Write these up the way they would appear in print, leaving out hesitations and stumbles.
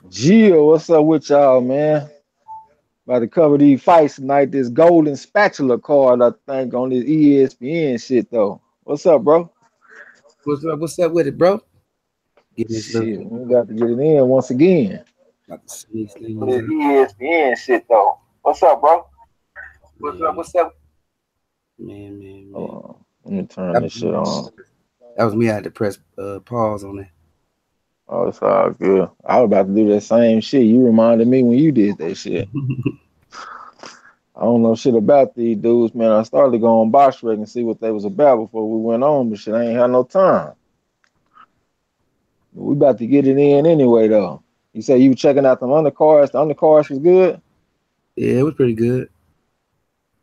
Gio, what's up with y'all, man? About to cover these fights tonight. This golden spatula card, I think, on this ESPN shit though. What's up, bro? What's up? What's up with it, bro? Getting this little Shit, we got to get it in once again. about to sneeze things This in. ESPN shit though. What's up, bro? What's up? Man, What's up? Man. let me turn That this was shit me. on. That was me. I had to press pause on it. Oh, it's all good. I was about to do that same shit. You reminded me when you did that shit. I don't know shit about these dudes, man. I started to go on box rec and see what they was about before we went on, but shit, I ain't had no time. We about to get it in anyway, though. You say you were checking out the undercards. The undercards was good. Yeah, it was pretty good.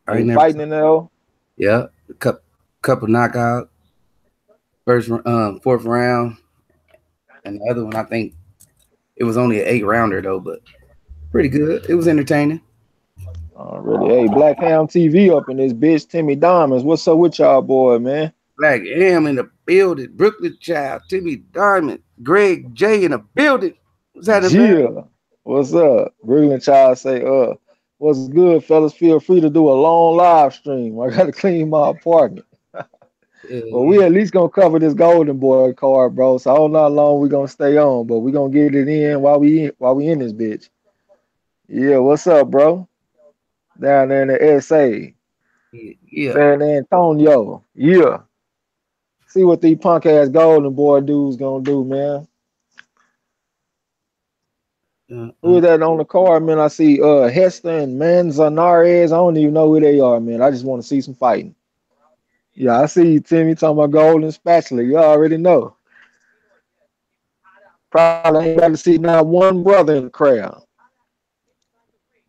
I They ain't were never. fighting in there, though. Yeah, couple knockout, fourth round, and the other one I think it was only an 8 rounder though, but pretty good. It was entertaining. Already. Hey, Black Ham TV up in this bitch. Timmy Diamonds. What's up with y'all, boy, man? Black M in the building, Brooklyn Child, Timmy Diamond, Greg J in the building. What's happening, man? Gia. What's up? Brooklyn Child say, what's good, fellas? Feel free to do a long live stream. I gotta clean my apartment. Well, Yeah, we at least gonna cover this Golden Boy card, bro. So I don't know how long we gonna stay on, but we gonna get it in while we in this bitch. Yeah, what's up, bro? Down there in the SA. yeah. San Antonio. Yeah. See what these punk ass Golden Boy dudes gonna do, man. Uh, Who uh, is that on the card, man? I see Hester and Manzanares. I don't even know who they are, man. I just want to see some fighting. Yeah, I see you, Timmy, talking about Golden Spatula. You already know. Probably ain't got to see not one brother in the crowd.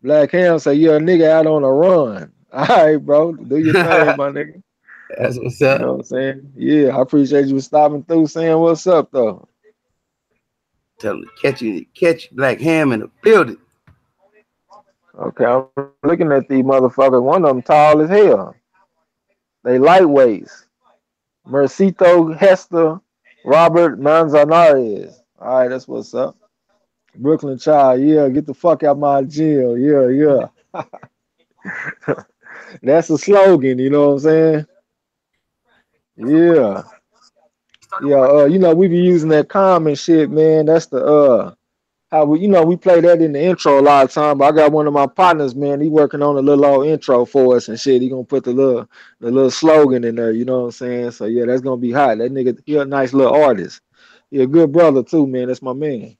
Black Ham say you're a nigga out on a run. All right, bro. Do your thing, my nigga. that's what's You up. know what I'm saying? Yeah, I appreciate you stopping through saying what's up, though. Tell them to catch Black Ham in the building. Okay, I'm looking at these motherfuckers. One of them tall as hell. They lightweights. Mercito Hester, Robert Manzanares. All right, that's what's up. Brooklyn Child, yeah, get the fuck out my jail. Yeah, yeah. That's a slogan, you know what I'm saying? Yeah. Yeah, we be using that common shit, man. That's the how we play that in the intro a lot of time. But I got one of my partners, man. He working on a little old intro for us and shit. He gonna put the little slogan in there. You know what I'm saying? So yeah, that's gonna be hot. That nigga, he a nice little artist. He a good brother too, man. That's my man.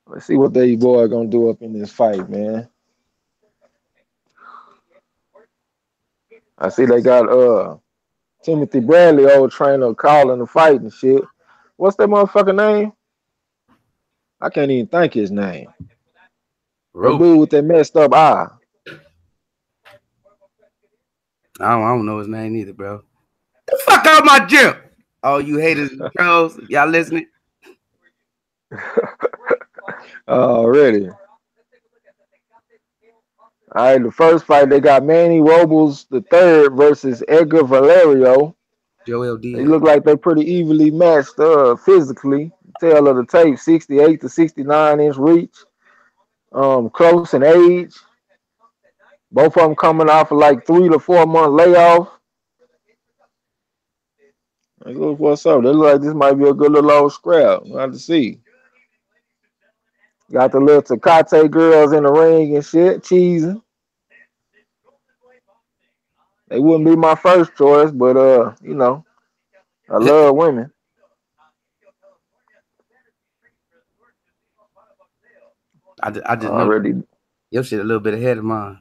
Let's see what they boy gonna do up in this fight, man. I see they got Timothy Bradley, old trainer, calling the fight and shit. What's that motherfucker name? I can't even think his name. That Rope. dude with that messed up eye. I don't know his name either, bro. The fuck out my gym. All you haters and trolls, y'all listening? Already. All right, the first fight they got Manny Robles the third versus Edgar Valerio. Joel They Diaz. look like they're pretty evenly matched physically. Tail of the tape, 68 to 69 inch reach. Close in age. Both of them coming off of like 3 to 4 month layoff. Like, look what's up. They look like this might be a good little old scrap. We'll have to see. Got the little Tecate girls in the ring and shit, cheesing. They wouldn't be my first choice, but I love women. I just know Already. your shit a little bit ahead of mine.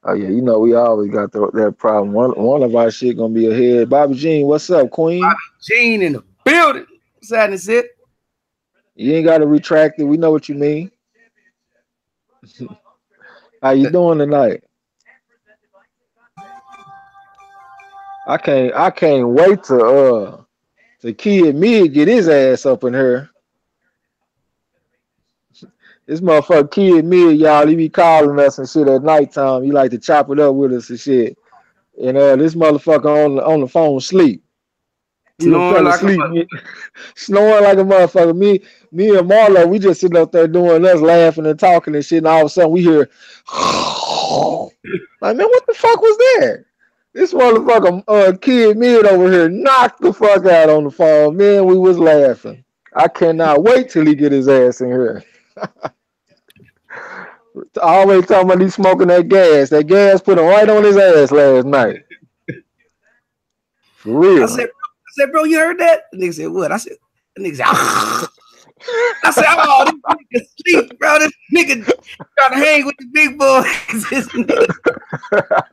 Oh yeah, we always got that problem. One of our shit gonna be ahead. Bobby Jean, what's up, Queen? Gene in the building. What's happening, Sid? You ain't gotta retract it. We know what you mean. How you doing tonight? I can't wait to Kid Mid get his ass up in here. This motherfucker Kid Mid, y'all, he be calling us and shit at nighttime. He like to chop it up with us and shit. And this motherfucker on the phone sleep. He done Snoring fell like a asleep, snoring like a motherfucker. Me and Marlo, we just sitting up there doing us laughing and talking and shit, and all of a sudden we hear like, man, what the fuck was that? This motherfucker kid mid over here knocked the fuck out on the phone. Man, we was laughing. I cannot wait till he get his ass in here. Always talking about he smoking that gas. That gas put him right on his ass last night. For real. I said, bro, you heard that? The nigga said, what? I said, the nigga said, ah. I said, oh, this nigga sleep, bro. This nigga trying to hang with the big boys. This nigga.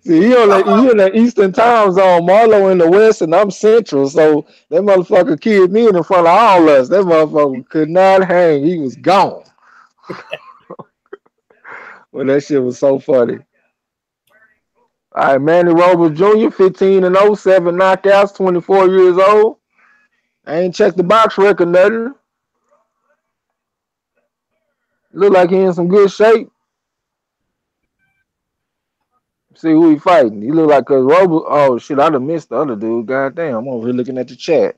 See, he in the Eastern time zone. Marlo in the West, and I'm Central. So that motherfucker killed me in front of all us. That motherfucker could not hang. He was gone. Well, that shit was so funny. All right, Manny Robles Jr., 15 and 0, 7 knockouts, 24 years old. I ain't checked the box record, nothing. Look like he in some good shape. See who he fighting. He look like a Robles. Oh, shit, I done missed the other dude. Goddamn, I'm over here looking at the chat.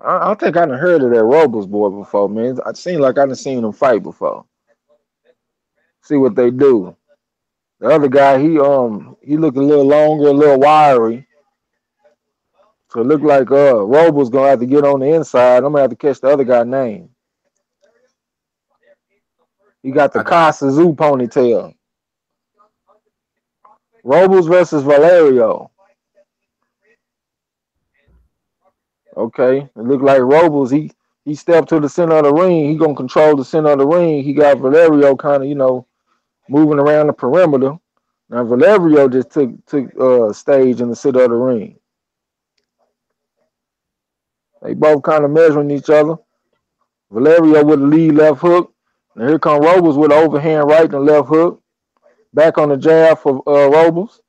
I think I done heard of that Robles boy before, man. It seemed like I done seen him fight before. See what they do. The other guy, he looked a little longer, a little wiry. So it looked like Robles gonna have to get on the inside. I'm gonna have to catch the other guy's name. He got the Casa Zoo ponytail. Robles versus Valerio. Okay, it looked like Robles. He stepped to the center of the ring. He gonna control the center of the ring. He got Valerio kind of moving around the perimeter. Now Valerio just took stage in the center of the ring. They both kind of measuring each other. Valerio with the lead left hook. And here come Robles with the overhand right and left hook. Back on the jab for Robles.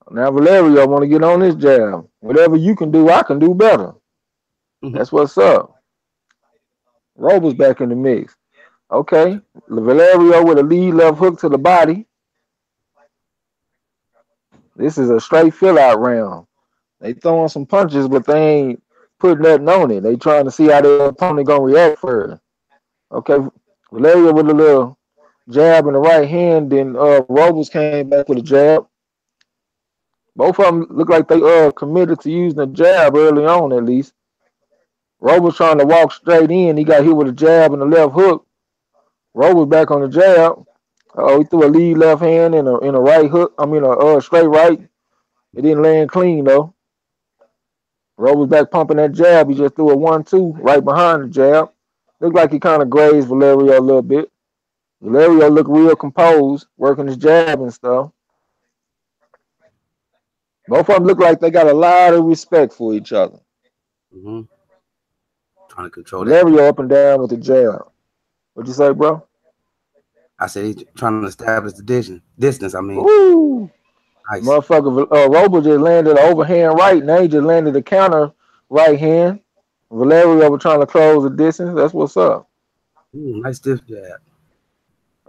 Now Valerio want to get on his jab. Whatever you can do, I can do better. That's what's up. Robles back in the mix. Okay. Valerio with a lead left hook to the body. This is a straight fill out round. They throwing some punches, but they ain't putting nothing on it. They trying to see how their opponent gonna react first. Okay. Valerio with a little jab in the right hand. Then Robles came back with a jab. Both of them look like they committed to using a jab early on at least. Robles trying to walk straight in. He got hit with a jab and a left hook. Robles back on the jab. He threw a lead left hand and a right hook. I mean a straight right. It didn't land clean though. Robles back pumping that jab. He just threw a 1-2 right behind the jab. Looked like he kind of grazed Valerio a little bit. Valerio looked real composed, working his jab and stuff. Both of them look like they got a lot of respect for each other. Trying to control Valerio up and down with the jab. What'd you say, bro? I said he's trying to establish the distance. I mean, woo, nice. Motherfucker, Robles just landed an overhand right. Now he just landed a counter right hand. Valerio was trying to close the distance. That's what's up. Nice stiff jab.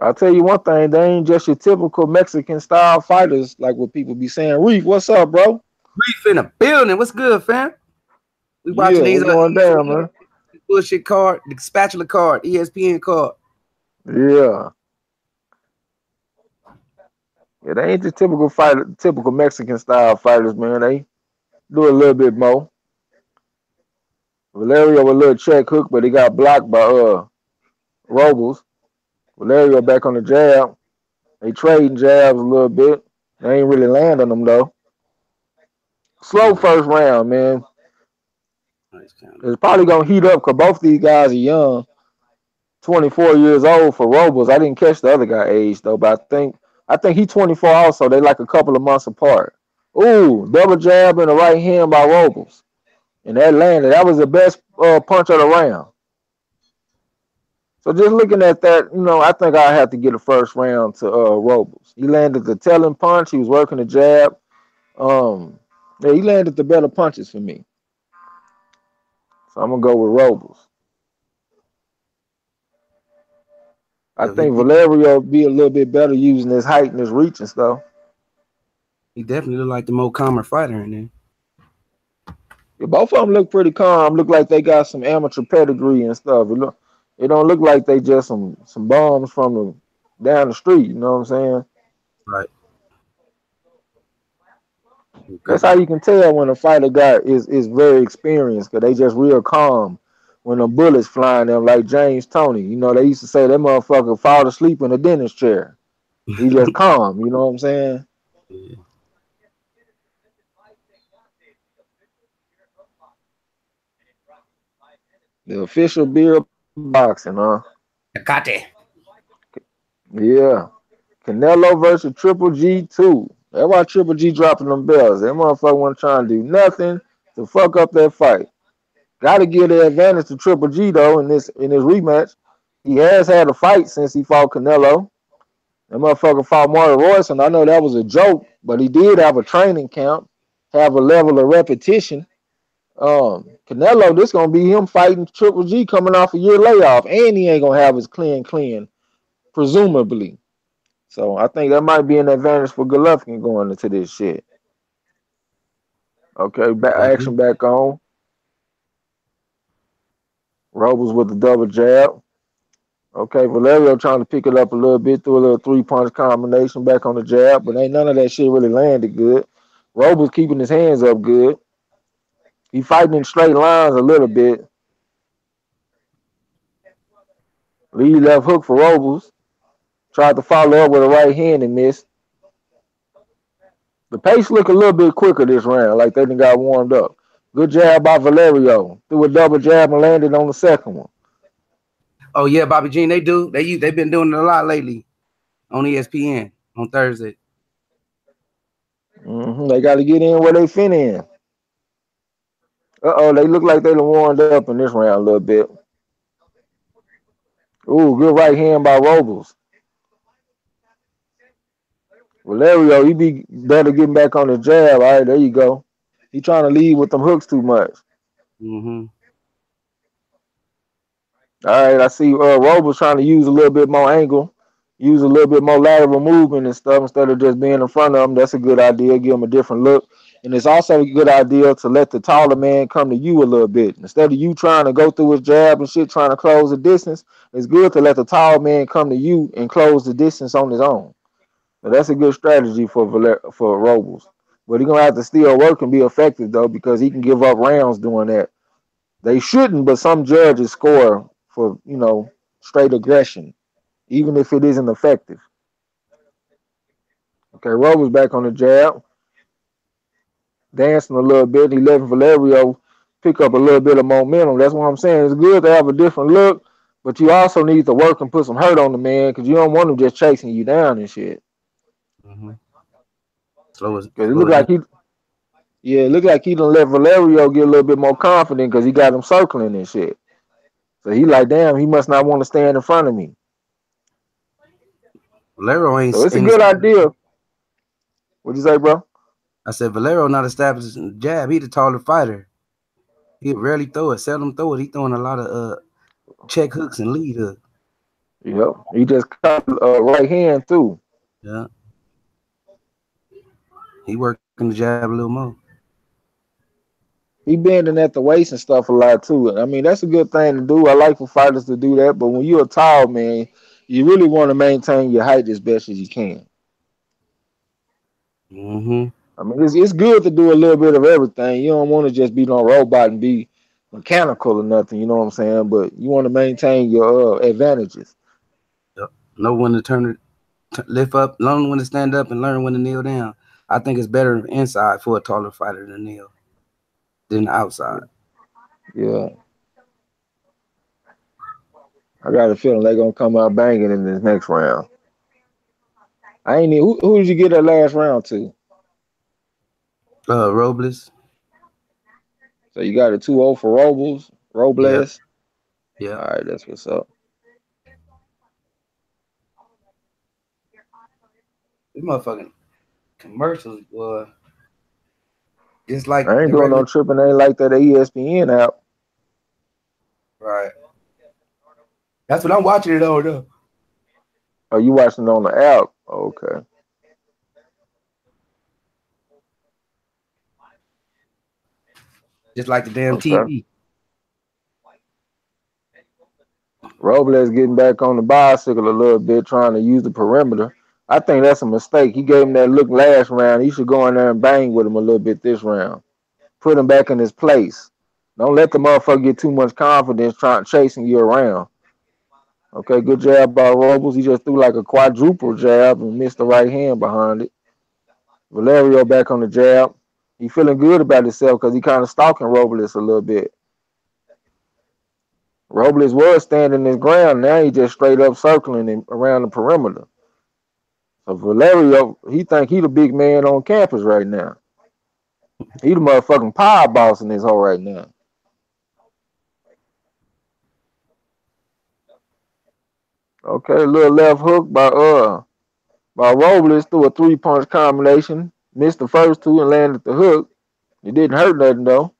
I'll tell you one thing, they ain't just your typical Mexican style fighters like what people be saying. Reef, what's up, bro? Reef in the building. What's good, fam? We watching these going down, man. Bullshit card, the spatula card, ESPN card. Yeah. Yeah, they ain't the typical Mexican style fighters, man. They do a little bit more. Valerio with a little check hook, but he got blocked by Robles. Valerio back on the jab. They trading jabs a little bit. They ain't really landing them though. Slow first round, man. It's probably gonna heat up because both these guys are young. 24 years old for Robles. I didn't catch the other guy age though, but I think he's 24 also. They like a couple of months apart. Ooh, double jab in the right hand by Robles. And that landed. That was the best punch of the round. So just looking at that, I think I have to get a first round to Robles. He landed the telling punch. He was working the jab. Yeah, he landed the better punches for me. So I'm gonna go with Robles. I think Valerio be a little bit better using his height and his reach and stuff. He definitely look like the more calmer fighter in there. Yeah, both of them look pretty calm. Look like they got some amateur pedigree and stuff. It don't look like they just some bums from down the street. You know what I'm saying? Right. That's how you can tell when a fighter is very experienced, because they just real calm when the bullets flying them, like James Toney. You know, they used to say that motherfucker fall asleep in a dentist chair. He just calm, you know what I'm saying? Yeah. The official beer boxing, huh? Akate. Yeah. Canelo versus Triple G2. That's why Triple G dropping them bells. That motherfucker wasn't trying to do nothing to fuck up that fight. Got to give the advantage to Triple G though in this rematch. He has had a fight since he fought Canelo. That motherfucker fought Martin Royce, and I know that was a joke, but he did have a training camp, have a level of repetition. Canelo, this gonna be him fighting Triple G coming off a year layoff, and he ain't gonna have his clean, presumably. So I think that might be an advantage for Golovkin going into this shit. Okay, action back on. Robles with the double jab. Okay, Valerio trying to pick it up a little bit through a little three-punch combination back on the jab, but ain't none of that shit really landed good. Robles keeping his hands up good. He fighting in straight lines a little bit. Lead left hook for Robles. Tried to follow up with a right hand and missed. The pace look a little bit quicker this round, like they done got warmed up. Good jab by Valerio. Threw a double jab and landed on the second one. Oh yeah, Bobby Jean, they've been doing it a lot lately on ESPN on Thursday. They got to get in where they fit in. They look like they done warmed up in this round a little bit. Ooh, good right hand by Robles. Valerio, he be better getting back on the jab. All right, there you go. He trying to lead with them hooks too much. Mm-hmm. All right, I see Robles trying to use a little bit more angle, use a little bit more lateral movement and stuff instead of just being in front of him. That's a good idea. Give him a different look. And it's also a good idea to let the taller man come to you a little bit. Instead of you trying to go through his jab and shit, trying to close the distance, it's good to let the tall man come to you and close the distance on his own. So that's a good strategy for Robles. But he's going to have to still work and be effective, though, because he can give up rounds doing that. They shouldn't, but some judges score for, straight aggression, even if it isn't effective. Okay, Robles back on the jab, dancing a little bit. He letting Valerio pick up a little bit of momentum. That's what I'm saying. It's good to have a different look, but you also need to work and put some hurt on the man, because you don't want him just chasing you down and shit. Mm-hmm. Because it looked like he done let Valerio get a little bit more confident because he got him circling and shit. So he like, damn, he must not want to stand in front of me. Valero ain't. So it's a good idea. What'd you say, bro? I said Valero not established in the jab. He the taller fighter. He rarely throw it. Seldom throw it. He throwing a lot of check hooks and lead hooks. Yep. He just caught right hand too. Yeah. He working the jab a little more. He bending at the waist and stuff a lot too. I mean, that's a good thing to do. I like for fighters to do that. But when you're a tall man, you really want to maintain your height as best as you can. Mm-hmm. I mean, it's good to do a little bit of everything. You don't want to just be no robot and be mechanical or nothing. You know what I'm saying? But you want to maintain your advantages. Yep. Know when to lift up, learn when to stand up, and learn when to kneel down. I think it's better inside for a taller fighter to kneel than outside. Yeah. I got a feeling they're gonna come out banging in this next round. I ain't even, who did you get that last round to? Robles. So you got a 2-0 for Robles. Yep. Yep. All right, that's what's up. This motherfucking commercials, boy. It's like I ain't doing no tripping. Ain't like that ESPN app. Right. That's what I'm watching it on though. Oh, you watching it on the app? Okay. Just like the damn Okay. TV. Robles getting back on the bicycle a little bit, trying to use the perimeter. I think that's a mistake. He gave him that look last round. He should go in there and bang with him a little bit this round. Put him back in his place. Don't let the motherfucker get too much confidence trying chasing you around. Okay, good jab by Robles. He just threw like a quadruple jab and missed the right hand behind it. Valerio back on the jab. He feeling good about himself because he kind of stalking Robles a little bit. Robles was standing his ground. Now he just straight up circling him around the perimeter. So Valerio, he think he the big man on campus right now. He the motherfucking power boss in this hole right now. Okay, a little left hook by Robles through a 3-punch combination. Missed the first two and landed the hook. It didn't hurt nothing though.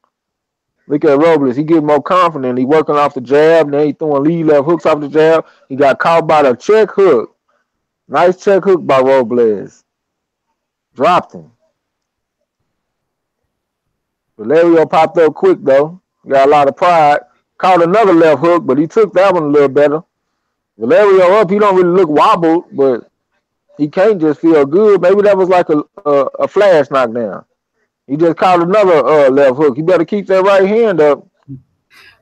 Look at Robles. He getting more confident. He working off the jab. Now he throwing lead left hooks off the jab. He got caught by the check hook. Nice check hook by Robles. Dropped him. Valerio popped up quick though. Got a lot of pride. Caught another left hook, but he took that one a little better. Valerio up. He don't really look wobbled, but he can't just feel good. Maybe that was like a flash knockdown. He just caught another left hook. He better keep that right hand up.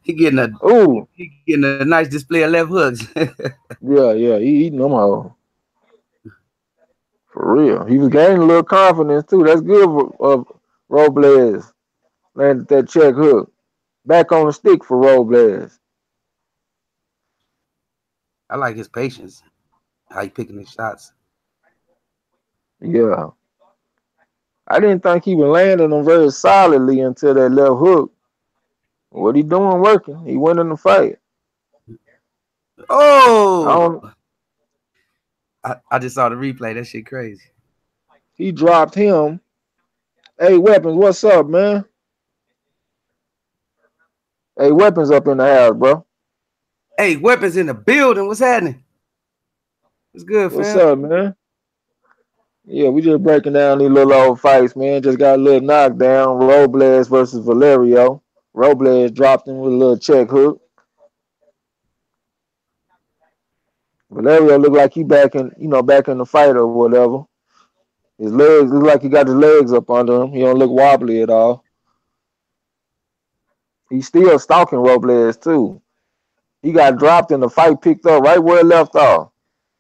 He getting a nice display of left hooks. Yeah. He eating them all. For real. He was gaining a little confidence too. That's good for Robles. Landed that check hook. Back on the stick for Robles. I like his patience. How he picking his shots. Yeah. I didn't think he was landing them very solidly until that left hook. What he doing working? He winning the fight. Oh, I just saw the replay. That shit crazy. He dropped him. Hey, Weapons, what's up, man? Hey, Weapons up in the house, bro. Hey, Weapons in the building. What's happening? What's good, What's fam? up, man? Yeah, we just breaking down these little old fights, man. Just got a little knockdown. Robles versus Valerio. Robles dropped him with a little check hook. Valerio looked like he back in the fight or whatever. His legs look like he got his legs up under him. He don't look wobbly at all. He's still stalking Robles too. He got dropped and the fight picked up right where it left off.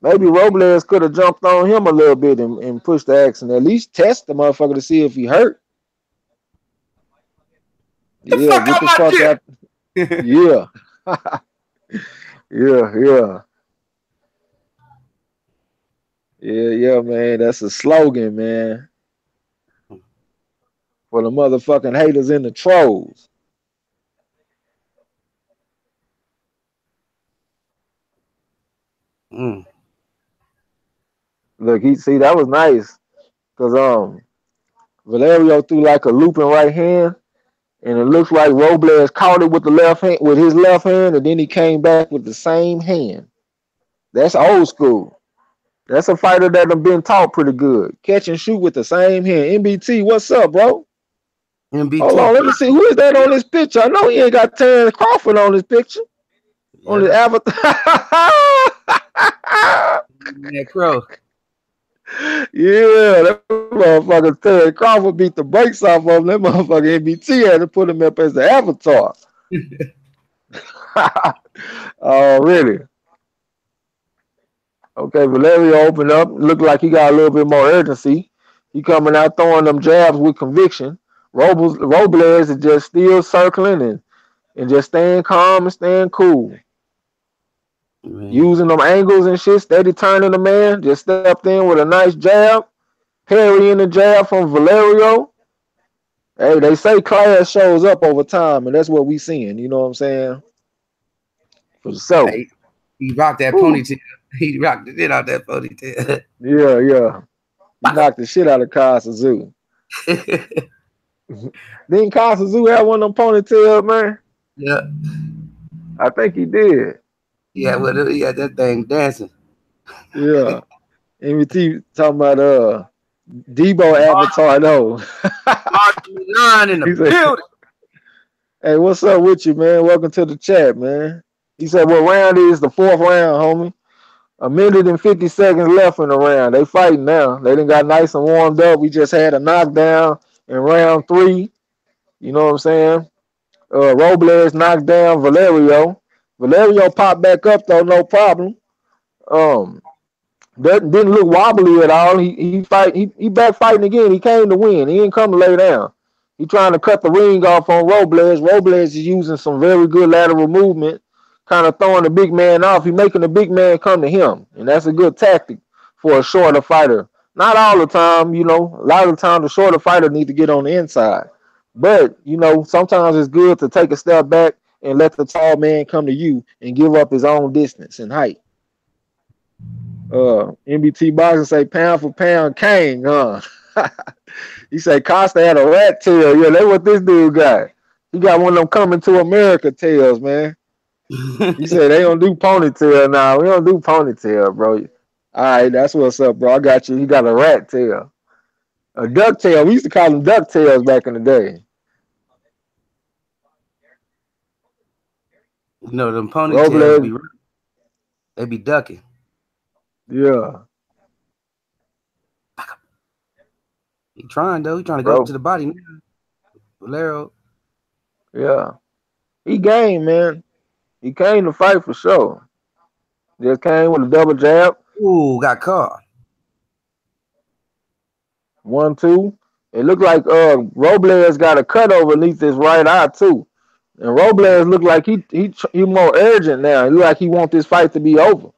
Maybe Robles could have jumped on him a little bit and pushed the action. At least test the motherfucker to see if he hurt. Yeah, get the fuck out. Yeah. Yeah. Yeah, man. That's a slogan, man. For the motherfucking haters and the trolls. Look, that was nice. Cause Valerio threw like a looping right hand. And it looks like Robles caught it with the left hand, with his left hand, and then he came back with the same hand. That's old school. That's a fighter that have been taught pretty good. Catch and shoot with the same hand. MBT, what's up, bro? MBT. Hold on, let me see. Who is that on this picture? I know he ain't got Terrence Crawford on this picture. Yeah. On his avatar. Yeah, Crow. Yeah, that motherfucker Terrence Crawford beat the brakes off of him. That motherfucker MBT had to put him up as the avatar. Already. Okay, Valerio opened up. Looked like he got a little bit more urgency. He coming out throwing them jabs with conviction. Robles is just still circling and just staying calm and staying cool. Man. Using them angles and shit, steady turning the man. Just stepped in with a nice jab. Parrying the jab from Valerio. Hey, they say class shows up over time, and that's what we seeing. You know what I'm saying? For sure. Hey, he rocked that ponytail. He rocked the shit out that ponytail. Yeah. He knocked the shit out of Kasazu. Didn't Kasazu have one of them ponytails, man? Yeah. I think he did. Yeah, well, he had that thing dancing. Yeah. MBT talking about Debo Avatar though. Martin in the He said, building. hey, what's up with you, man? Welcome to the chat, man. He said, what round is the fourth round, homie? A minute and 50 seconds left in the round. They fighting now. They done got nice and warmed up. We just had a knockdown in round 3. You know what I'm saying? Robles knocked down Valerio. Valerio popped back up though, no problem. Um, that didn't look wobbly at all. He back fighting again. He came to win. He didn't come to lay down. He trying to cut the ring off on Robles. Robles is using some very good lateral movement, kind of throwing the big man off. He making the big man come to him, and that's a good tactic for a shorter fighter. Not all the time, you know. A lot of the time, the shorter fighter need to get on the inside. But you know, sometimes it's good to take a step back and let the tall man come to you and give up his own distance and height. MBT Boxing say pound for pound king, huh? He say Costa had a rat tail. Yeah, that's what this dude got. He got one of them coming to America tails, man. He said they don't do ponytail now. We don't do ponytail, bro. All right, that's what's up, bro. I got you. He got a rat tail. A duck tail. We used to call them duck tails back in the day. You know them ponytails Robles, they be ducking. yeah. He trying though. He trying to go Bro, to the body. Valero. yeah. He game, man. He came to fight for sure. Just came with a double jab. Ooh, got caught. 1-2. It looked like Robles got a cut over underneath his right eye too. And Robles looked like he more urgent now. He look like he want this fight to be over.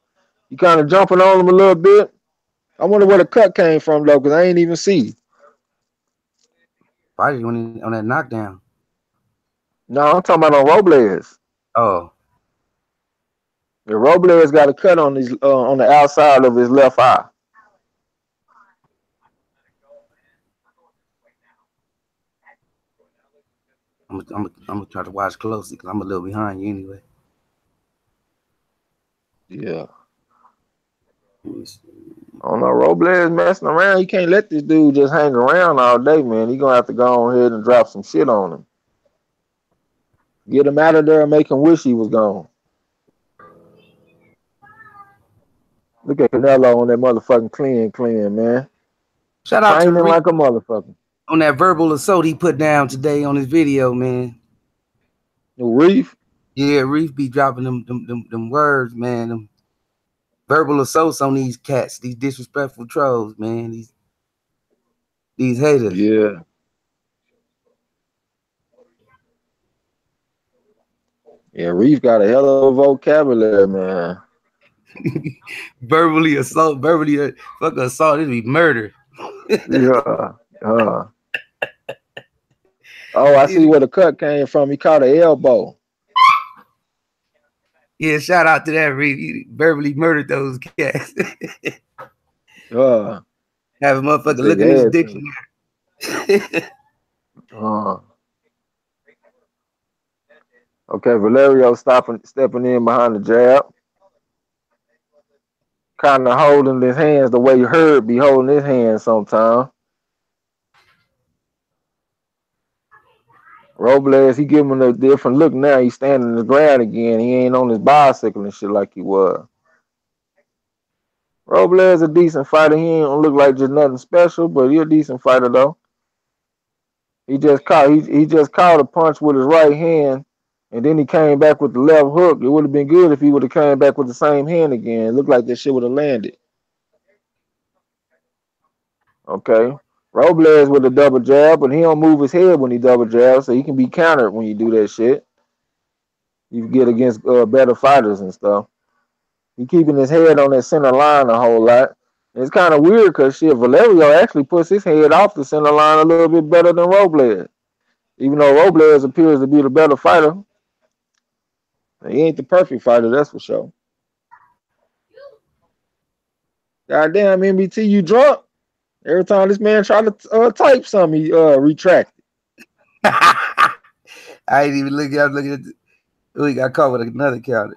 He kind of jumping on him a little bit. I wonder where the cut came from though, because I ain't even see. Probably on that knockdown. No, I'm talking about on Robles. Oh. The Robles got a cut on his on the outside of his left eye. I'm gonna try to watch closely because I'm a little behind you anyway. Yeah. I don't know. Robles messing around. You can't let this dude just hang around all day, man. He gonna have to go on ahead and drop some shit on him. Get him out of there and make him wish he was gone. Look at Canelo on that motherfucking clean, man. Shout out to Training Reef like a motherfucker. on that verbal assault he put down today on his video, man. Reef? Yeah, Reef be dropping them words, man. Them verbal assaults on these cats, these disrespectful trolls, man. These haters. Yeah. Yeah, Reef got a hell of a vocabulary, man. verbally fucking assault, it'd be murder. Yeah. Oh, I see where the cut came from. He caught an elbow. Yeah, shout out to that Reef. He verbally murdered those cats. Have a motherfucker look in his dictionary. Okay, Valerio stepping in behind the jab. Kind of holding his hands the way Herb be holding his hands sometimes. Robles, he give him a different look now. He's standing the ground again. He ain't on his bicycle and shit like he was. Robles a decent fighter. He don't look like just nothing special, but he a decent fighter though. He just caught a punch with his right hand, and then he came back with the left hook. It would have been good if he would have came back with the same hand again. It looked like that shit would have landed. Okay. Robles with a double jab, but he don't move his head when he double jabs, so he can be countered when you do that shit. You get against better fighters and stuff. He keeping his head on that center line a whole lot. And it's kind of weird because shit, Valerio actually puts his head off the center line a little bit better than Robles. Even though Robles appears to be the better fighter, he ain't the perfect fighter, that's for sure. Goddamn, MBT, you drunk? Every time this man try to type something, he retracted. I ain't even looking. I'm looking at. He got caught with another counter.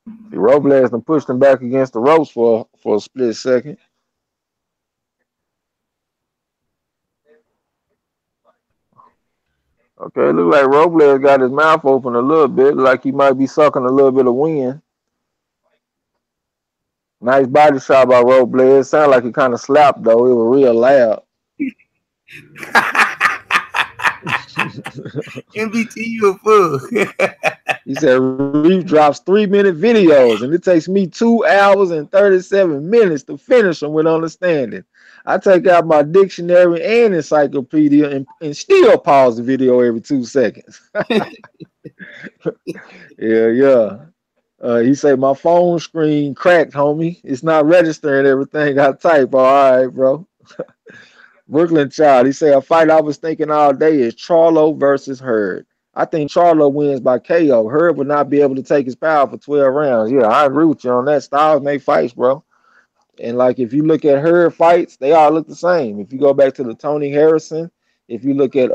See, Robles done pushed him back against the ropes for a split second. Okay, it look like Robles got his mouth open a little bit, like he might be sucking a little bit of wind. Nice body shot by Robles. Sound like he kind of slapped though. It was real loud. MBT, you a fool. He said Reef drops 3-minute videos, and it takes me 2 hours and 37 minutes to finish them with understanding. I take out my dictionary and encyclopedia and still pause the video every 2 seconds. Yeah. He said my phone screen cracked, homie. It's not registering everything I type. All right, bro. Brooklyn Child. He said a fight I was thinking all day is Charlo versus Hurd. I think Charlo wins by KO. Hurd would not be able to take his power for 12 rounds. Yeah, I agree with you on that. Styles make fights, bro. And like if you look at her fights, they all look the same. If you go back to the Tony Harrison, if you look at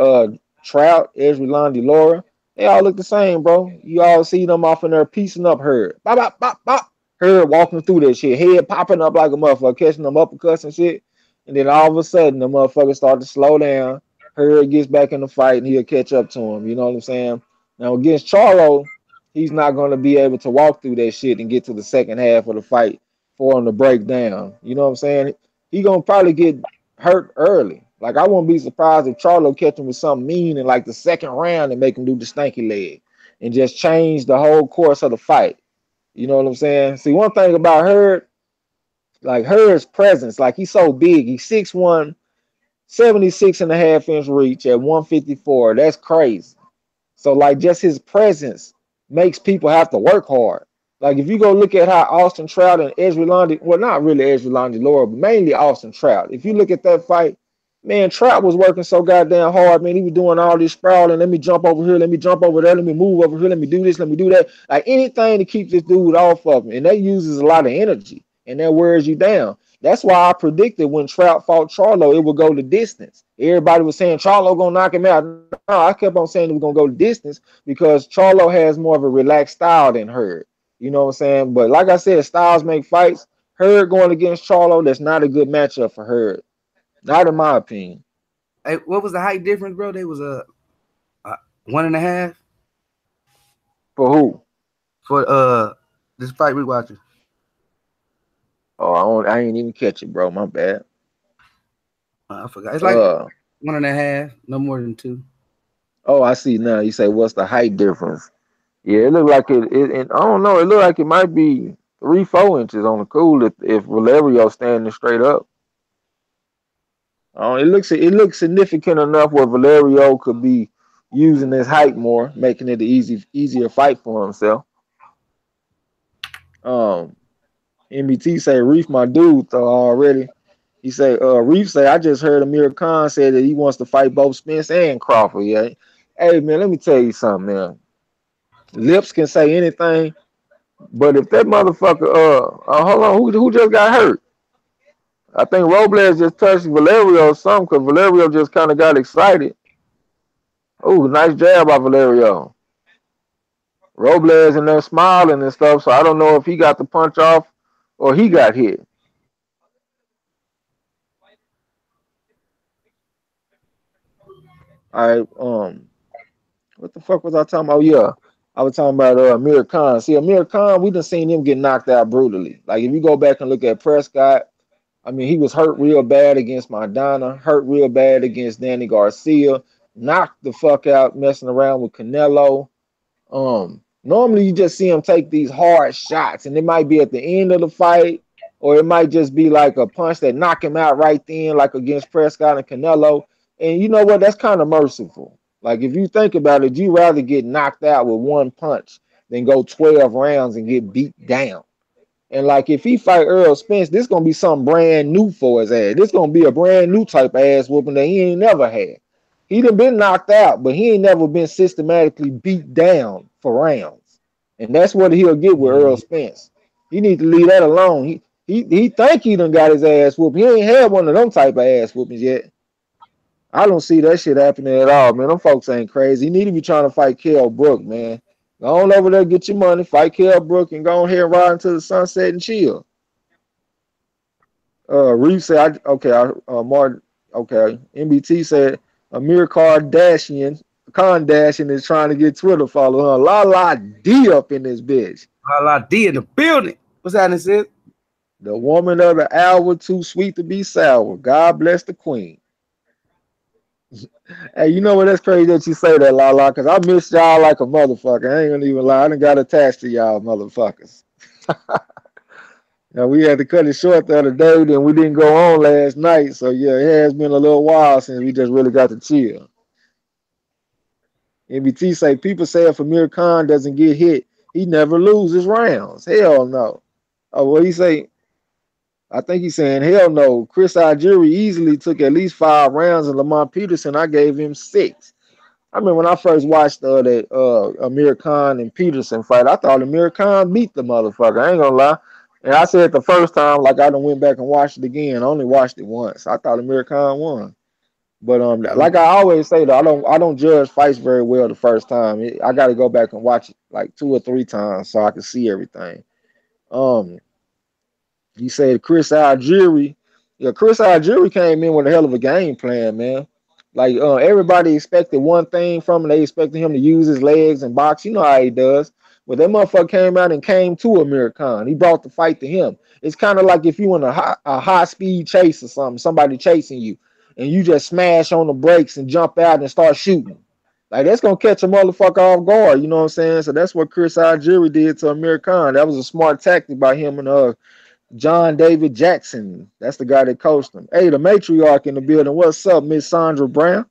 Trout, Edgerlon Laura, they all look the same, bro. You all see them off in there piecing up her. Bop, bop, bop, bop. Her walking through that shit, head popping up like a motherfucker, catching them uppercuts and shit. And then all of a sudden, the motherfucker start to slow down. Her gets back in the fight and he'll catch up to him. You know what I'm saying? Now against Charlo, he's not going to be able to walk through that shit and get to the second half of the fight for him to break down. You know what I'm saying? He gonna probably get hurt early. Like I won't be surprised if Charlo catch him with something mean in like the second round and make him do the stanky leg and just change the whole course of the fight. You know what I'm saying? See, one thing about Hurd, like Hurd's presence, like he's so big. He's 6'1", 76.5 inch reach at 154. That's crazy. So like just his presence makes people have to work hard. Like if you go look at how Austin Trout and Edgerlon, well not really Edgerlon Laura, but mainly Austin Trout. If you look at that fight, man, Trout was working so goddamn hard, man. He was doing all this sprawling. Let me jump over here, let me jump over there, let me move over here, let me do this, let me do that. Like anything to keep this dude off of him. And that uses a lot of energy and that wears you down. That's why I predicted when Trout fought Charlo, it would go the distance. Everybody was saying Charlo gonna knock him out. No, I kept on saying it was gonna go the distance because Charlo has more of a relaxed style than Hurd. You know what I'm saying? But like I said, styles make fights. Hurd going against Charlo, that's not a good matchup for Hurd. Not in my opinion. Hey, what was the height difference, bro? They was a 1.5 For who? for this fight we watching. Oh, I ain't even catch it, bro. My bad. I forgot. It's like 1.5, no more than 2. Oh, I see now. You say what's the height difference? Yeah, it looked like it I don't know. It looked like it might be 3-4 inches on the cool if Valerio standing straight up. It looks significant enough where Valerio could be using his height more, making it an easier fight for himself. MBT say Reef my dude though already. He say Reef say I just heard Amir Khan say that he wants to fight both Spence and Crawford. Yeah. Hey man, let me tell you something, man. Lips can say anything, but if that motherfucker hold on, who just got hurt? I think Robles just touched Valerio or something because Valerio just kind of got excited. Oh, nice jab by Valerio. Robles in there smiling and stuff, so I don't know if he got the punch off or he got hit. All right, what the fuck was I talking about? Oh yeah, I was talking about Amir Khan. See, Amir Khan, we done seen him get knocked out brutally. Like if you go back and look at Prescott, I mean, he was hurt real bad against Maidana, hurt real bad against Danny Garcia, knocked the fuck out messing around with Canelo. Normally you just see him take these hard shots, and it might be at the end of the fight, or it might just be like a punch that knock him out right then, like against Prescott and Canelo. And you know what? That's kind of merciful. Like if you think about it, you rather get knocked out with one punch than go 12 rounds and get beat down. And like if he fight Earl Spence, this gonna be something brand new for his ass. This gonna be a brand new type of ass whooping that he ain't never had. He done been knocked out, but he ain't never been systematically beat down for rounds. And that's what he'll get with Earl Spence. He need to leave that alone. He think he done got his ass whooped. He ain't had one of them type of ass whoopings yet. I don't see that shit happening at all, man. Them folks ain't crazy. He need to be trying to fight Kell Brook, man. Go on over there, get your money, fight Kell Brook, and go on here and ride into the sunset and chill. Reeve said, Martin, okay. MBT said, Amir Kardashian is trying to get Twitter followers. La La D up in this bitch. La La D in the building. What's happening, sis? The woman of the hour, too sweet to be sour. God bless the queen. Hey, you know what? That's crazy that you say that, La La, because I miss y'all like a motherfucker. I ain't gonna even lie. I done got attached to y'all motherfuckers. Now, we had to cut it short the other day, then we didn't go on last night. So, yeah, it has been a little while since we just really got to chill. MBT say, people say if Amir Khan doesn't get hit, he never loses rounds. Hell no. Oh, what he say? I think he's saying, hell no. Chris Algieri easily took at least 5 rounds, and Lamont Peterson, I gave him 6. I remember when I first watched that Amir Khan and Peterson fight, I thought Amir Khan beat the motherfucker. I ain't gonna lie. And I said the first time, like I done went back and watched it again. I only watched it once. I thought Amir Khan won. But like I always say though, I don't judge fights very well the first time. I got to go back and watch it like 2 or 3 times so I can see everything. He said Chris Algieri. Yeah, Chris Algieri came in with a hell of a game plan, man. Like everybody expected one thing from him. They expected him to use his legs and box. You know how he does. But that motherfucker came out and came to Amir Khan. He brought the fight to him. It's kind of like if you in a high speed chase or something, somebody chasing you, and you just smash on the brakes and jump out and start shooting. Like that's gonna catch a motherfucker off guard. You know what I'm saying? So that's what Chris Algieri did to Amir Khan. That was a smart tactic by him and John David Jackson. That's the guy that coached him. Hey, the matriarch in the building. What's up, Miss Sandra Brown?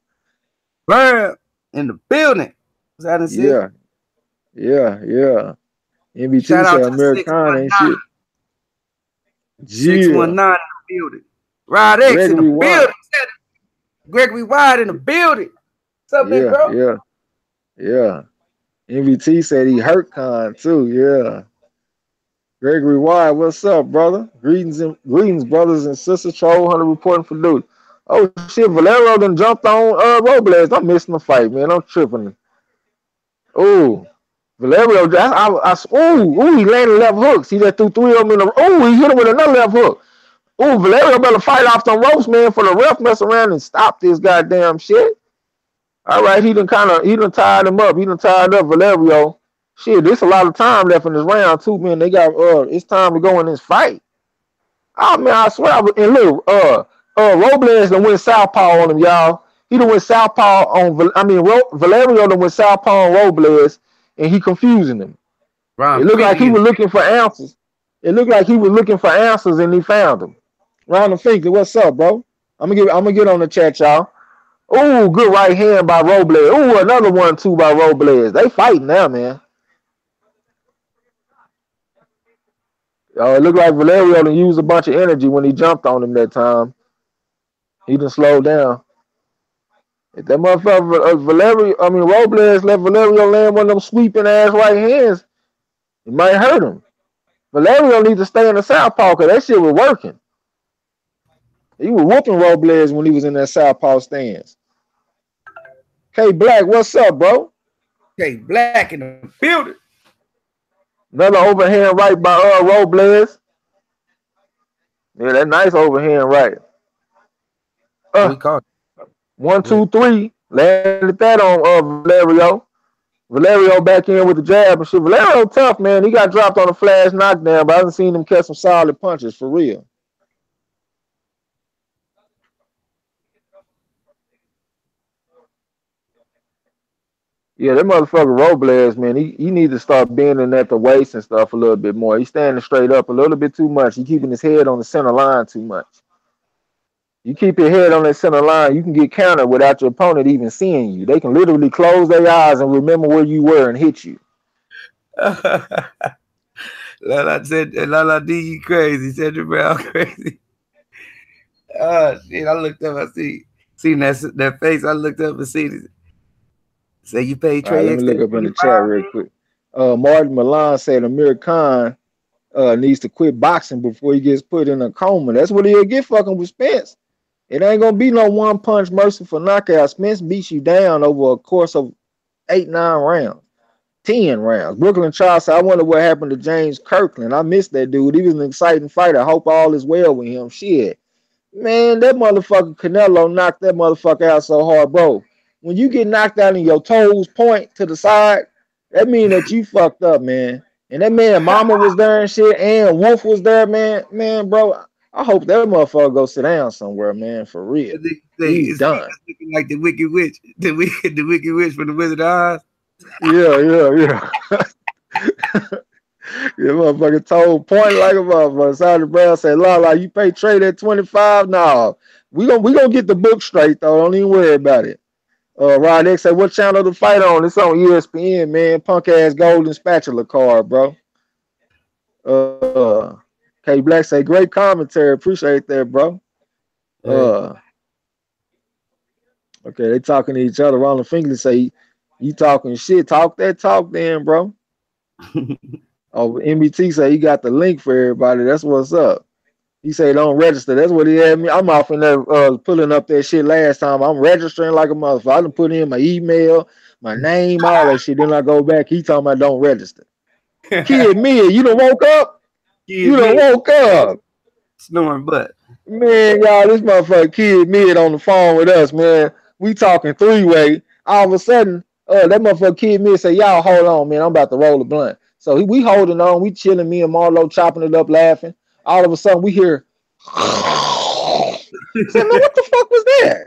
Brown in the building. What's happening, sis? Yeah. MBT Shout out said to Amir Khan ain't shit. 619 in the building. Rod X in the building. Gregory Wide in the building. What's up, big bro? Yeah. MVT said he hurt Khan too. Yeah. Gregory Wide, what's up, brother? Greetings, brothers and sisters. Troll Hunter reporting for duty. Oh shit, Valero done jumped on Robles. I'm missing the fight, man. I'm tripping. Oh, Valerio, he landed left hooks. He just threw 3 of them in a he hit him with another left hook. Oh, Valerio better fight off them ropes, man, for the ref mess around and stop this goddamn shit. All right, he done tied him up. He done tied up Valerio. Shit, there's a lot of time left in this round too, man. They got it's time to go in this fight. Oh man, I swear. And look, Robles done went southpaw on him, y'all. He done went southpaw on. Valerio done went southpaw on Robles, and he confusing him. It looked like he was looking for answers. And he found them. Ron and Finkley, what's up, bro? I'm gonna get on the chat, y'all. Oh, good right hand by Robles. Oh, another one too by Robles. They fighting now, man. It looked like Valerio done used a bunch of energy when he jumped on him that time. He done slowed down. If that motherfucker Robles let Valerio land one of them sweeping ass right hands, it might hurt him. Valerio needs to stay in the southpaw because that shit was working. He was whooping Robles when he was in that southpaw stance. K Black, what's up, bro? K Black in the building. Another overhand right by Robles. Yeah, that nice overhand right. We caught 1, 2, 3. Landed that on Valerio. Valerio back in with the jab and shit. Valerio tough, man. He got dropped on a flash knockdown, but I haven't seen him catch some solid punches for real. Yeah, that motherfucker Robles, man, he needs to start bending at the waist and stuff a little bit more. He's standing straight up a little bit too much. He's keeping his head on the center line too much. You keep your head on that center line, you can get countered without your opponent even seeing you. They can literally close their eyes and remember where you were and hit you. Lala D, you crazy. Sandra Brown crazy. Oh, shit. I looked up. I seen that face. I looked up and seen it. Say you paid TRAE. Let me look up in the chat real quick. Martin Milan said Amir Khan needs to quit boxing before he gets put in a coma. That's what he'll get fucking with Spence. It ain't gonna be no one punch merciful knockout. Spence beats you down over a course of 8-9 rounds. 10 rounds. Brooklyn Charles said, I wonder what happened to James Kirkland. I missed that dude. He was an exciting fighter. I hope all is well with him. Shit. Man, that motherfucker Canelo knocked that motherfucker out so hard, bro. When you get knocked out and your toes point to the side, that mean that you fucked up, man. And that man, Mama was there and shit, and Wolf was there, man. Man, bro, I hope that motherfucker go sit down somewhere, man, for real. He It's done. looking like the Wicked Witch, the Wicked Witch from the Wizard of Oz. Yeah, yeah, yeah. Yeah, motherfucker told point like a motherfucker. Simon Brown said, Lala, you pay trade at 25? No. We gonna get the book straight though. Don't even worry about it. Rod X said, what channel to fight on? It's on ESPN, man. Punk ass golden spatula card, bro. K Black say, great commentary. Appreciate that, bro. Uh okay, they talking to each other. Ronald Finkley say, you talking shit. Talk that talk then, bro. Oh, MBT say he got the link for everybody. That's what's up. He say don't register. That's what he had me. I'm off in there pulling up that shit last time. I'm registering like a motherfucker. I done put in my email, my name, all that shit. Then I go back. He talking about don't register. Kid Mia, you done woke up? You done woke up. Snoring butt. Man, y'all, this motherfucker Kid Mid on the phone with us, man. We talking three-way. All of a sudden, that motherfucker Kid Mid say, y'all hold on, man. I'm about to roll a blunt. So we holding on. We chilling, me and Marlo chopping it up, laughing. All of a sudden, we hear, said, man, what the fuck was that?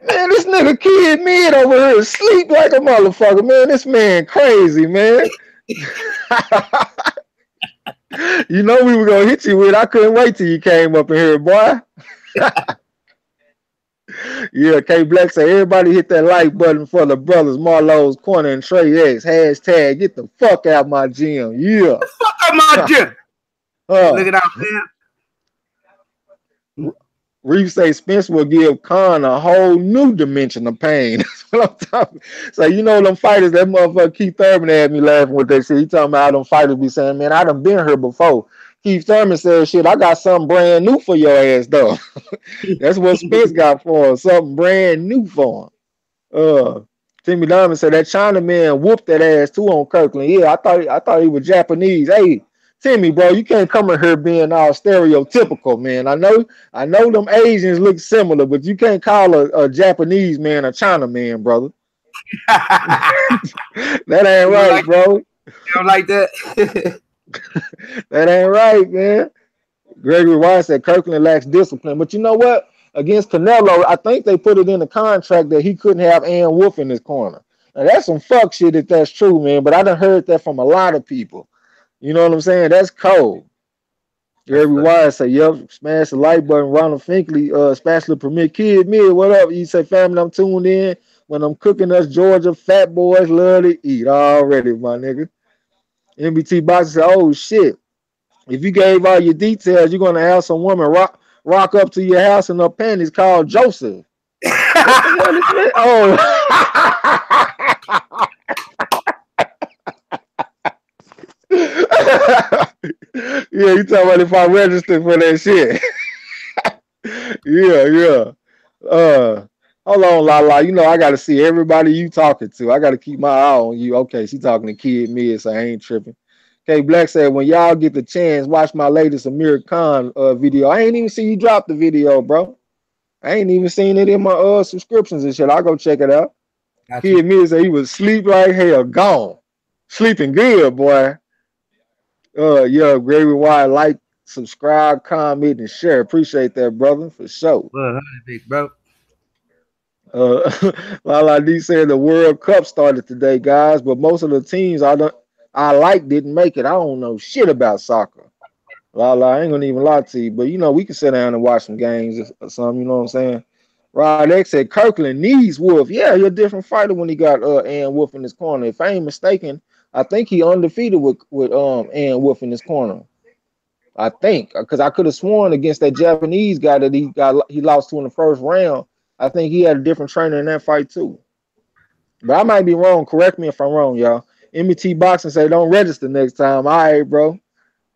Man, this nigga Kid Mid over here sleep like a motherfucker, man. This man crazy, man. You know we were gonna hit you with. I couldn't wait till you came up in here, boy. Yeah, K Black say everybody hit that like button for the brothers MARLO'S Corner and TRAE X. Hashtag get the fuck out my gym. Yeah. Fuck out my gym. Look it out, man. Reef say Spence will give Khan a whole new dimension of pain. That's what I'm talking. So you know them fighters, that motherfucker Keith Thurman had me laughing with that shit. He talking about how them fighters be saying, man, I done been here before. Keith Thurman said, shit, I got something brand new for your ass, though. That's what Spence got for him. Something brand new for him. Timmy Diamond said that China man whooped that ass too on Kirkland. Yeah, I thought he was Japanese. Hey, Timmy, bro, you can't come in here being all stereotypical, man. I know them Asians look similar, but you can't call a Japanese man a China man, brother. That ain't right, like bro. You don't like that? That ain't right, man. Gregory White said Kirkland lacks discipline, but you know what? Against Canelo, I think they put it in the contract that he couldn't have Ann Wolf in his corner. Now that's some fuck shit if that's true, man. But I done heard that from a lot of people. You know what I'm saying? That's cold. Gregory White say, yep, smash the like button. Ronald Finkley, spatula permit kid mid. What up? You say, family, I'm tuned in. When I'm cooking us Georgia fat boys love to eat already, my nigga. MBT Boxer said, oh shit. If you gave all your details, you're gonna have some woman rock up to your house in her panties called Joseph. What the hell is that? Oh. Yeah, you talking about if I registered for that shit. Yeah. Hold on, Lala. You know I gotta see everybody you talking to. I gotta keep my eye on you. Okay, she talking to Kid Mid, so I ain't tripping. K Black said, when y'all get the chance, watch my latest Amir Khan video. I ain't even see you drop the video, bro. I ain't even seen it in my subscriptions and shit. I'll go check it out. Kid Mid said he was sleep like hell, gone. Sleeping good, boy. Yeah, Gregory White, like, subscribe, comment, and share. Appreciate that, brother, for sure. Big bro. Lala D said the World Cup started today, guys, but most of the teams I like didn't make it. I don't know shit about soccer. Lala, I ain't gonna even lie to you, but you know we can sit down and watch some games or something. You know what I'm saying? Rod X said Kirkland needs Wolf. Yeah, he's a different fighter when he got Ann Wolf in his corner. If I ain't mistaken, I think he undefeated with Ann Wolf in his corner. I think because I could have sworn against that Japanese guy that he lost to in the first round. I think he had a different trainer in that fight too. But I might be wrong. Correct me if I'm wrong, y'all. MET Boxing say don't register next time. All right, bro.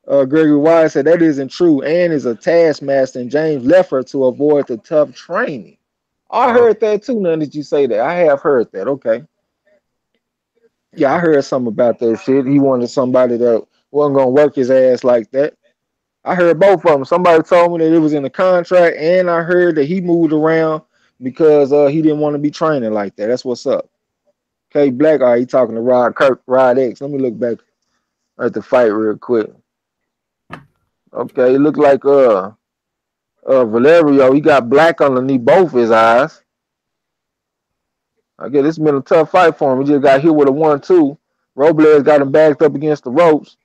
Gregory Wise said that isn't true. Ann is a taskmaster, and James left her to avoid the tough training. I heard that too. None did you say that? I have heard that. Okay. Yeah, I heard something about that shit. He wanted somebody that wasn't gonna work his ass like that. I heard both of them. Somebody told me that it was in the contract, and I heard that he moved around because he didn't want to be training like that. That's what's up. K Black, he talking to Rod Kirk, Rod X. Let me look back at the fight real quick. Okay, it looked like Valerio, he got black underneath both his eyes. I guess it's been a tough fight for him. He just got hit with a 1-2. Robles got him backed up against the ropes.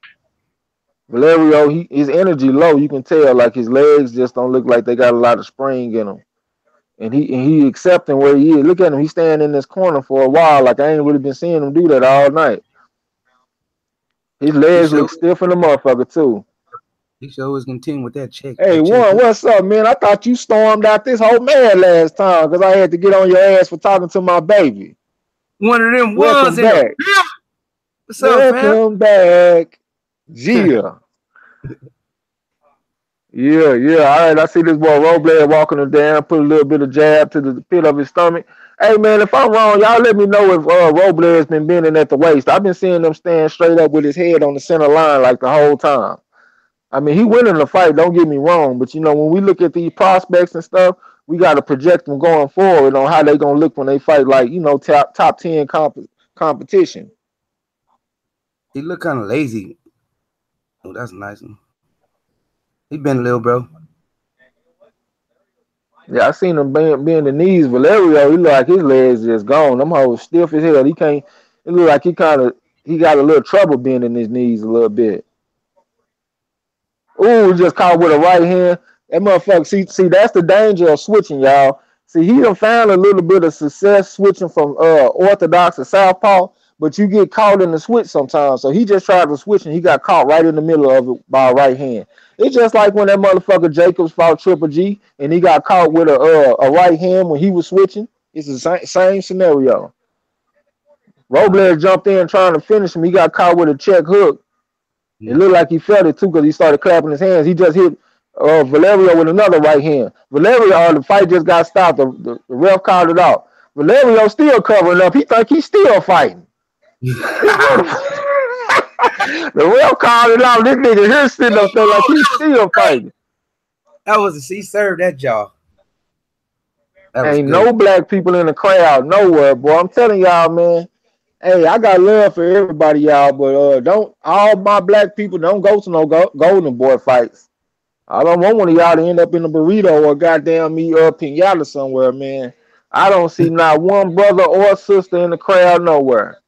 Valerio, his energy low. You can tell, like his legs just don't look like they got a lot of spring in them. And he accepting where he is. Look at him. He's standing in this corner for a while. Like I ain't really been seeing him do that all night. His He legs showed look stiff in the motherfucker too. he showed his content with that check. Hey, That check. Warren, what's up, man? I thought you stormed out this whole man last time because I had to get on your ass for talking to my baby. One of them Welcome ones in the back. What's up, fam? Welcome back. Yeah. Yeah, yeah. All right, I see this boy Robles walking him down, put a little bit of jab to the pit of his stomach. Hey, man, if I'm wrong, y'all let me know if Robles been bending at the waist. I've been seeing him stand straight up with his head on the center line like the whole time. I mean, he winning the fight, don't get me wrong, but, you know, when we look at these prospects and stuff, we got to project them going forward on how they going to look when they fight, like, you know, top 10 competition. He look kind of lazy. Oh, that's a nice one. He been a little, bro. Yeah, I seen him bend the knees. Valerio, he look like his legs just gone. Them hoes stiff as hell. He can't. It look like he got a little trouble bending his knees a little bit. Ooh, just caught with a right hand. That motherfucker. See, that's the danger of switching, y'all. See, he done found a little bit of success switching from orthodox to southpaw, but you get caught in the switch sometimes. So he just tried to switch and he got caught right in the middle of it by a right hand. It's just like when that motherfucker Jacobs fought Triple G and he got caught with a right hand when he was switching. It's the same scenario. Robles jumped in trying to finish him. He got caught with a check hook. It looked like he felt it too because he started clapping his hands. He just hit Valerio with another right hand. Valerio, the fight just got stopped. The ref called it out. Valerio still covering up. He think he's still fighting. The ref called it out. This nigga here sitting up there like he's still fighting. He served that jaw. Ain't no black people in the crowd nowhere, boy. I'm telling y'all, man. Hey, I got love for everybody, y'all, but don't all my black people don't go to no Golden Boy fights. I don't want one of y'all to end up in a burrito or goddamn me pinata somewhere, man. I don't see not one brother or sister in the crowd nowhere.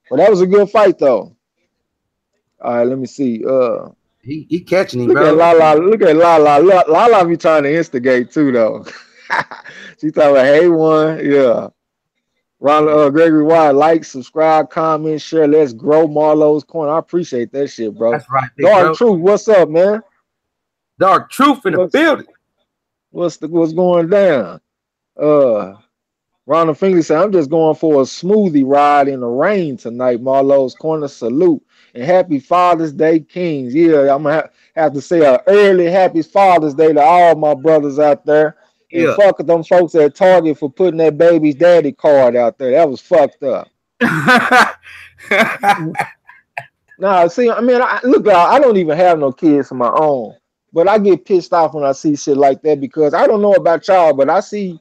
But that was a good fight, though. All right, let me see. He catching him, look bro. At Lala. Look at Lala. Lala be trying to instigate too, though. She talking about, hey, one, yeah. Ronald Gregory White, like, subscribe, comment, share. Let's grow Marlo's Corner. I appreciate that shit, bro. That's right, Dark Truth, what's up, man? Dark Truth in the building. What's going down? Ronald Finley said, I'm just going for a smoothie ride in the rain tonight. Marlo's Corner, salute. And happy Father's Day, Kings. Yeah, I'm going to have to say an early happy Father's Day to all my brothers out there. And fuck them folks at Target for putting that baby's daddy card out there. That was fucked up. Nah, see, I mean, look, I don't even have no kids of my own. But I get pissed off when I see shit like that because I don't know about y'all, but I see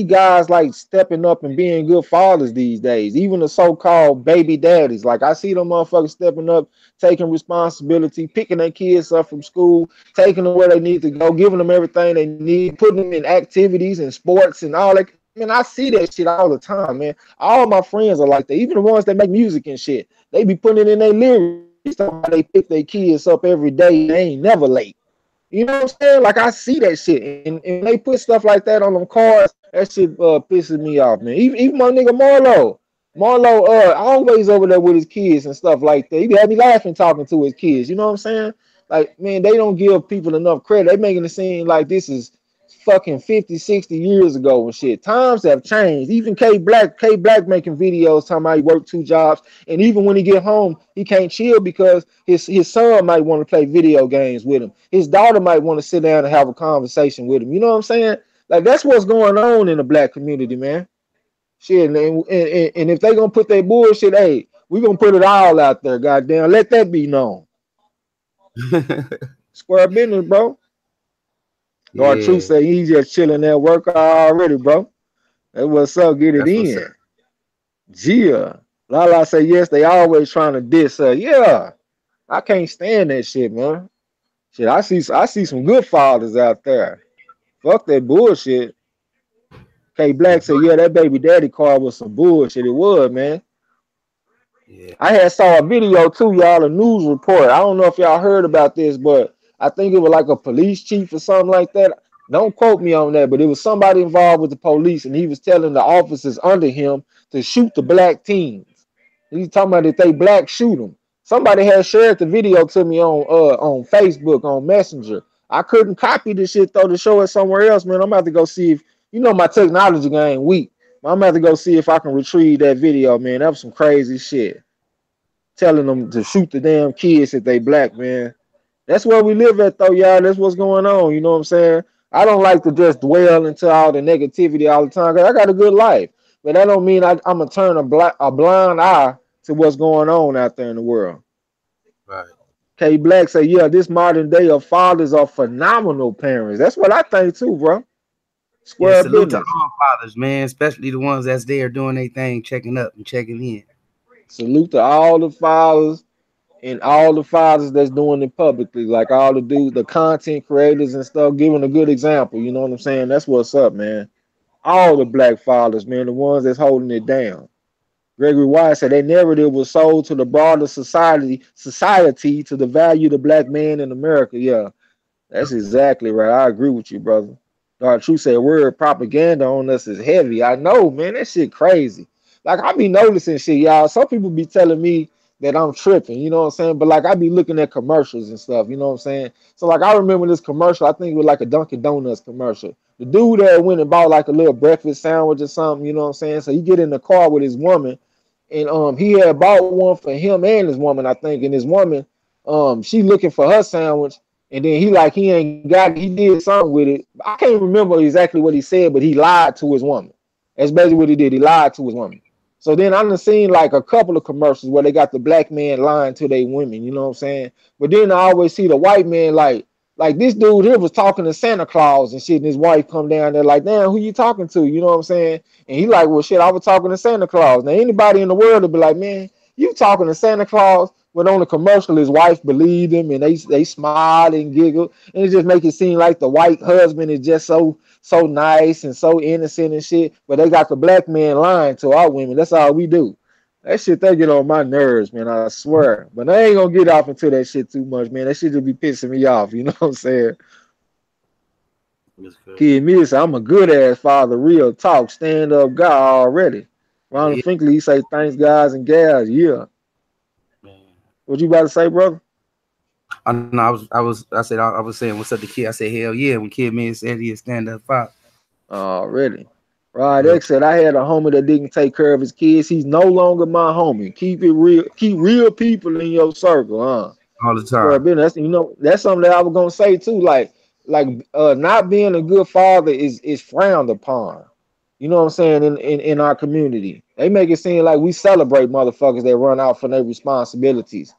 guys like stepping up and being good fathers these days, even the so-called baby daddies. Like I see them motherfuckers stepping up, taking responsibility, picking their kids up from school, taking them where they need to go, giving them everything they need, putting them in activities and sports and all that. I mean, I see that shit all the time, man. All my friends are like that, even the ones that make music and shit. They be putting it in their lyrics. They pick their kids up every day. They ain't never late. You know what I'm saying? Like I see that shit, and when they put stuff like that on them cards, that shit pisses me off, man. Even my nigga Marlo, always over there with his kids and stuff like that. He had me laughing talking to his kids. You know what I'm saying? Like, man, they don't give people enough credit. They making it seem like this is fucking 50, 60 years ago and shit. Times have changed. Even K Black making videos talking about he worked 2 jobs, and even when he get home, he can't chill because his son might want to play video games with him. His daughter might want to sit down and have a conversation with him. You know what I'm saying? Like that's what's going on in the black community, man. Shit, and if they gonna put their bullshit, hey, We gonna put it all out there, goddamn. Let that be known. Square business, bro. Our truth Yeah, say he's just chilling at work already, bro. That's what's up. Get it that's what's up. in. Gia. Lala say yes. They always trying to diss her. Yeah, I can't stand that shit, man. Shit, I see some good fathers out there. Fuck that bullshit. K Black said, yeah, that baby daddy car was some bullshit. It was, man. Yeah, I had saw a video too, y'all, a news report. I don't know if y'all heard about this, but I think it was like a police chief or something like that. Don't quote me on that, but it was somebody involved with the police, and he was telling the officers under him to shoot the black teens. He's talking about if they black, shoot them. Somebody had shared the video to me on Facebook on Messenger. I couldn't copy this shit though to show it somewhere else, man. I'm about to go see if my technology game weak. I'm about to go see if I can retrieve that video, man. That was some crazy shit telling them to shoot the damn kids if they black, man. That's where we live at though, y'all. That's what's going on. You know what I'm saying? I don't like to just dwell into all the negativity all the time because I got a good life. But that don't mean I'm gonna turn a blind eye to what's going on out there in the world. right. K Black say, yeah, this modern day of fathers are phenomenal parents. That's what I think too, bro. Yeah, Square salute to business. all fathers, man, especially the ones that's there doing their thing, checking up and checking in. Salute to all the fathers and all the fathers that's doing it publicly, like all the dudes, the content creators and stuff, giving a good example. You know what I'm saying? That's what's up, man. All the black fathers, man, the ones that's holding it down. Gregory Wise said their narrative was sold to the broader society to the value of the black man in America. Yeah, that's exactly right. I agree with you, brother. Dark Truth said word propaganda on us is heavy. I know, man. That shit crazy. Like I be noticing shit, y'all. Some people be telling me that I'm tripping, you know what I'm saying? But like I be looking at commercials and stuff, you know what I'm saying? So like I remember this commercial, I think it was like a Dunkin' Donuts commercial. The dude that went and bought like a little breakfast sandwich or something, you know what I'm saying? So he get in the car with his woman, and he had bought one for him and his woman, I think, and his woman, she looking for her sandwich, and then he ain't got it. He did something with it. I can't remember exactly what he said, but he lied to his woman. That's basically what he did. He lied to his woman. So then I done seen like a couple of commercials where they got the black man lying to their women, you know what I'm saying? But then I always see the white man like this dude here was talking to Santa Claus and shit, and his wife come down there like, damn, who you talking to? You know what I'm saying? And he like, well, shit, I was talking to Santa Claus. Now anybody in the world would be like, man, you talking to Santa Claus? But on the commercial, his wife believed him, and they smiled and giggled, and it just make it seem like the white husband is just so nice and so innocent and shit. But they got the black man lying to our women. That's all we do. That shit they get on my nerves, man. I swear. But I ain't gonna get off into that shit too much, man. That shit just be pissing me off. You know what I'm saying? That's good. Kid me say I'm a good ass father, real talk, stand up guy already. Ronald Yeah, Finkley, he say thanks guys and gals. Yeah. man. What you about to say, brother? I know. I was saying, what's up, the kid? I said, hell yeah. When Kid Man said he a stand up father. Already. Rod Real X talk said I had a homie that didn't take care of his kids. He's no longer my homie. Keep it real. Keep real people in your circle, huh? all the Square time. business. That's something that I was gonna say too. Like not being a good father is frowned upon. You know what I'm saying? In our community. They make it seem like we celebrate motherfuckers that run out from their responsibilities.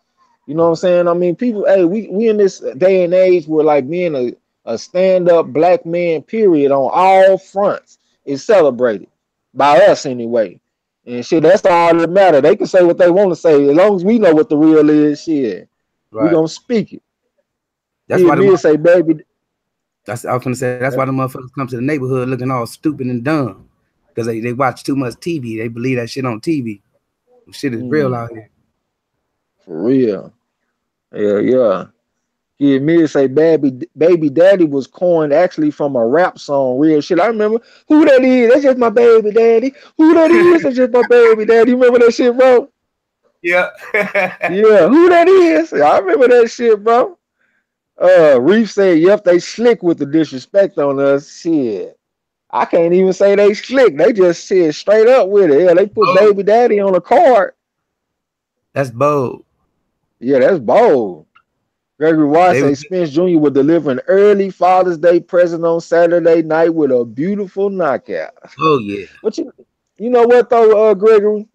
You know what I'm saying? I mean, people, hey, we in this day and age where like being a stand-up black man, period, on all fronts is celebrated by us anyway. And shit, that's all that matter. They can say what they want to say as long as we know what the real is. Shit, we Right. gonna speak it. That's Kid why the me say, baby. I was gonna say that's why the motherfuckers come to the neighborhood looking all stupid and dumb. Because they watch too much TV. They believe that shit on TV. Shit is real Mm, out here. for real. Yeah, yeah. Kid me say, baby daddy was coined actually from a rap song. Real shit. I remember who that is. That's just my baby daddy. Who that is? That's just my baby daddy. You remember that shit, bro? Yeah. Yeah, who that is? I remember that shit, bro. Reef said, yep, they slick with the disrespect on us. Shit. I can't even say they slick. They just said straight up with it. Yeah, they put Oh, baby daddy on a card. that's bold. Yeah, that's bold. Gregory Wise They was say Spence Jr. will deliver an early Father's Day present on Saturday night with a beautiful knockout. oh yeah. But you know what though, Gregory?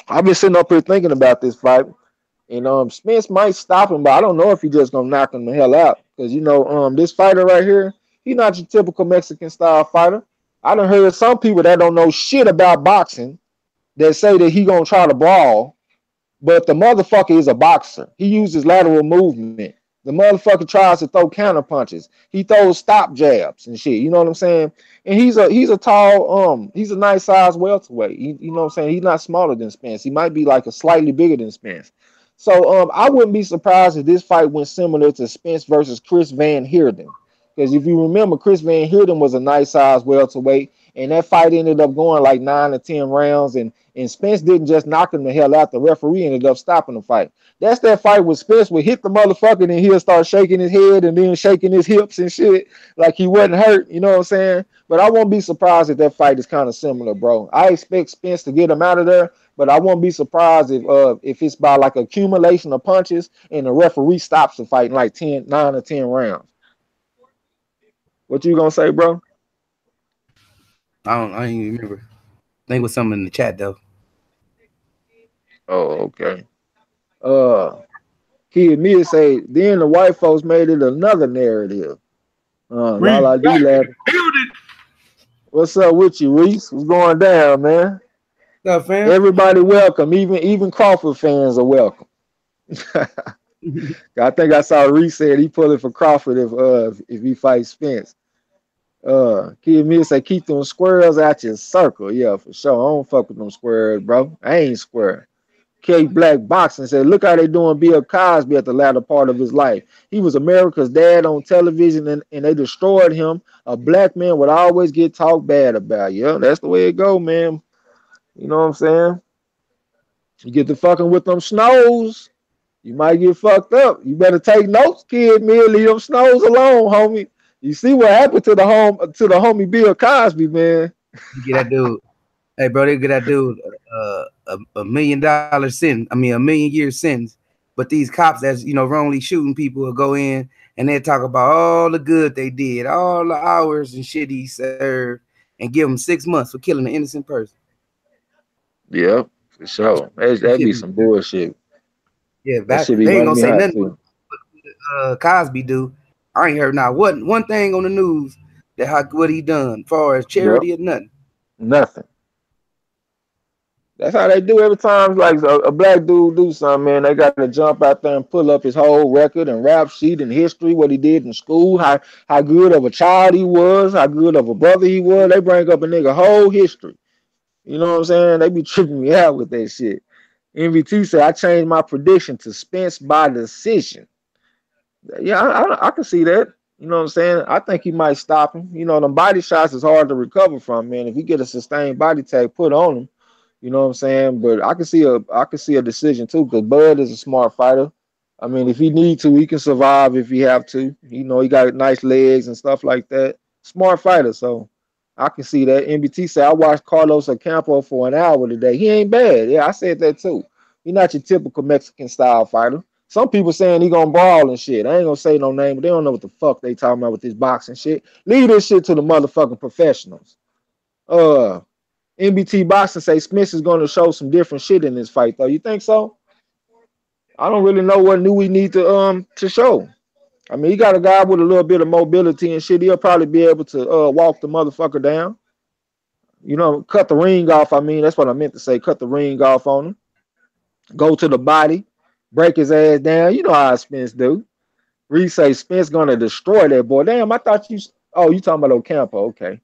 I've been sitting up here thinking about this fight. And Spence might stop him, but I don't know if he just gonna knock him the hell out. Because this fighter right here, he not your typical Mexican style fighter. I done heard some people that don't know shit about boxing that say that he gonna try to brawl, but the motherfucker is a boxer. He uses lateral movement. The motherfucker tries to throw counter punches. He throws stop jabs and shit. You know what I'm saying? And he's a tall, he's a nice size welterweight. You know what I'm saying? He's not smaller than Spence. He might be like a slightly bigger than Spence. So I wouldn't be surprised if this fight went similar to Spence versus Chris Van Heerden. Because if you remember, Chris Van Heerden was a nice size welterweight, and that fight ended up going like 9 or 10 rounds, and Spence didn't just knock him the hell out. The referee ended up stopping the fight. That's that fight where Spence would hit the motherfucker and he'll start shaking his head and then shaking his hips and shit like he wasn't hurt. You know what I'm saying? But I won't be surprised if that fight is kind of similar, bro. I expect Spence to get him out of there, but I won't be surprised if it's by like accumulation of punches and the referee stops the fight in like 9 or 10 rounds. What you gonna say, bro? I don't even remember. I think it was something in the chat though. Oh, okay. Uh, Kid Mid say then the white folks made it another narrative. We Lala D back in laugh. the building. What's up with you, Reese? What's going down, man? What's up, fam? Everybody welcome. Even Crawford fans are welcome. I think I saw Reese said he pulling for Crawford if he fights Spence. Kid Mid say keep them squares out your circle. Yeah, for sure. I don't fuck with them squares, bro. I ain't square. K Black Boxing said, look how they doing Bill Cosby at the latter part of his life. He was America's dad on television and they destroyed him. A black man would always get talked bad about. Yeah, that's the way it go, man. You know what I'm saying? You get to fucking with them snows, you might get fucked up. You better take notes, Kid Mill. Leave them snows alone, homie. You see what happened to the homie Bill Cosby, man. You get that dude. Hey, bro, they get that dude $1 million sentence. I mean, $1 million sentence. But these cops that's wrongly shooting people will go in and they talk about all the good they did, all the hours and shit he served, and give him 6 months for killing an innocent person. Yeah, for sure. That'd be some bullshit. Yeah, That should be they ain't gonna making me say hot nothing too. Cosby do. I ain't heard not one thing on the news that what he done as far as Yep, charity or nothing. nothing. That's how they do every time. Like a black dude do something, man. They got to jump out there and pull up his whole record and rap sheet and history, what he did in school, how good of a child he was, how good of a brother he was. They bring up a nigga whole history. You know what I'm saying? They be tripping me out with that shit. MVT said I changed my prediction to Spence by decision. Yeah, I can see that. You know what I'm saying? I think he might stop him. Them body shots is hard to recover from, man. If you get a sustained body tag put on him, you know what I'm saying? But I can see a decision too, because Bud is a smart fighter. I mean, if he need to, he can survive if he have to. He got nice legs and stuff like that. Smart fighter, so I can see that. MBT said I watched Carlos Ocampo for an hour today. He ain't bad. Yeah, I said that too. He's not your typical Mexican style fighter. Some people saying he gonna brawl and shit. I ain't gonna say no name, but they don't know what the fuck they talking about with this boxing shit. Leave this shit to the motherfucking professionals. Uh, NBT Boxing say Smith is gonna show some different shit in this fight, though. You think so? I don't really know what new we need to show. I mean, he got a guy with a little bit of mobility and shit. He'll probably be able to walk the motherfucker down. Cut the ring off. I mean, that's what I meant to say. Cut the ring off on him. Go to the body, break his ass down. You know how Spence do. Reese say Spence gonna destroy that boy. Damn, I thought you. Oh, you talking about Ocampo? Okay.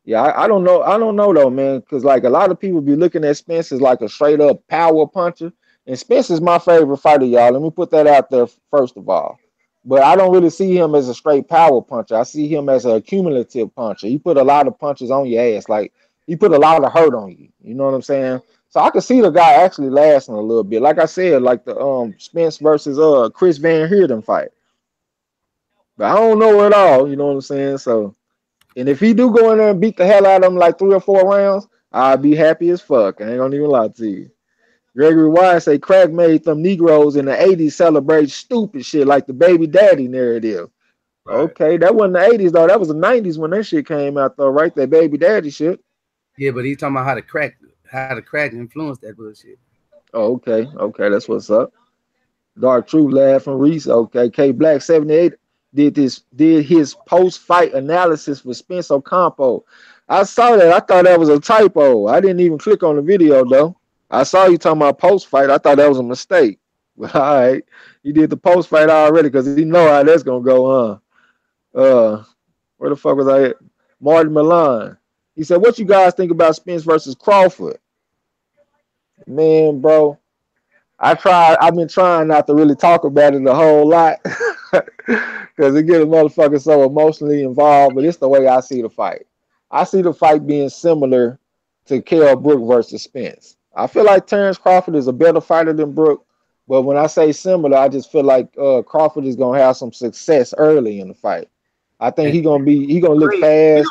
Yeah, I don't know. I don't know though, man, because like a lot of people be looking at Spence as like a straight up power puncher, and Spence is my favorite fighter, y'all. Let me put that out there first of all. But I don't really see him as a straight power puncher. I see him as a cumulative puncher. He put a lot of punches on your ass, like he put a lot of hurt on you. You know what I'm saying? So I could see the guy actually lasting a little bit. Like I said, like the Spence versus Chris Van Heerden fight. But I don't know at all. You know what I'm saying? So. And if he do go in there and beat the hell out of him like 3 or 4 rounds, I'll be happy as fuck. I ain't gonna even lie to you. Gregory Wise say crack made them Negroes in the 80s celebrate stupid shit like the baby daddy narrative. Right. Okay, that wasn't the 80s though. That was the 90s when that shit came out though, right? That baby daddy shit. Yeah, but he's talking about how the crack influenced that bullshit. Oh, okay, okay, that's what's up. Dark Truth laughing Reese. Okay, K Black 78 did his post fight analysis for Spence Ocampo. I saw that. I thought that was a typo. I didn't even click on the video though. I saw you talking about post fight. I thought that was a mistake. But all right, he did the post fight already because he know how that's gonna go. Where the fuck was I at? Martin Milan. He said, "What you guys think about Spence versus Crawford?" Man, bro, I've been trying not to really talk about it a whole lot because it gets a motherfucker so emotionally involved, but it's the way I see the fight. I see the fight being similar to Kell Brook versus Spence. I feel like Terrence Crawford is a better fighter than Brook, but when I say similar, I just feel like Crawford is gonna have some success early in the fight. I think And he gonna look great. fast.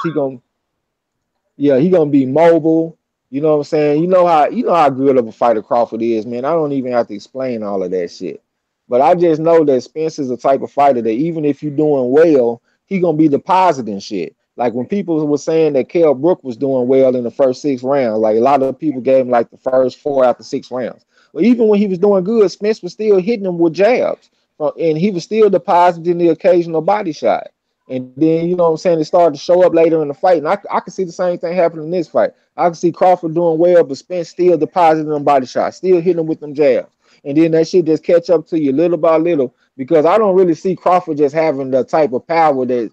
He gonna be mobile. You know what I'm saying? You know how good of a fighter Crawford is, man. I don't even have to explain all of that shit. But I just know that Spence is the type of fighter that even if you're doing well, he gonna be depositing shit. Like when people were saying that Kell Brook was doing well in the first 6 rounds, like a lot of people gave him like the first 4 after 6 rounds. But even when he was doing good, Spence was still hitting him with jabs, and he was still depositing the occasional body shot. And then, you know what I'm saying, it started to show up later in the fight. And I can see the same thing happening in this fight. I can see Crawford doing well, but Spence still depositing them body shots, still hitting them with them jabs. And then that shit just catch up to you little by little because I don't really see Crawford just having the type of power that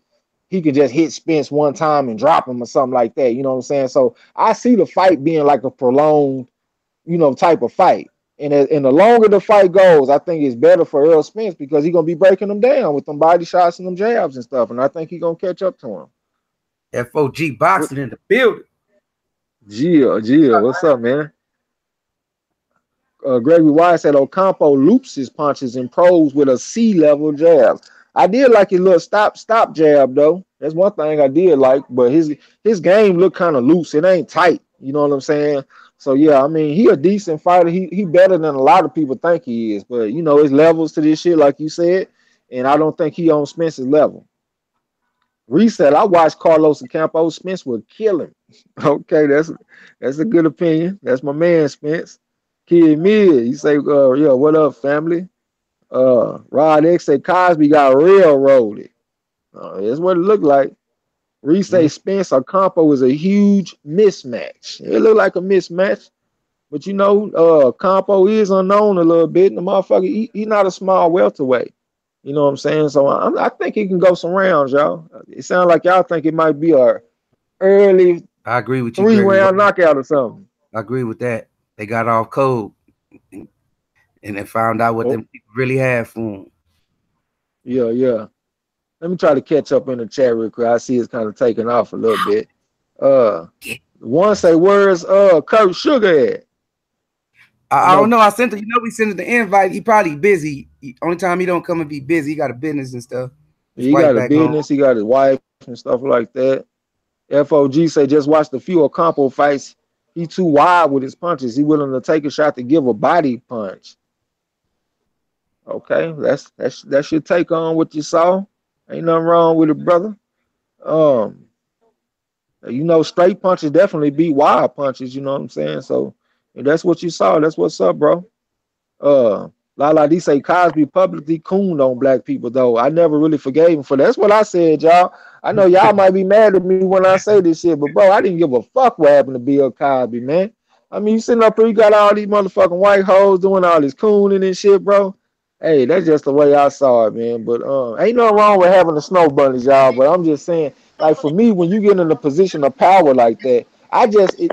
he could just hit Spence one time and drop him or something like that. You know what I'm saying? So I see the fight being like a prolonged, type of fight. And the longer the fight goes, I think it's better for Earl Spence because he's gonna be breaking them down with them body shots and them jabs and stuff. And I think he's gonna catch up to him. FOG boxing in the building. Gia, what's up, man? Gregory Wise said Ocampo loops his punches and pros with a C-level jab. I did like his little stop jab though. That's one thing I did like, but his game looked kind of loose. It ain't tight. You know what I'm saying? So yeah, I mean he a decent fighter. He better than a lot of people think he is. But his levels to this shit, like you said, and I don't think he on Spence's level. Reset. I watched Carlos Ocampo. Spence would kill him. Okay, that's a good opinion. That's my man Spence. Kid Mid, you say, yeah, what up, family? Rod X say Cosby got railroaded. That's what it looked like. Reese say Spence Ocampo is a huge mismatch. It looked like a mismatch, but Ocampo is unknown a little bit. And the motherfucker, he not a small welterweight. You know what I'm saying? So I think he can go some rounds, y'all. It sounds like y'all think it might be a early I agree with you, 3-round knockout or something. I agree with that. They got off cold and they found out what them people really had for them. Yeah. Let me try to catch up in the chat real quick. I see it's kind of taking off a little bit. One say, where's Kurt Sugar at? I don't know. I sent it. We sent it the invite. He probably busy. Only time he don't come and be busy, he got a business and stuff. He got a business. He got his wife and stuff like that. FOG say just watch the few Ocampo fights. He too wide with his punches. He willing to take a shot to give a body punch. Okay, that's your take on what you saw. Ain't nothing wrong with it, brother. Straight punches definitely beat wide punches. You know what I'm saying? So if that's what you saw, that's what's up, bro. Lala D say Cosby publicly cooned on black people, though. I never really forgave him for that. That's what I said, y'all. I know y'all might be mad at me when I say this shit, but bro, I didn't give a fuck what happened to Bill Cosby, man. I mean, you sitting up here, you got all these motherfucking white hoes doing all this cooning and shit, bro. Hey, that's just the way I saw it, man. But ain't nothing wrong with having the snow bunnies, y'all. But I'm just saying, like for me, when you get in a position of power like that,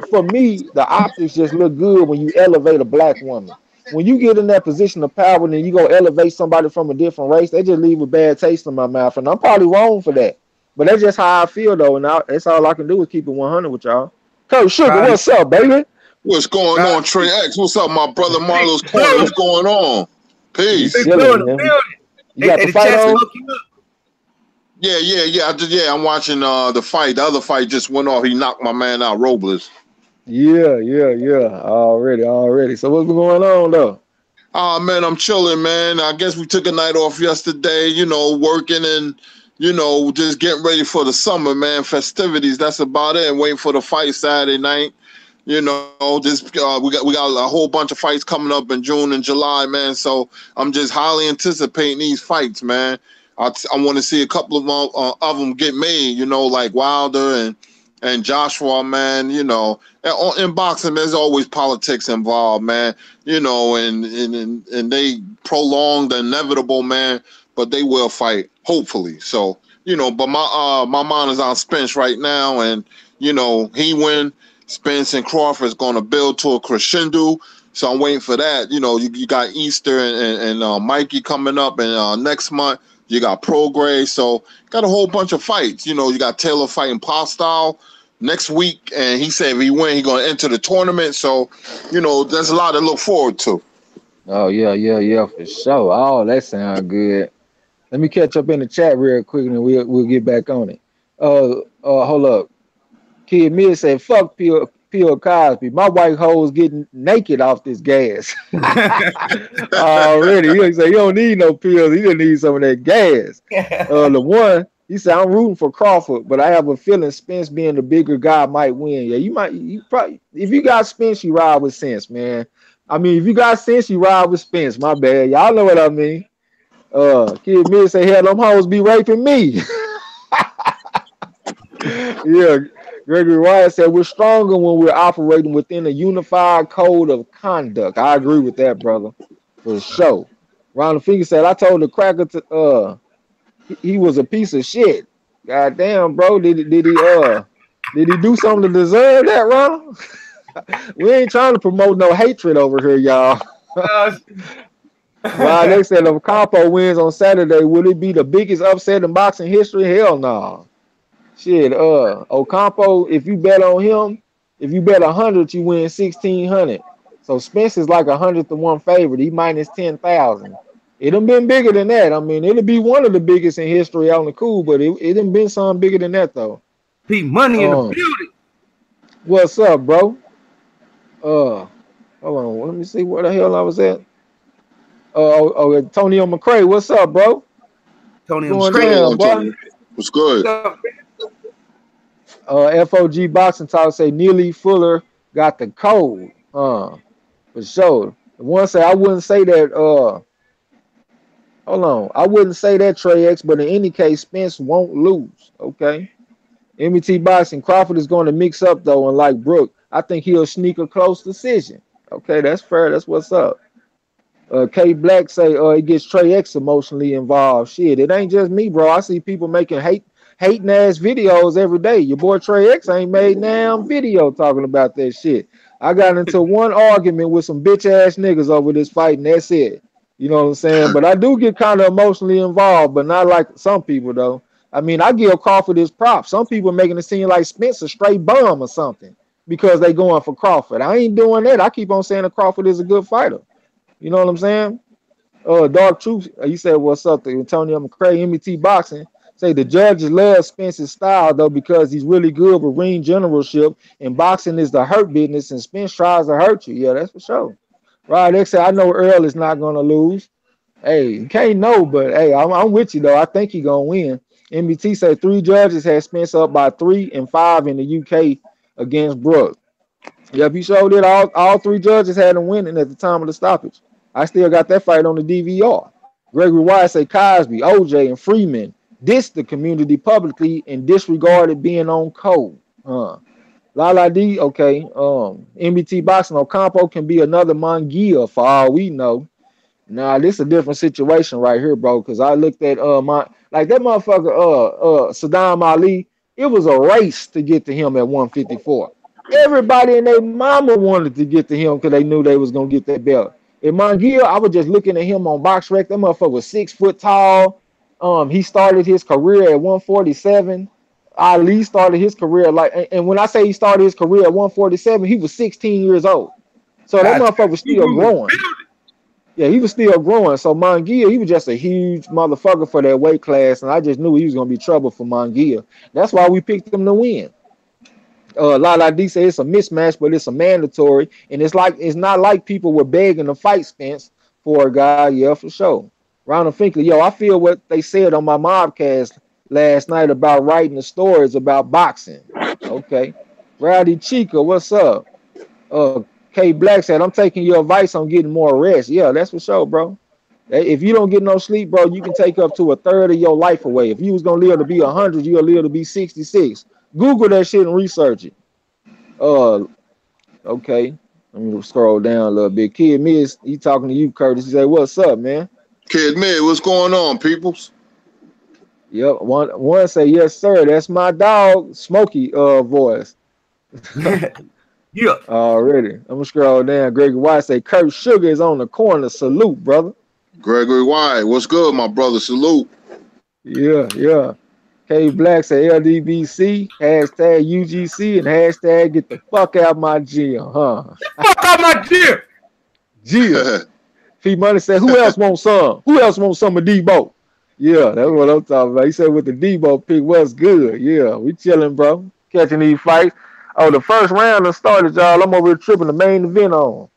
for me, the optics just look good when you elevate a black woman. When you get in that position of power and then you go elevate somebody from a different race, they just leave a bad taste in my mouth. And I'm probably wrong for that. But that's just how I feel, though. And that's all I can do is keep it 100 with y'all. Coach Sugar, what's up, baby? What's going on, Trey X? What's up, my brother Marlo's Corner? What's going on? Peace. You got the fight on? Yeah. I'm watching the fight. The other fight just went off. He knocked my man out, Robles. Yeah. Already. So what's going on, though? Man, I'm chilling, man. I guess we took a night off yesterday, working and, just getting ready for the summer, man. Festivities, that's about it. And waiting for the fight Saturday night. You know, this we got a whole bunch of fights coming up in June and July, man. So I'm just highly anticipating these fights, man. I want to see a couple of them get made. You know, like Wilder and Joshua, man. You know, in boxing, there's always politics involved, man. You know, and they prolong the inevitable, man. But they will fight, hopefully. So you know, but my mind is on Spence right now, and you know, he win. Spence and Crawford is going to build to a crescendo. So I'm waiting for that. You know, you got Easter and Mikey coming up, and next month you got Prograde. So got a whole bunch of fights. You know, you got Taylor fighting Postile next week, and he said if he win, he's going to enter the tournament. So, you know, there's a lot to look forward to. Oh yeah, for sure. Oh, that sounds good. Let me catch up in the chat real quick, and we'll get back on it. Hold up. Kid Mid said, "Fuck Bill Cosby. My white hoes getting naked off this gas already." He said he don't need no pills. He just needs some of that gas. The one he said, "I'm rooting for Crawford, but I have a feeling Spence being the bigger guy might win." Yeah, you probably if you got Spence, you ride with sense, man. I mean, if you got sense, you ride with Spence. My bad, y'all know what I mean. Kid Mid say, "Hell, them hoes be raping me." Yeah, Gregory Wyatt said we're stronger when we're operating within a unified code of conduct. I agree with that, brother, for sure. Ronald Finger said I told the cracker to he was a piece of shit. God damn, bro, did he do something to deserve that, Ronald? We ain't trying to promote no hatred over here, y'all. Well, they said if Campo wins on Saturday, will it be the biggest upset in boxing history? Hell no. Shit, Ocampo, if you bet on him, if you bet 100, you win 1,600. So Spence is like 100 to 1 favorite. He minus 10,000. It done been bigger than that. I mean, it'll be one of the biggest in history on the cool, but it done been something bigger than that though. P Money in the building. What's up, bro? Hold on, let me see where the hell I was at. Tony McCray, what's up, bro? Tony McCray, boy. What's good? FOG Boxing Talk say Neely Fuller got the code. For sure. One say I wouldn't say that. Hold on, I wouldn't say that TRAE X, but in any case, Spence won't lose. Okay. MET Boxing Crawford is going to mix up though, and like Brooke, I think he'll sneak a close decision. Okay, that's fair. That's what's up. K Black say it gets TRAE X emotionally involved. Shit, it ain't just me, bro. I see people making hating ass videos every day. Your boy TRAE X ain't made damn video talking about that shit. I got into one argument with some bitch ass niggas over this fight, and that's it. You know what I'm saying? But I do get kind of emotionally involved, but not like some people though. I mean, I give Crawford his props. Some people making it seem like Spence a straight bum or something because they going for Crawford. I ain't doing that. I keep on saying that Crawford is a good fighter. You know what I'm saying? Dark Truth, he said, what's up to Antonio McCray, MET Boxing. Say the judges love Spence's style, though, because he's really good with ring generalship, and boxing is the hurt business, and Spence tries to hurt you. Yeah, that's for sure. Rod X said, I know Earl is not going to lose. Hey, you can't know, but hey, I'm with you, though. I think he's going to win. MBT said 3 judges had Spence up by 3 and 5 in the UK against Brooks. Yep, he showed it. All 3 judges had him winning at the time of the stoppage. I still got that fight on the DVR. Gregory Wise say Cosby, OJ, and Freeman dissed the community publicly and disregarded being on code. Lala D, okay. MBT Boxing Ocampo can be another Mongia for all we know. Nah, this is a different situation right here, bro. Because I looked at that motherfucker Saddam Ali. It was a race to get to him at 154. Everybody and their mama wanted to get to him because they knew they was gonna get that belt. And Mongia, I was just looking at him on BoxRec. That motherfucker was 6 foot tall. He started his career at 147. Ali started his career and when I say he started his career at 147, he was 16 years old. So that motherfucker was still growing. Yeah, he was still growing. So Mongia, he was just a huge motherfucker for that weight class, and I just knew he was gonna be trouble for Mongia. That's why we picked him to win. Lala D say it's a mismatch, but it's a mandatory, and it's not like people were begging to fight Spence for a guy. Yeah, for sure. Ronald Finkley, yo, I feel what they said on my mobcast last night about writing the stories about boxing. Okay, Rowdy Chica, what's up? K Black said, I'm taking your advice on getting more rest. Yeah, that's for sure, bro. If you don't get no sleep, bro, you can take up to a third of your life away. If you was gonna live to be 100, you'll live to be 66. Google that shit and research it. Uh, okay. Let me scroll down a little bit. Kid Miss, he talking to you, Curtis. He said, "What's up, man?" Kid Mid, what's going on, peoples? Yep. One say, "Yes, sir. That's my dog, Smokey. Voice." Yeah. Already. I'm gonna scroll down. Gregory White say, "Kurt Sugar is on the corner. Salute, brother." Gregory White, what's good, my brother? Salute. Yeah, yeah. K Black say LDBC, hashtag UGC, and hashtag get the fuck out my gym, huh? Fuck out my gym. Gym. P Money said, who else wants some? Who else wants some of Debo? Yeah, that's what I'm talking about. He said with the Debo pick, what's good? Yeah, we chilling, bro. Catching these fights. Oh, the first round has started, y'all. I'm over here tripping the main event on.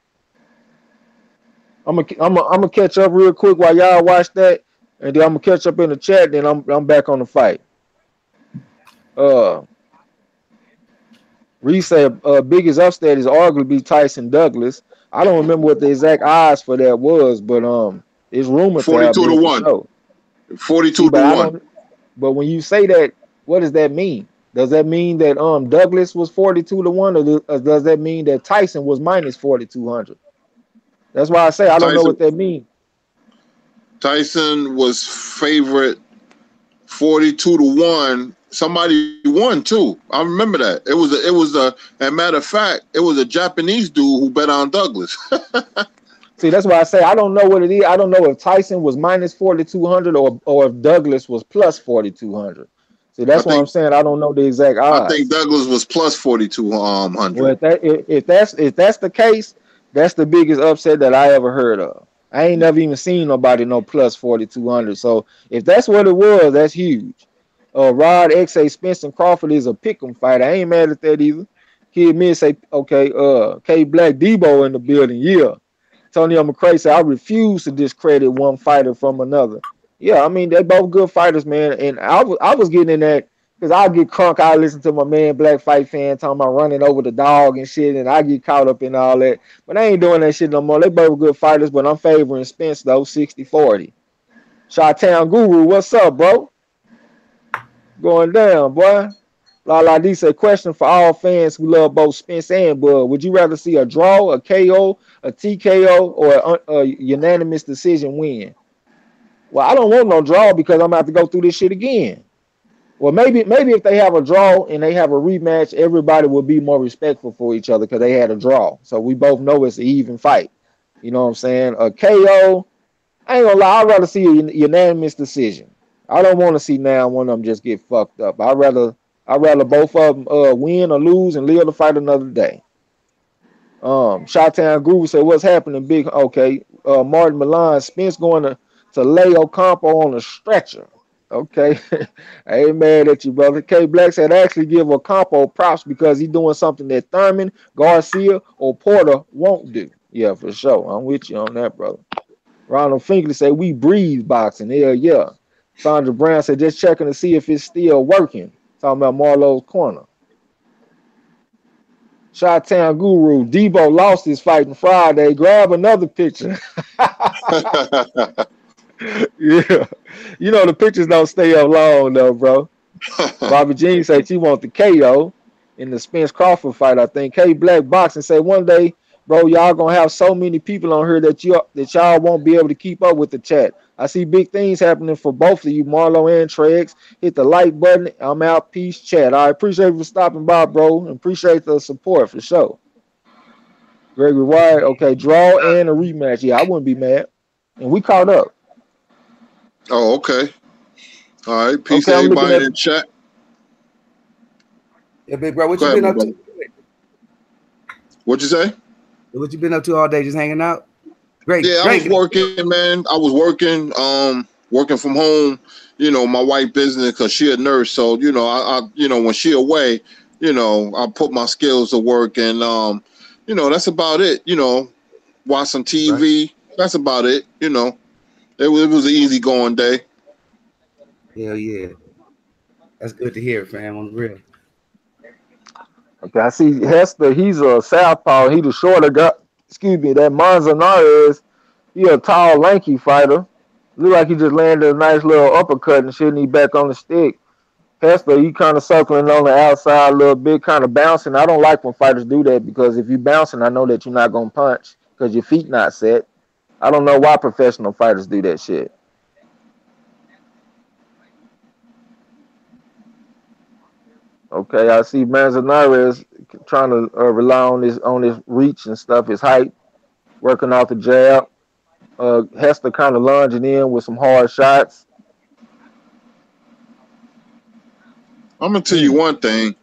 I'm gonna catch up real quick while y'all watch that, and then I'm gonna catch up in the chat. Then I'm back on the fight. Uh, Reese said biggest upset is arguably Tyson Douglas. I don't remember what the exact odds for that was, but it's rumored to have 42 been to for 1. sure. See, 42 to but I 1. don't. But when you say that, what does that mean? Does that mean that Douglas was 42 to 1, or does that mean that Tyson was minus 4,200? That's why I say I don't know Tyson what that means. Tyson was favorite 42 to 1. Somebody won too. I remember that. And matter of fact, it was a Japanese dude who bet on Douglas. See, that's why I say I don't know what it is. I don't know if Tyson was minus 4,200 or if Douglas was plus 4,200. See, I that's why I'm think saying I don't know the exact I think odds. Douglas was plus Well, 4,200. if that's the case, that's the biggest upset that I ever heard of. I ain't never even seen nobody no plus 4,200. So if that's what it was, that's huge. Rod XA Spence and Crawford is a pick'em fight. I ain't mad at that either. Kid Mid say, okay, K Black Debo in the building. Yeah. Tony McCray said, I refuse to discredit one fighter from another. Yeah, I mean, they both good fighters, man. And I was getting in that because I get crunk. I listen to my man, Black Fight Fan, talking about running over the dog and shit, and I get caught up in all that. But I ain't doing that shit no more. They both good fighters, but I'm favoring Spence, though, 60-40. Shot-Town Guru, what's up, bro? Going down, boy. La La D said, question for all fans who love both Spence and Bud. Would you rather see a draw, a KO, a TKO, or a unanimous decision win? Well, I don't want no draw because I'm about to go through this shit again. Well, maybe if they have a draw and they have a rematch, everybody will be more respectful for each other because they had a draw. So we both know it's an even fight. You know what I'm saying? A KO, I ain't gonna lie, I'd rather see a unanimous decision. I don't want to see now one of them just get fucked up. I'd rather both of them win or lose and live to fight another day. Shot-Town Groove said, "What's happening, big?" Okay, Martin Milan, Spence going to lay Ocampo on a stretcher. Okay, I ain't mad at you, brother. K Black said, "Actually, give Ocampo props because he's doing something that Thurman, Garcia, or Porter won't do." Yeah, for sure. I'm with you on that, brother. Ronald Finkley said, "We breathe boxing." Hell yeah. Sandra Brown said, "Just checking to see if it's still working." Talking about Marlowe's corner. Shot-Town Guru, Debo lost his fight on Friday. Grab another picture. Yeah. You know the pictures don't stay up long though, bro. Bobby Jean said she want the KO in the Spence Crawford fight. I think K Black Boxing said one day, bro, y'all gonna have so many people on here that y'all won't be able to keep up with the chat. I see big things happening for both of you, Marlo and Trex. Hit the like button. I'm out. Peace, chat. I appreciate you for stopping by, bro, and appreciate the support for sure. Gregory Wyatt, okay, draw and a rematch. Yeah, I wouldn't be mad. And we caught up. Oh, okay. All right. Peace Okay, to I'm looking everybody at. in chat. Yeah, big bro, what Go you ahead, been my up to? brother. What you say? What you been up to all day? Just hanging out? Great, Yeah, I was great. working, man. I was working from home. You know, my wife business because she a nurse. So when she away, I put my skills to work, and that's about it. Watch some Right. TV. That's about it. It was an easy going day. Hell yeah. That's good to hear, fam, on the real. Okay, I see Hester. He's a southpaw. He the shorter guy. Excuse me. That Manzanares. He a tall, lanky fighter. Look like he just landed a nice little uppercut and shit. And he back on the stick. Hester, he kind of circling on the outside a little bit, kind of bouncing. I don't like when fighters do that because if you bouncing, I know that you're not gonna punch because your feet not set. I don't know why professional fighters do that shit. Okay, I see Manzanares trying to rely on his reach and stuff, his height, working off the jab. Hester kind of lunging in with some hard shots. I'm gonna tell you one thing.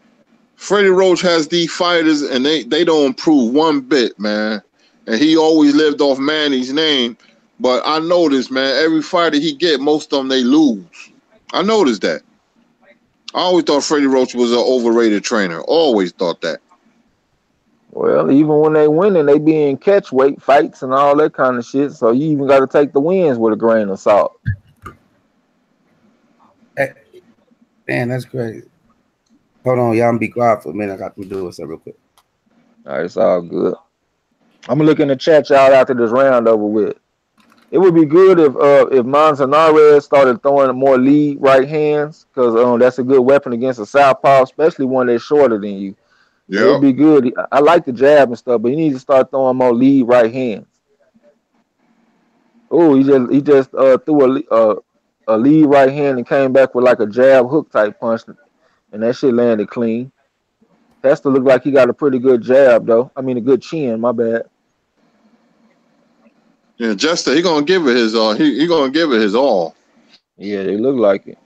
Freddie Roach has these fighters, and they don't improve one bit, man. And he always lived off Manny's name. But I noticed, man, every fighter he get, most of them they lose. I noticed that. I always thought Freddie Roach was an overrated trainer. Always thought that. Well, even when they winning, they be in catch weight fights and all that kind of shit. So you even got to take the wins with a grain of salt. Hey, man, that's crazy. Hold on, y'all. I'm be quiet for a minute. I got to do this real quick. All right, it's all good. I'm gonna look in the chat, y'all, after this round over with. It would be good if Manzanares started throwing more lead right hands because that's a good weapon against a southpaw, especially one that's shorter than you. So it'd Yep. be good. I like the jab and stuff, but he needs to start throwing more lead right hands. Oh, he just threw a lead right hand and came back with like a jab hook type punch, and that shit landed clean. Has to look like he got a pretty good jab though. I mean a good chin. My bad. Yeah, Jester, he gonna give it his he gonna give it his all. Yeah, they look like it.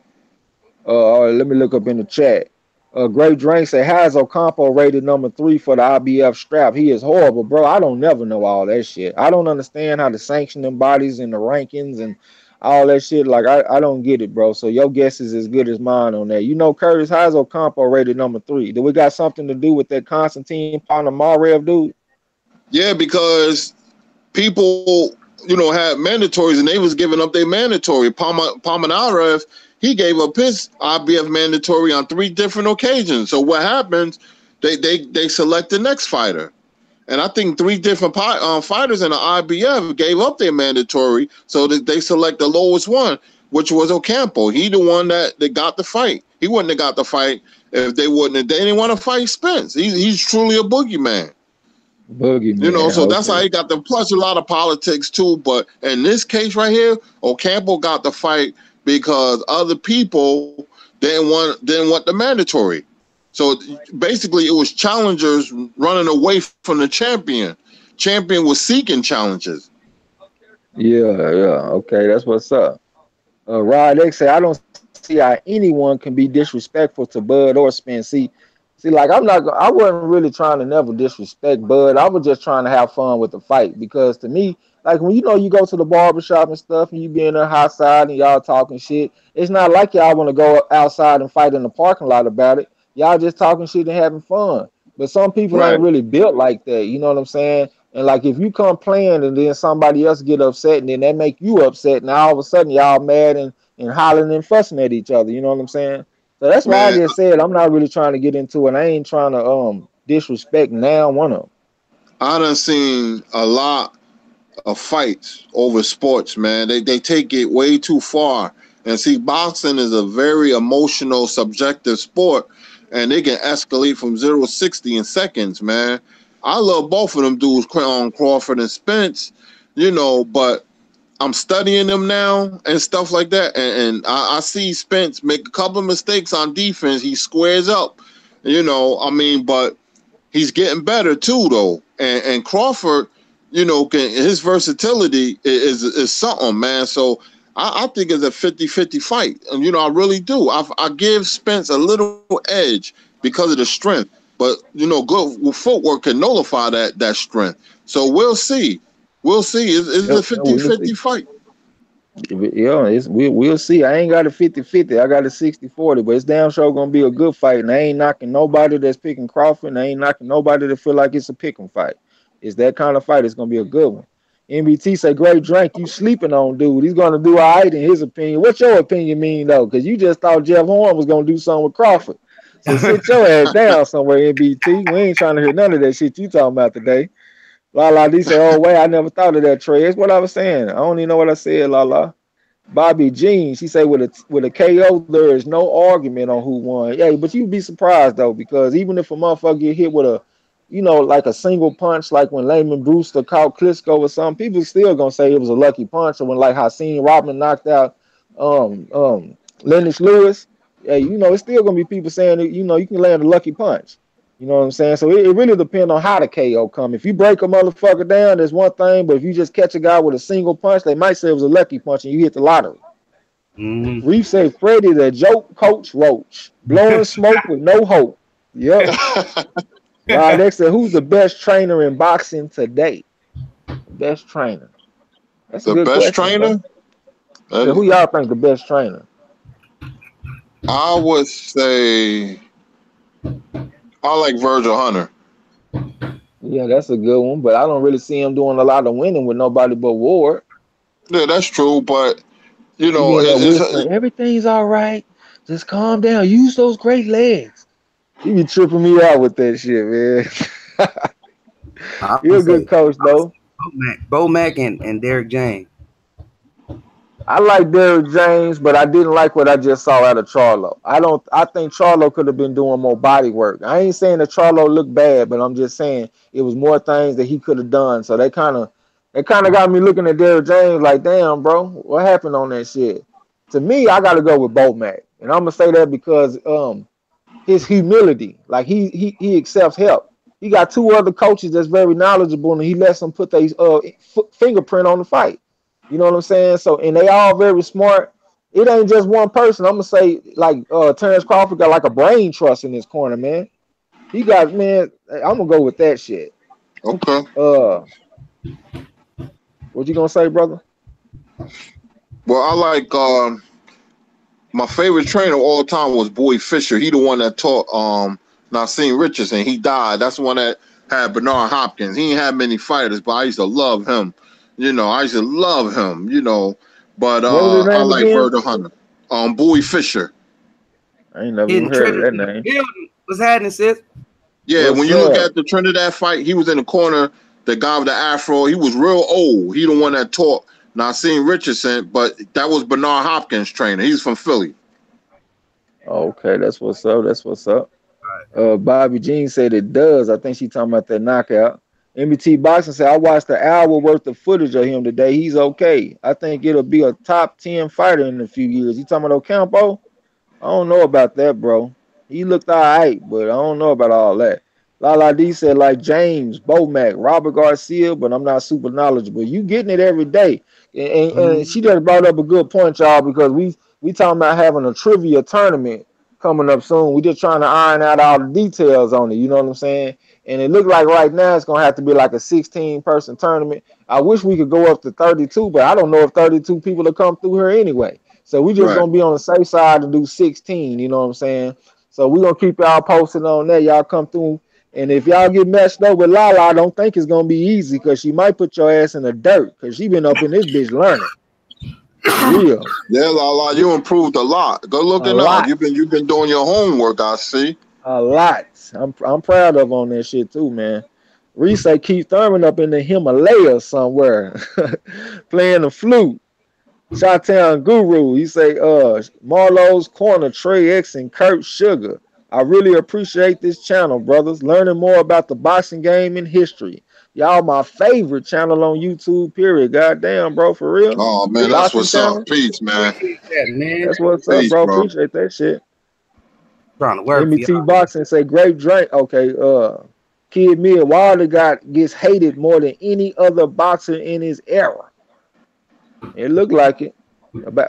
All right, let me look up in the chat. Great Drink say, how is Ocampo rated number 3 for the IBF strap? He is horrible, bro. I don't never know all that shit. I don't understand how the sanctioning bodies and the rankings and all that shit. Like, I don't get it, bro. So your guess is as good as mine on that. You know, Curtis, how is Ocampo rated number 3? Do we got something to do with that Constantine Panamarev dude? Yeah, because people, had mandatories and they was giving up their mandatory. Palmanarev, he gave up his IBF mandatory on 3 different occasions. So what happens? They select the next fighter. And I think 3 different fighters in the IBF gave up their mandatory, so that they select the lowest one, which was Ocampo. He the one that got the fight. He wouldn't have got the fight if they wouldn't have. They didn't want to fight Spence. He's truly a boogeyman. Boogeyman, So that's how okay. he got the plus a lot of politics too. But in this case right here, Ocampo got the fight because other people didn't want the mandatory. So basically, it was challengers running away from the champion. Champion was seeking challenges. Yeah, okay, that's what's up. Rod X say, I don't see how anyone can be disrespectful to Bud or Spence. See, like I wasn't really trying to never disrespect Bud. I was just trying to have fun with the fight because to me, like when you go to the barbershop and stuff and you be in there hot side and y'all talking shit, it's not like y'all want to go outside and fight in the parking lot about it. Y'all just talking shit and having fun. But some people ain't Right. really built like that. You know what I'm saying? And like if you come playing and then somebody else get upset and then that make you upset, now all of a sudden y'all mad and hollering and fussing at each other. You know what I'm saying? So that's why I Man, just said I'm not really trying to get into it. I ain't trying to disrespect now one of them. I done seen a lot of fights over sports, man. They take it way too far. And see, boxing is a very emotional, subjective sport, and they can escalate from 0 to 60 in seconds, man. I love both of them dudes, Crawford and Spence, but I'm studying them now and stuff like that. And I see Spence make a couple of mistakes on defense. He squares up, but he's getting better too, though. And Crawford, his versatility is something, man. So I think it's a 50-50 fight. And, I really do. I give Spence a little edge because of the strength. But, good footwork can nullify that strength. So we'll see. We'll see. It's a Yep, we'll 50-50 see. fight. Yeah, we'll see. I ain't got a 50-50. I got a 60-40, but it's damn sure gonna be a good fight. And I ain't knocking nobody that's picking Crawford. And I ain't knocking nobody that feel like it's a pick 'em fight. It's that kind of fight. It's gonna be a good one. MBT say, great drink. You sleeping on dude. He's gonna do all right in his opinion. What's your opinion mean though? Because you just thought Jeff Horn was gonna do something with Crawford. So sit your ass down somewhere, NBT. We ain't trying to hear none of that shit you talking about today. La D say, oh wait, I never thought of that, Trey. That's what I was saying. I don't even know what I said, La. Bobby Jean, she said with a KO, there is no argument on who won. Yeah, but you'd be surprised though, because even if a motherfucker get hit with a, like a single punch, like when Layman Brewster caught Klitschko or something, people still gonna say it was a lucky punch. Or when like Hakeem Rodman knocked out Lennox Lewis, yeah, it's still gonna be people saying that, you can land a lucky punch. You know what I'm saying? So it really depends on how the KO come. If you break a motherfucker down, there's one thing. But if you just catch a guy with a single punch, they might say it was a lucky punch and you hit the lottery. Reef say Freddie the joke coach Roach. Blowing smoke with no hope. Yep. Right next to who's the best trainer in boxing today? Best trainer. That's a good best question, trainer? So who y'all think the best trainer? I would say I like Virgil Hunter. Yeah, that's a good one, but I don't really see him doing a lot of winning with nobody but Ward. Yeah, that's true, but everything's all right. Just calm down. Use those great legs. You be tripping me out with that shit, man. You're a good coach, though. Bo Mack and Derrick James. I like Derrick James, but I didn't like what I just saw out of Charlo. I think Charlo could have been doing more body work. I ain't saying that Charlo looked bad, but I'm just saying it was more things that he could have done. So they kind of got me looking at Derrick James like, damn, bro, what happened on that shit? To me, I got to go with Bo Mack, and I'm gonna say that because his humility, like he accepts help. He got two other coaches that's very knowledgeable, and he lets them put their fingerprint on the fight. You know what I'm saying? So, and they all very smart. It ain't just one person. I'm gonna say like Terrence Crawford got like a brain trust in his corner, man. He got, man. I'm gonna go with that shit. Okay. What you gonna say, brother? Well, I like my favorite trainer of all time was Boy Fisher. He the one that taught Nassim Richardson. He died. That's the one that had Bernard Hopkins. He ain't had many fighters, but I used to love him. I used to love him. But I like Virgil Hunter. Boy Fisher. I ain't never even heard of that name. What's happening, sis? Yeah, when you look at the Trinidad fight, he was in the corner. The guy with the afro, he was real old. He the one that taught Nassim Richardson, but that was Bernard Hopkins' trainer. He's from Philly. Okay, that's what's up. That's what's up. Bobby Jean said it does. I think she talking about that knockout. MBT Boxing said, I watched the hour worth of footage of him today. He's okay. I think it'll be a top 10 fighter in a few years. You talking about Ocampo? I don't know about that, bro. He looked all right, but I don't know about all that. Lala D said, like James, Bo Mack, Robert Garcia, but I'm not super knowledgeable. You getting it every day. And she just brought up a good point, y'all, because we talking about having a trivia tournament coming up soon. We just trying to iron out all the details on it. You know what I'm saying? And it looked like right now it's going to have to be like a 16-person tournament. I wish we could go up to 32, but I don't know if 32 people will come through here anyway. So we just going to be on the safe side to do 16. You know what I'm saying? So we're going to keep y'all posted on that. Y'all come through. And if y'all get messed up with Lala, I don't think it's going to be easy because she might put your ass in the dirt because she been up in this bitch learning. Real. Yeah, Lala, you improved a lot. Go look it up. You've been doing your homework, I see. A lot. I'm proud of on that shit too, man. Reese say Keith Thurman up in the Himalayas somewhere playing the flute. Chi-Town Guru, he say MARLO'S Corner, TRAE X and Kurt Sugar. I really appreciate this channel, brothers. Learning more about the boxing game and history. Y'all my favorite channel on YouTube, period. Goddamn, bro, for real. Oh, man, that's what's up. Peace, man. That's what's up, bro. Appreciate that shit. Trying to work. MET Boxing say great drink. Okay, Kid Mid Wilder gets hated more than any other boxer in his era. It looked like it.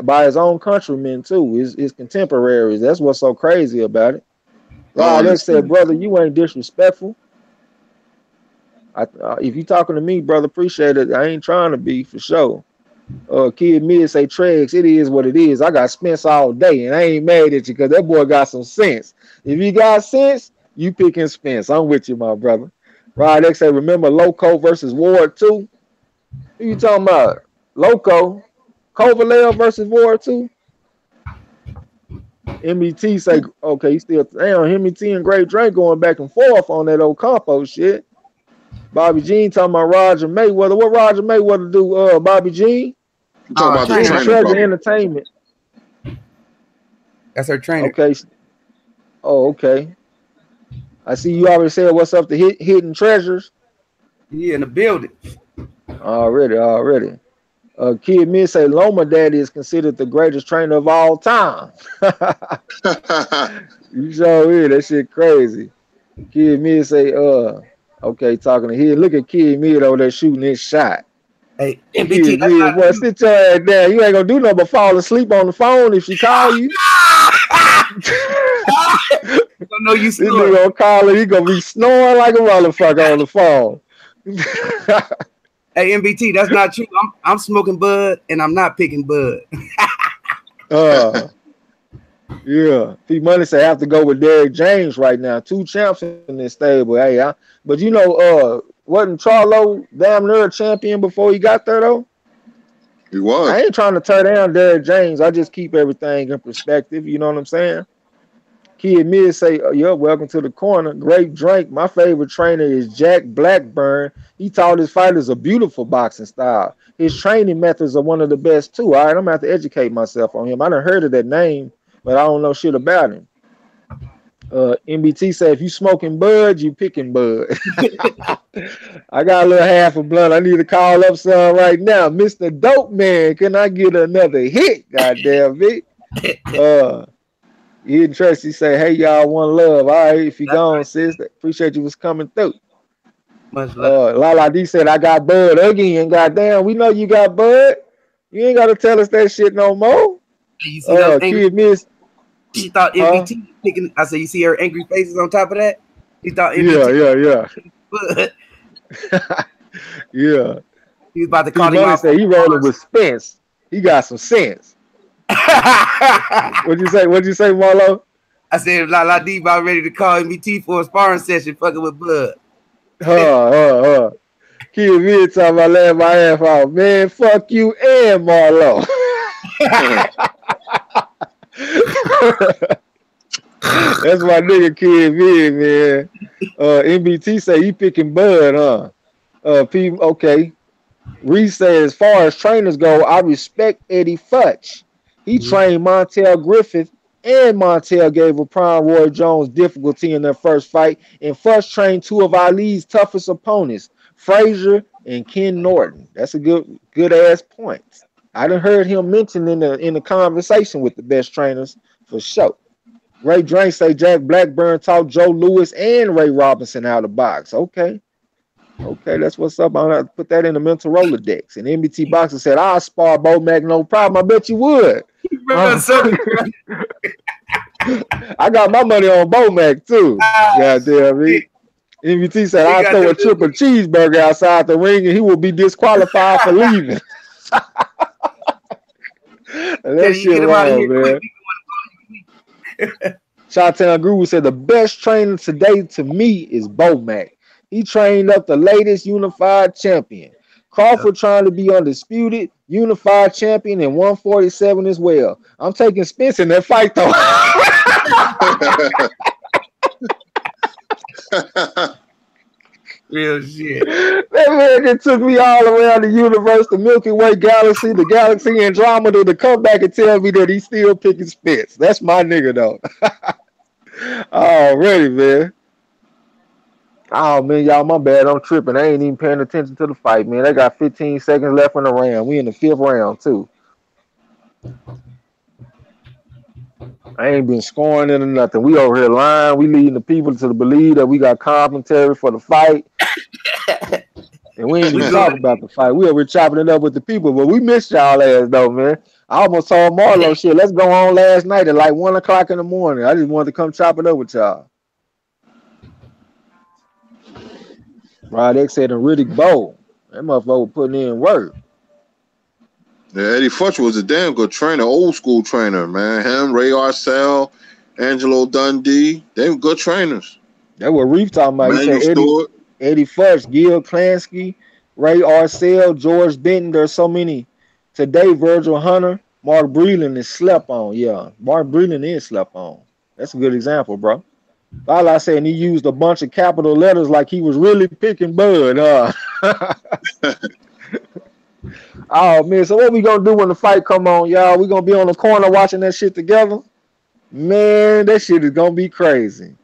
By his own countrymen, too. His contemporaries. That's what's so crazy about it. Rod X said, brother, you ain't disrespectful. If you talking to me, brother, appreciate it. I ain't trying to be, for sure. Kid Mid say, Trex, it is what it is. I got Spence all day, and I ain't mad at you because that boy got some sense. If you got sense, you picking Spence. I'm with you, my brother. Rod X say, remember Loco versus Ward 2? Who you talking about? Loco? Kovalev versus Ward 2? MET say, okay, he still damn MET and Great Drake going back and forth on that old compo shit. Bobby Jean talking about Roger Mayweather. What Roger Mayweather do? Bobby Jean? You talking about the trainer. trainer, Treasure brother. Entertainment. That's her trainer. Okay. Oh, okay. I see you already said what's up to Hidden Treasures. Yeah, in the building. Already. Kid Mid say Loma Daddy is considered the greatest trainer of all time. You sure is. That shit crazy. Kid Mid say, okay, talking to here. Look at Kid Mid over there shooting his shot. Hey, MBT, Kid that's Mid, not boy, sit your ass down. You ain't gonna do nothing but fall asleep on the phone if she call you. I know you This nigga snore. gonna call her, he gonna be snoring like a motherfucker on the phone. Hey, MBT, that's not true. I'm smoking bud and I'm not picking bud. Yeah. P Money say I have to go with Derrick James right now. 2 champs in this stable. Hey, but you know, wasn't Charlo damn near a champion before he got there though? He was. I ain't trying to tear down Derrick James. I just keep everything in perspective. You know what I'm saying? Kid Mid say, yeah, welcome to the corner. Great drink. My favorite trainer is Jack Blackburn. He taught his fighters a beautiful boxing style. His training methods are one of the best too. All right, I'm gonna have to educate myself on him. I done heard of that name, but I don't know shit about him. MBT say if you smoking bud, you picking bud. I got a little half a blunt. I need to call up some right now. Mr. Dope Man, can I get another hit? Goddamn it. Hidden Tracy say, hey y'all, one love. All right, if you gone, sis. Appreciate you was coming through. Much love. Lala D said, I got bud again. Goddamn, we know you got bud. You ain't gotta tell us that shit no more. You see those angry, Kid Miss. She thought MBT picking. I said, you see her angry faces on top of that? He thought MBT. Yeah. Yeah. He was about to call him out. Say he rolling with Spence. He got some sense. What'd you say, Marlo? I said, La D about ready to call MBT for a sparring session, fucking with blood. Kid Mid talking about laying my ass off. Man, fuck you and Marlo. That's my nigga Kid Mid, man. MBT say he picking bud, huh? Okay. Reese said, as far as trainers go, I respect Eddie Futch. He trained Montel Griffith, and Montel gave a prime Roy Jones difficulty in their first fight. And Futch trained 2 of Ali's toughest opponents, Frazier and Ken Norton. That's a good ass point. I done heard him mentioned in the conversation with the best trainers for sure. Ray Drain say Jack Blackburn taught Joe Louis and Ray Robinson how to box. Okay, that's what's up. I'm gonna have to put that in the mental Rolodex. And MBT Boxer said, I'll spar Bo Mac, no problem. I bet you would. I got my money on Bo Mac too. Goddamn me. MBT said, I'll throw a triple cheeseburger outside the ring and he will be disqualified for leaving. That shit wrong, man. Chi-Town Guru said the best trainer today to me is Bo Mac. He trained up the latest unified champion. Crawford trying to be undisputed, unified champion, and 147 as well. I'm taking Spence in that fight though. Real shit. That man that took me all around the universe, the Milky Way galaxy, the galaxy Andromeda, to come back and tell me that he's still picking Spence. That's my nigga though. Already, man. Oh man, y'all, my bad. I'm tripping. I ain't even paying attention to the fight, man. They got 15 seconds left in the round. We in the 5th round too. I ain't been scoring into nothing. We over here lying. We leading the people to believe that we got commentary for the fight. And we ain't even talking about the fight. We over here chopping it up with the people, but we missed y'all ass though, man. I almost told Marlo shit. Let's go on last night at like 1 o'clock in the morning. I just wanted to come chop it up with y'all. Rod X said, and Riddick Bowe. That motherfucker putting in work. Yeah, Eddie Futch was a damn good trainer, old school trainer, man. Him, Ray Arcel, Angelo Dundee, they were good trainers. That's what Reef talking about. Manuel He said Eddie Futch, Gil Klansky, Ray Arcel, George Benton. There's so many today. Virgil Hunter, Mark Breland is slept on. Yeah, Mark Breland is slept on. That's a good example, bro. All I said, and he used a bunch of capital letters like he was really picking Bud. Oh man, so what we gonna do when the fight come on, y'all? We gonna be on the corner watching that shit together? Man, that shit is gonna be crazy.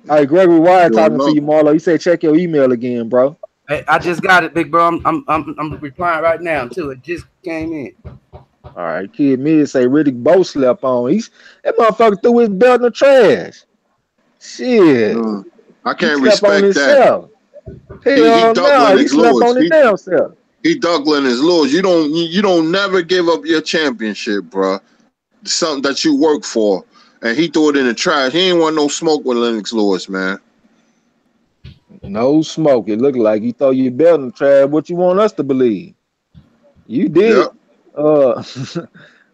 All right, Gregory Wyatt Sure talking to enough. you, Marlo. He said check your email again, bro. Hey, I just got it, big bro. I'm replying right now too. It just came in. All right, Kid Mid say Riddick Bowe slept on. That motherfucker threw his belt in the trash. Shit, I he can't slept on respect that. himself. He Hell ducked no, he Lennox slept Lewis. on his damn self. He ducked Lennox Lewis. You don't never give up your championship, bro. Something that you work for, and he threw it in the trash. He ain't want no smoke with Lennox Lewis, man. No smoke. It looked like you throw your belt in the trash. What you want us to believe? You did Yep, it. Uh,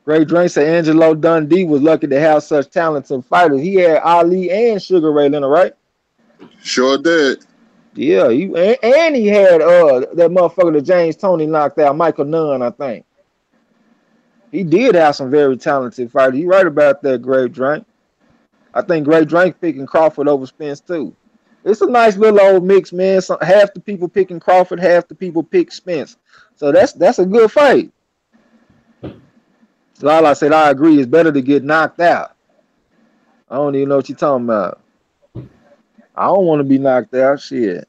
Great Drink said Angelo Dundee was lucky to have such talented fighters. He had Ali and Sugar Ray Leonard, right? sure did. Yeah, and he had that motherfucker that James Toney knocked out, Michael Nunn, I think. He did have some very talented fighters. You right about that, Great Drink. I think Great Drink picking Crawford over Spence too. It's a nice little old mix, man. Half the people picking Crawford, half the people pick Spence. So that's a good fight. Lala said, I agree. It's better to get knocked out. I don't even know what you're talking about. I don't want to be knocked out. Shit.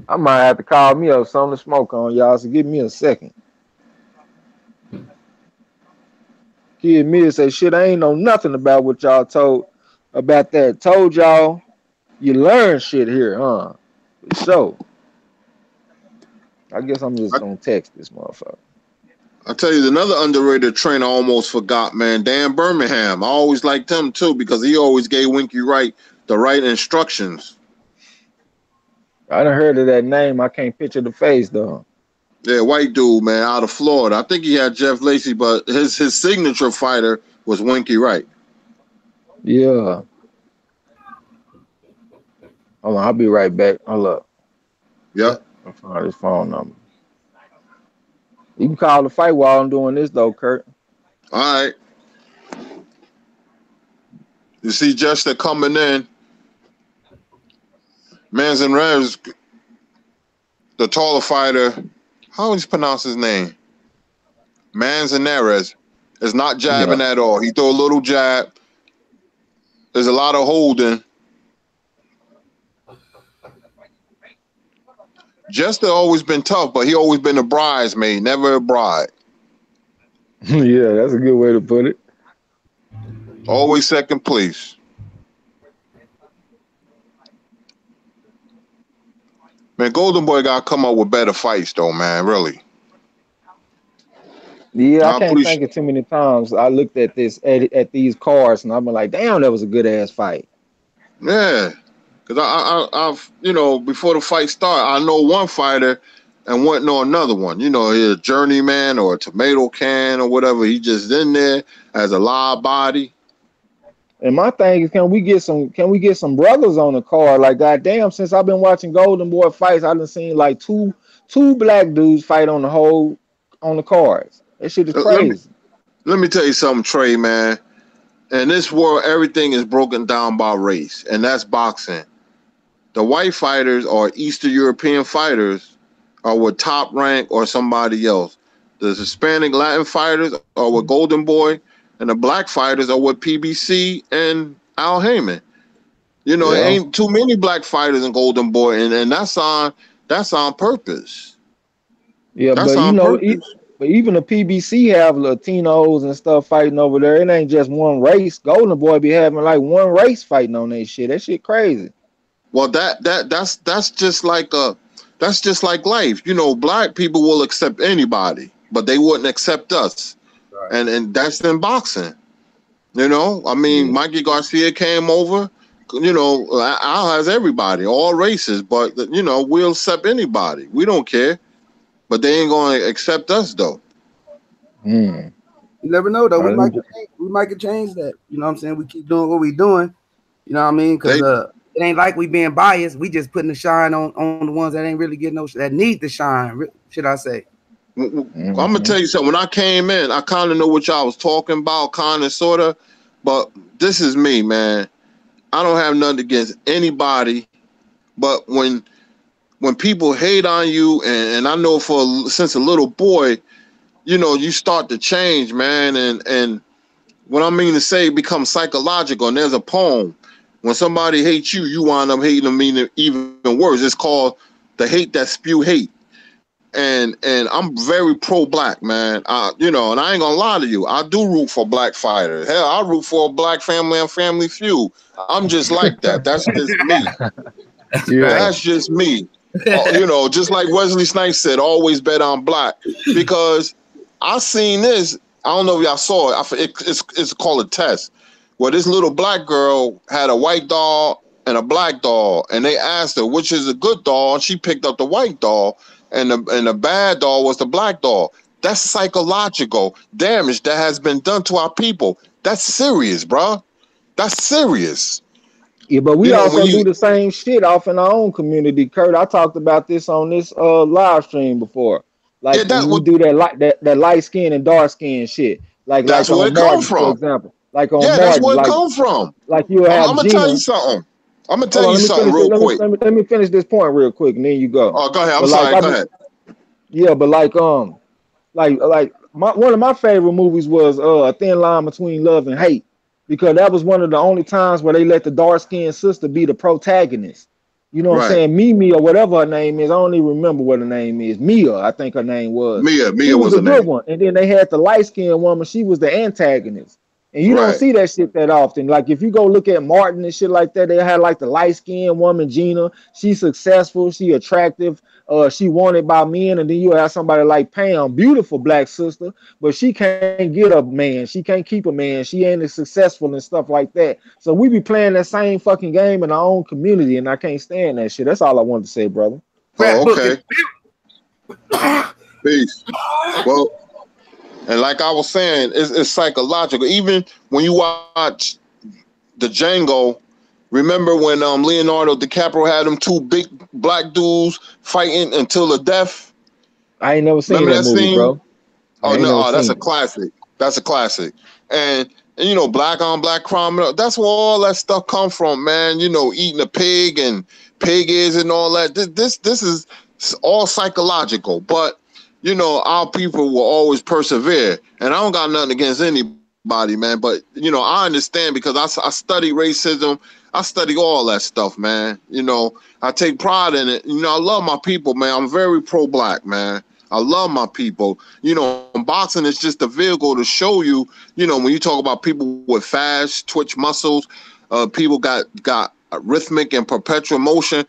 I might have to call me up something to smoke on, y'all. So give me a second. Kid Mid say, shit, I ain't know nothing about what y'all told about that. Told y'all you learn shit here, huh? So, I guess I'm just I, going to text this motherfucker. I tell you, another underrated trainer I almost forgot, man. Dan Birmingham. I always liked him too because he always gave Winky Wright the right instructions. I done heard of that name. I can't picture the face, though. Yeah, white dude, man, out of Florida. I think he had Jeff Lacey, but his signature fighter was Winky Wright. Yeah. Hold on, I'll be right back. Hold up. Yep. I'll find his phone number. You can call the fight while I'm doing this, though, Kurt. All right. You see Jester coming in. Manzanarez, the taller fighter. How would you pronounce his name? Manzanarez is not jabbing Yeah. at all. He threw a little jab. There's a lot of holding. Jester always been tough, but he always been a bridesmaid, never a bride. Yeah, that's a good way to put it. Always second place. Man, Golden Boy got to come up with better fights, though, man, really. Yeah, I I can't think appreciate of too many times I looked at at these cards and I've been like, damn, that was a good ass fight. Yeah. Because I've, before the fight started, I know one fighter and wouldn't know another one. He's a journeyman or a tomato can or whatever. He just in there as a live body. And my thing is, can we get some brothers on the card? Like, goddamn, since I've been watching Golden Boy fights, I've done seen like two black dudes fight on the cards. That shit is Let me crazy. let me tell you something, Trey, man. In this world, everything is broken down by race, and that's boxing. The white fighters or Eastern European fighters are with Top Rank or somebody else. The Hispanic Latin fighters are with Golden Boy, and the black fighters are with PBC and Al Heyman. It Yeah. ain't too many black fighters in Golden Boy, and that's on purpose. Yeah, That's but on purpose. but even the PBC have Latinos and stuff fighting over there. It ain't just one race. Golden Boy be having like one race fighting on that shit. That shit crazy. Well, that's just like life. Black people will accept anybody, but they wouldn't accept us. Right. And that's in boxing. Yeah. Mikey Garcia came over. Al has everybody, all races, but we'll accept anybody. We don't care, but they ain't going to accept us though. Hmm. You never know though. All We right, might can change that. You know what I'm saying? We keep doing what we doing. You know what I mean? Because They it ain't like we being biased. We just putting the shine on the ones that ain't really getting that need the shine. Should I say? I'm gonna tell you something. When I came in, I kind of know what y'all was talking about, kind of, sort of. But this is me, man. I don't have nothing against anybody, but when people hate on you, and I know since a little boy, you start to change, man. And what I mean to say, it becomes psychological. And there's a poem. When somebody hates you, you wind up hating them even worse. It's called The Hate That Spew Hate. And I'm very pro-black, man. And I ain't gonna lie to you. I do root for black fighters. Hell, I root for a black family and Family Feud. I'm just like that. That's just me. That's just me. Just like Wesley Snipes said, always bet on black. Because I seen this. I don't know if y'all saw it. It's called a test, where this little black girl had a white doll and a black doll, and they asked her which is a good doll, and she picked up the white doll. And the bad doll was the black doll. That's psychological damage that has been done to our people. That's serious, bro. That's serious. Yeah, but we also do the same shit off in our own community, Kurt. I talked about this on this live stream before. Like we do that light skin and dark skin shit. That's where it comes from, for example. Like on Martin, that's where it comes from. Like you have. I'm gonna tell you something. I'm gonna tell you something real quick. Let me finish this point real quick, and then you go. Oh, go ahead. I'm sorry. Go ahead. Yeah, but one of my favorite movies was A Thin Line Between Love and Hate, because that was one of the only times where they let the dark skinned sister be the protagonist. You know what I'm saying? Mimi or whatever her name is. I don't even remember what her name is. Mia, I think her name was. Mia was a good one. And then they had the light skinned woman. She was the antagonist. And you don't see that shit that often. Like if you go look at Martin and shit like that, they had like the light-skinned woman, Gina. She's successful, she attractive, she wanted by men. And then you have somebody like Pam, beautiful black sister, but she can't get a man. She can't keep a man. She ain't as successful and stuff like that. So we be playing that same fucking game in our own community, and I can't stand that shit. That's all I wanted to say, brother. Oh, okay. Peace. Well, and like I was saying, it's psychological. Even when you watch the Django, remember when Leonardo DiCaprio had them two big black dudes fighting until the death? I ain't never seen that movie, bro. Oh no, that's a classic. That's a classic. And black on black crime. That's where all that stuff come from, man. Eating a pig and pig ears and all that. This is all psychological, but. Our people will always persevere. And I don't got nothing against anybody, man. But, I understand because I study racism. I study all that stuff, man. I take pride in it. I love my people, man. I'm very pro-black, man. I love my people. Boxing is just a vehicle to show you, when you talk about people with fast twitch muscles, people got rhythmic and perpetual motion.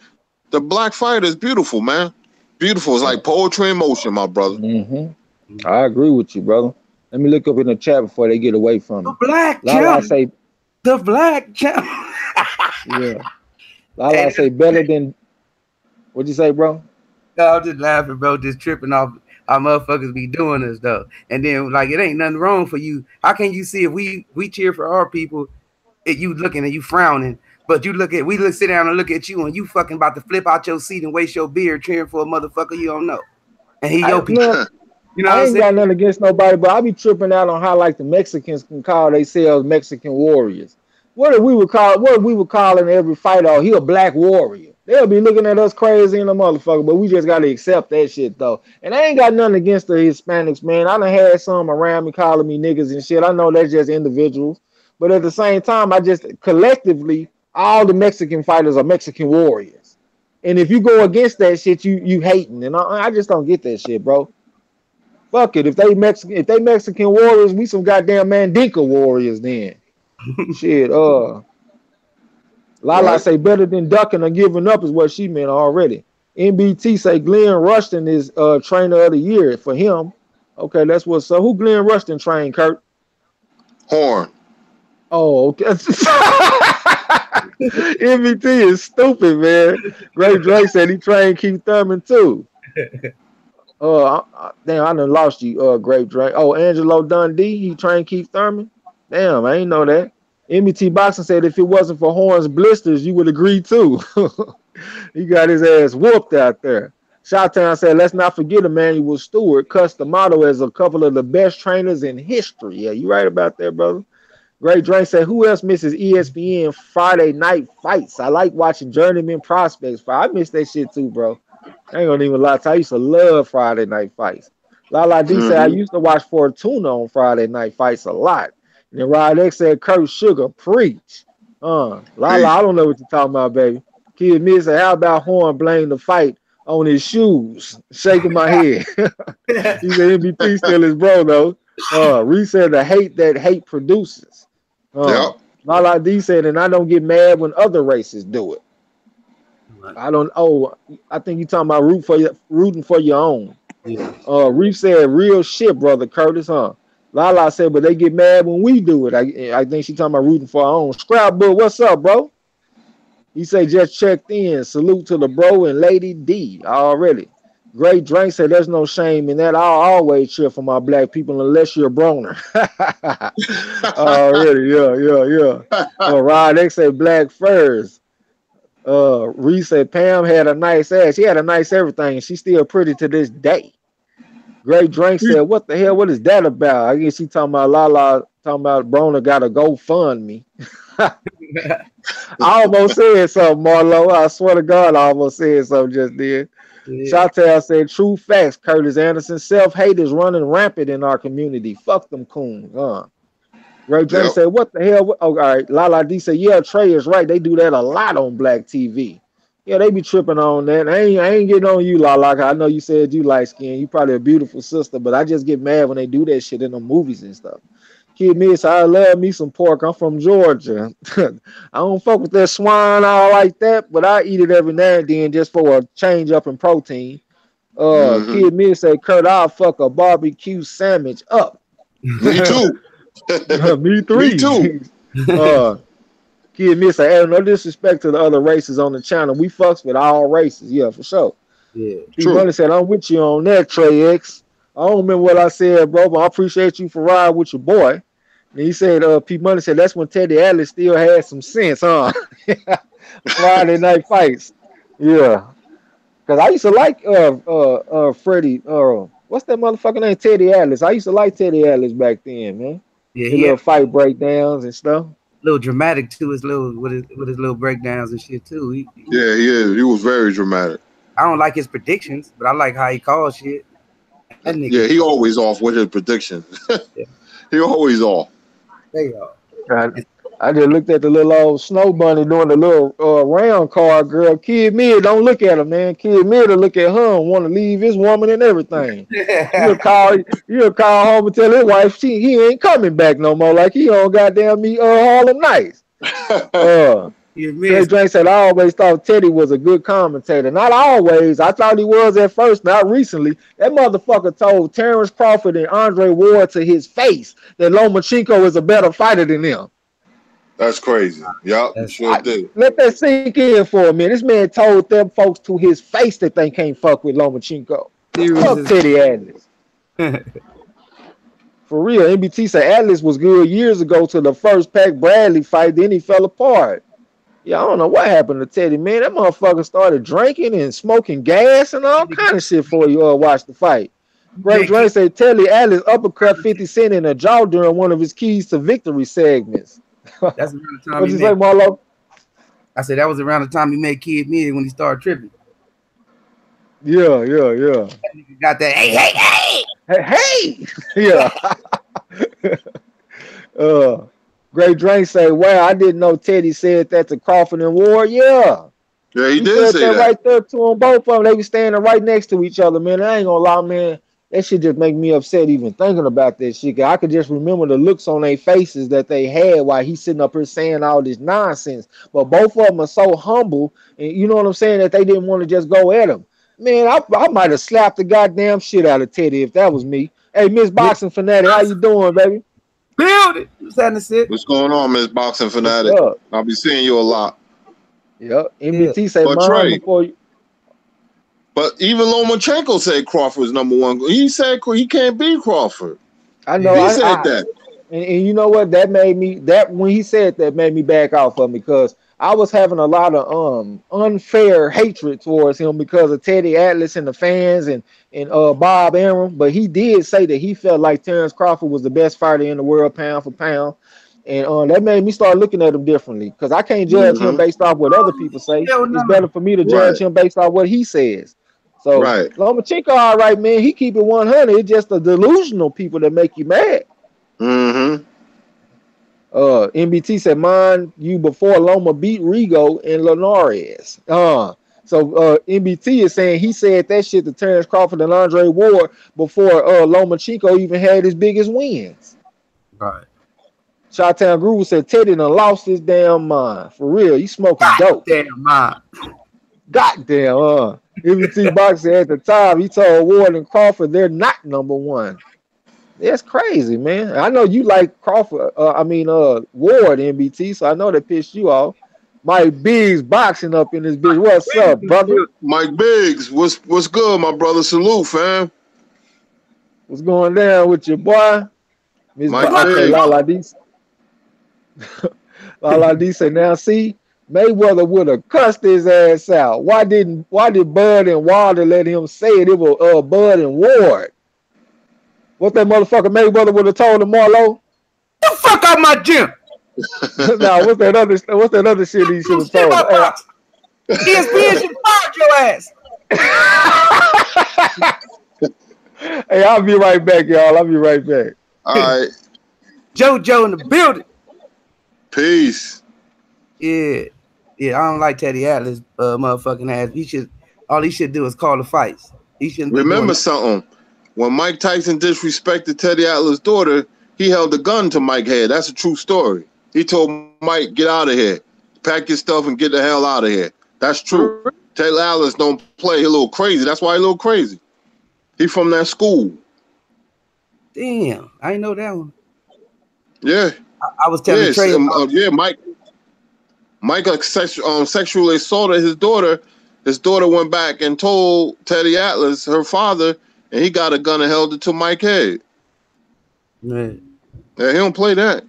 The black fighter is beautiful, man. Beautiful. It's like poetry in motion, my brother. I agree with you, brother. Let me look up in the chat before they get away from me. The black champ. The black champ. Yeah. Lala say better than. What'd you say, bro? No, I'm just laughing, bro. Just tripping off how motherfuckers be doing this stuff. And then, it ain't nothing wrong for you. How can you see if we cheer for our people, if you looking and you frowning? But we sit down and look at you and you fucking about to flip out your seat and waste your beard cheering for a motherfucker you don't know. And he your people. I ain't got nothing against nobody, but I be tripping out on how the Mexicans can call themselves Mexican warriors. What if we would call in every fight, he a black warrior. They'll be looking at us crazy in the motherfucker, but we just gotta accept that shit though. And I ain't got nothing against the Hispanics, man. I done had some around me calling me niggas and shit. I know that's just individuals. But at the same time, I just collectively all the Mexican fighters are Mexican warriors. And if you go against that shit, you hating. And I just don't get that shit, bro. Fuck it. If they Mexican warriors, we some goddamn Mandinka warriors then. Shit, Lala say better than ducking or giving up is what she meant already. NBT say Glenn Rushton is trainer of the year for him. Okay, that's what's up. Who Glenn Rushton trained, Kurt? Horn. Oh, okay. MVT is stupid, man. Great Drake said he trained Keith Thurman too. Damn, I done lost you, Great Drake. Oh, Angelo Dundee, he trained Keith Thurman. Damn, I ain't know that. MVT Boxing said if it wasn't for Horn's blisters, you would agree too. He got his ass whooped out there. Shot-Town said, let's not forget Emmanuel Stewart cuts the motto as a couple of the best trainers in history. Yeah, you right about that, brother. Great Drink said, who else misses ESPN Friday night fights? I like watching Journeyman Prospects fight. I miss that shit too, bro. I ain't gonna even lie to you. I used to love Friday night fights. Lala D said, I used to watch Fortuna on Friday night fights a lot. And then Rod X said, Kurt Sugar, preach. Lala, I don't know what you're talking about, baby. Kid Miss said, how about Horn blame the fight on his shoes? Shaking my head. He said, MVP still his bro, though. Reese said, the hate that hate produces. Yep. Lala D said, and I don't get mad when other races do it. I don't. Oh, I think you talking about rooting for your own. Yeah. Reef said, real shit, brother Curtis, huh? Lala said, but they get mad when we do it. I think she talking about rooting for our own. Scrapbook, what's up, bro? He said, just checked in. Salute to the bro and Lady D already. Great Drink said, there's no shame in that. I'll always cheer for my black people unless you're a broner. Already, yeah. Rod X said, black furs. Reese said, Pam had a nice ass. She had a nice everything. She's still pretty to this day. Great Drink said, what the hell? What is that about? I guess she talking about Lala, talking about Broner got a GoFundMe. I almost said something, Marlo. I swear to God, I almost said something just then. Yeah. Shottel said, true facts, Curtis Anderson. Self-hate is running rampant in our community. Fuck them coons. Great Drink said, what the hell? Oh, all right. Lala D said, yeah, TRAE is right. They do that a lot on black TV. Yeah, they be tripping on that. I ain't getting on you, Lala. I know you said you light skin. You probably a beautiful sister, but I just get mad when they do that shit in the movies and stuff. Kid Miss, I love me some pork. I'm from Georgia. I don't fuck with that swine all like that, but I eat it every now and then just for a change up in protein. Kid Miss said, Kurt, I'll fuck a barbecue sandwich up. Me too. Me three. Me too. Kid Miss said, no disrespect to the other races on the channel. We fucks with all races. Yeah, for sure. Yeah. Money said, I'm with you on that, TRAE X. I don't remember what I said, bro, but I appreciate you for riding with your boy. And he said, P Money said, that's when Teddy Atlas still had some sense, huh? Friday night fights. Yeah. Because I used to like Freddie, what's that motherfucker name? Teddy Atlas. I used to like Teddy Atlas back then, man. Yeah, his little fight breakdowns and stuff. Little dramatic too, his little breakdowns and shit too. He is. He was very dramatic. I don't like his predictions, but I like how he calls shit. Yeah, he always off with his predictions. Yeah. He always off. There you go. I just looked at the little old snow bunny doing the little round card girl. Kid Mid, don't look at her, man. Kid Mid will look at her and want to leave his woman and everything. He'll call home and tell his wife he ain't coming back no more. Like he don't goddamn me Harlem Nights. Drake said, I always thought Teddy was a good commentator. Not always. I thought he was at first, not recently. That motherfucker told Terrence Crawford and Andre Ward to his face that Lomachenko is a better fighter than him. That's crazy. Yep, sure did. Let that sink in for a minute. This man told them folks to his face that they can't fuck with Lomachenko. Fuck Teddy Atlas. For real, NBT said Atlas was good years ago to the first Pac Bradley fight, then he fell apart. Yeah, I don't know what happened to Teddy, man. That motherfucker started drinking and smoking gas and all kind of shit before you watch the fight. Great Drake said Teddy Atlas uppercut 50 Cent in the jaw during one of his keys to victory segments. That's around the time What'd you say, Marlo? I said that was around the time he made Kid Mid when he started tripping. Yeah. Got that hey. Yeah. Great Drink say, wow, I didn't know Teddy said that to Crawford and Ward. Yeah, he did say that right there to them, both of them. They were standing right next to each other, man. I ain't gonna lie, man. That shit just make me upset even thinking about that shit. I could just remember the looks on their faces that they had while he's sitting up here saying all this nonsense. But both of them are so humble, and you know what I'm saying, that they didn't want to just go at him. Man, I might have slapped the goddamn shit out of Teddy if that was me. Hey, Miss Boxing Fanatic, how you doing, baby? Build it. What's going on, Miss Boxing Fanatic? I'll be seeing you a lot. Yep. MBT say mine before you. But even Lomachenko said Crawford's number one. He said he can't beat Crawford. I know. He said that. And you know what? When he said that made me back off of him because I was having a lot of unfair hatred towards him because of Teddy Atlas and the fans and Bob Arum. But he did say that he felt like Terrence Crawford was the best fighter in the world, pound for pound. And that made me start looking at him differently because I can't judge him based off what other people say. Hell It's no. better for me to judge Right. him based off what he says. So Right. Lomachenko, all right, man. He keep it 100. It's just the delusional people that make you mad. Mm-hmm. MBT said, "Mind you, before Loma beat Rigo and Linares." So MBT is saying he said that shit to Terrence Crawford and Andre Ward before Lomachenko even had his biggest wins. Right. Chi-Town Groove said Teddy done lost his damn mind. For real, he smoking dope. Damn, man. Goddamn, MBT Boxer at the time, he told Ward and Crawford they're not number one. That's crazy, man. I know you like Crawford. Ward, MBT. So I know that pissed you off. Mike Biggs boxing up in this bitch. What's up, brother? Mike Biggs, what's good, my brother? Salute, fam. What's going down with your boy? Mike Okay, Biggs. Lala D. Lala D said, now see, Mayweather would have cussed his ass out. Why did Bud and Wilder let him say it? It was Bud and Ward. What that motherfucker Mayweather would have told him, Marlo? The fuck out my gym. Now, what's that other shit he should have told him? ESPN should fire your ass. Hey, I'll be right back, y'all. I'll be right back. All right. JoJo in the building. Peace. Yeah. Yeah, I don't like Teddy Atlas, motherfucking ass. All he should do is call the fights. He shouldn't remember something. When Mike Tyson disrespected Teddy Atlas' daughter, he held a gun to Mike's head. That's a true story. He told Mike, get out of here. Pack your stuff and get the hell out of here. That's true. Teddy Atlas don't play. He a little crazy. That's why he a little crazy. He from that school. Damn, I didn't know that one. Yeah. I was telling Trey. Mike sexually assaulted his daughter. His daughter went back and told Teddy Atlas, her father, and he got a gun and held it to Mike's head. Man. Yeah, he don't play that.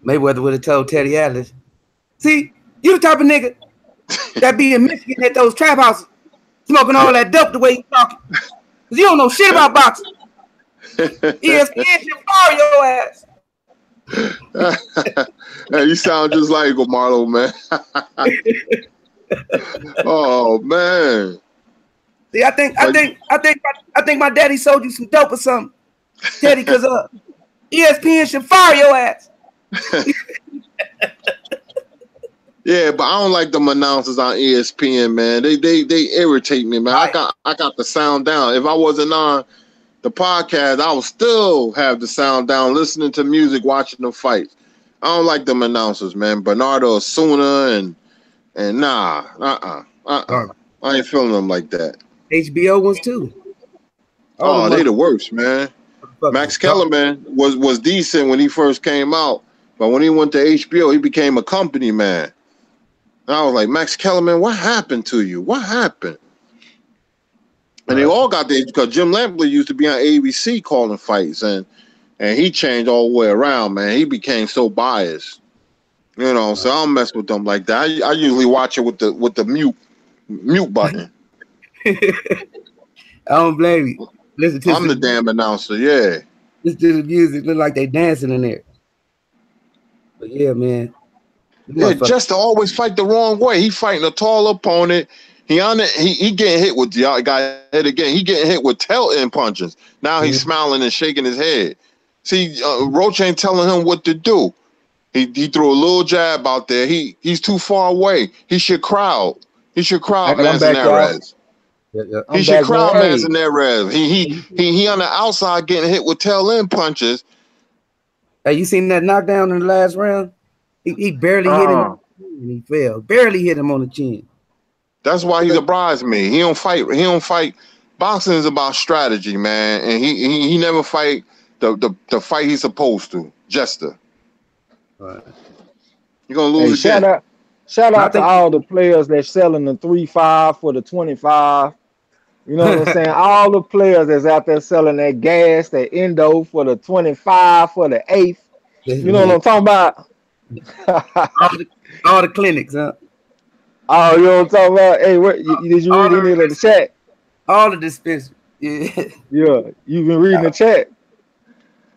Mayweather would have told Teddy Atlas, see, you the type of nigga that be in Michigan at those trap houses smoking all that dope the way you talking. Because you don't know shit about boxing. ESPN should fire your ass. Hey, you sound just like Marlo, man. Oh man. See, I think my daddy sold you some dope or something, Teddy, because ESPN should fire your ass. Yeah, but I don't like them announcers on ESPN, man. They irritate me, man. Right. I got the sound down. If I wasn't on the podcast, I would still have the sound down, listening to music, watching the fights. I don't like them announcers, man. Bernardo Osuna and I ain't feeling them like that. HBO ones too. Oh, they the worst, man. Max Kellerman was decent when he first came out, but when he went to HBO, he became a company man. And I was like, Max Kellerman, what happened to you? What happened? And they all got there because Jim Lampley used to be on ABC calling fights, and he changed all the way around, man. He became so biased, you know. So I don't mess with them like that. I usually watch it with the mute button. I don't blame you. Listen to I'm the damn announcer, yeah. Listen to the music, look like they dancing in there. But yeah, man. Yeah, just to always fight the wrong way. He fighting a tall opponent. He getting hit with the guy head again. He getting hit with tail end punches. Now he's smiling and shaking his head. See, Roach ain't telling him what to do. He threw a little jab out there. He's too far away. He should crowd. He should crowd Manzanarez. He should crowd Manzanarez. He on the outside getting hit with tail end punches. Hey, you seen that knockdown in the last round? He barely hit him on the chin and he fell. Barely hit him on the chin. That's why he surprised me. He don't fight. Boxing is about strategy, man. And he never fight the fight he's supposed to. GESTA. Right. You're gonna lose again. Shout out to all the players that's selling the 3.5 for the 25. You know what I'm saying? All the players that's out there selling that gas, that endo for the 25 for the 8th. You know what I'm talking about? all the clinics, huh? Oh, you know what I'm talking about? Hey, did you read any of the chat? All the dispensaries. Yeah. Yeah, you've been reading the chat.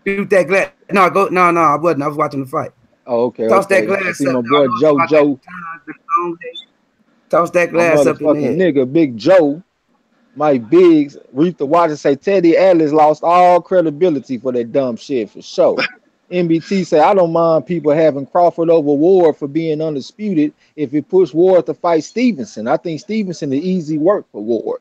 Shoot that glass. No, I wasn't. I was watching the fight. Oh, okay, Toss that okay. I glass see up. my boy Joe. Toss that My glass up in motherfucking there. nigga, Big Joe, Mike Biggs, read the watch and say Teddy Atlas lost all credibility for that dumb shit for sure. MBT say I don't mind people having Crawford over Ward for being undisputed if it puts Ward to fight Stevenson. I think Stevenson is easy work for Ward.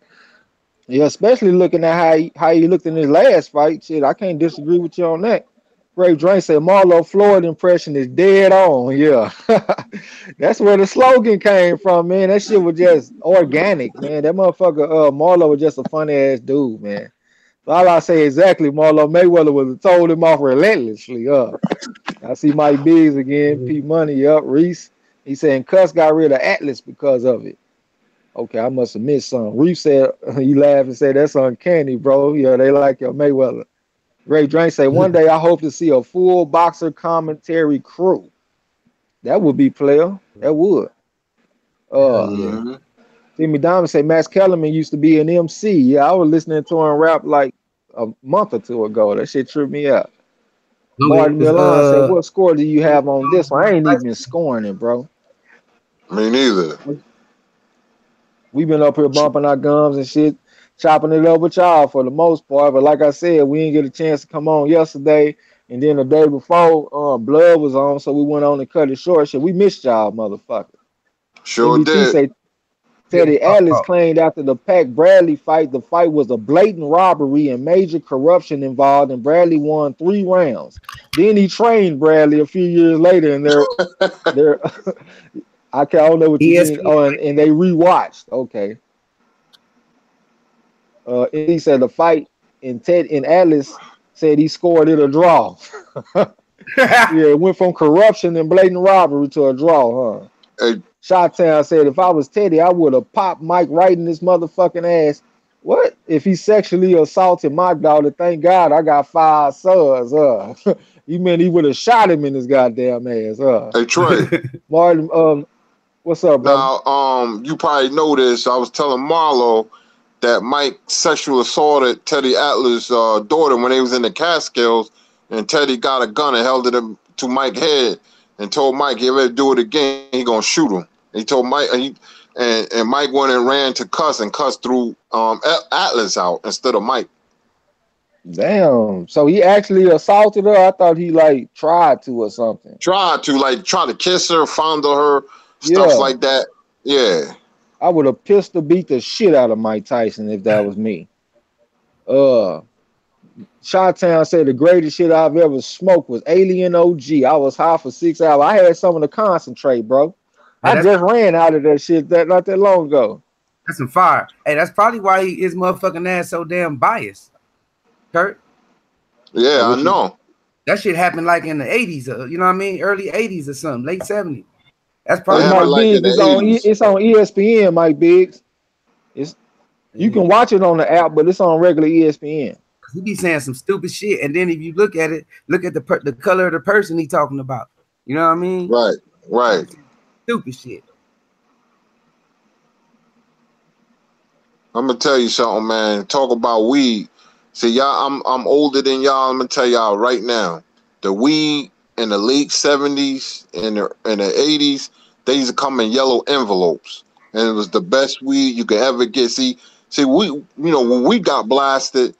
Yeah, especially looking at how he looked in his last fight. Shit, I can't disagree with you on that. Ray Drain said Marlo Floyd impression is dead on. Yeah. That's where the slogan came from, man. That shit was just organic, man. That motherfucker, Marlo was just a funny ass dude, man. So all I say exactly, Marlo Mayweather would have told him off relentlessly. I see Mike Biggs again, P Money up, Reese. He saying Cuss got rid of Atlas because of it. Okay, I must have missed something. Reese said he laughed and said that's uncanny, bro. Yeah, they like your Mayweather. Ray Drain say one day I hope to see a full boxer commentary crew. That would be player. That would. Timmy Diamond say Max Kellerman used to be an MC. Yeah, I was listening to him rap like a month or two ago. That shit tripped me out. Martin Milan said, what score do you have on this one? I ain't even scoring it, bro. Me neither. We've been up here bumping our gums and shit, chopping it up with y'all for the most part. But like I said, we didn't get a chance to come on yesterday. And then the day before, Blood was on, so we went on and cut it short. Shit, we missed y'all, motherfucker. Sure MBT did. say Teddy Atlas claimed after the Pac Bradley fight, the fight was a blatant robbery and major corruption involved, and Bradley won 3 rounds. Then he trained Bradley a few years later, and they're I don't know what you mean. Oh, and they rewatched. Okay. He said the fight and Atlas said he scored it a draw. Yeah, it went from corruption and blatant robbery to a draw, huh? Hey. Shot-Town said if I was Teddy, I would have popped Mike right in this motherfucking ass. What? If he sexually assaulted my daughter, thank God I got 5 sons. He meant he would have shot him in his goddamn ass. Hey TRAE. Martin, what's up, bro? Now, you probably know this. I was telling Marlo that Mike sexually assaulted Teddy Atlas' daughter when they was in the Catskills, and Teddy got a gun and held it to Mike's head and told Mike, if he ever do it again, he gonna shoot him. He told Mike, and Mike went and ran to Cuss, and Cuss threw Atlas out instead of Mike. Damn. So he actually assaulted her? I thought he like tried to or something. Try to kiss her, fondle her, stuff like that. Yeah. I would have pistol beat the shit out of Mike Tyson if that was me. Shot-Town said the greatest shit I've ever smoked was Alien OG. I was high for 6 hours. I had something to concentrate, bro. I just ran out of that shit not that long ago. That's some fire. Hey, that's probably why his motherfucking ass so damn biased. Kurt? Yeah, I know. That shit happened like in the 80s, you know what I mean? Early 80s or something, late 70s. That's probably Mike Biggs. It's on ESPN, Mike Biggs. You can watch it on the app, but it's on regular ESPN. He be saying some stupid shit, and then if you look at it, look at the color of the person he talking about. You know what I mean? Right. Stupid shit. I'm gonna tell you something, man. Talk about weed. See, y'all, I'm older than y'all. I'm gonna tell y'all right now. The weed in the late 70s and the 80s, they used to come in yellow envelopes, and it was the best weed you could ever get. See, we, when we got blasted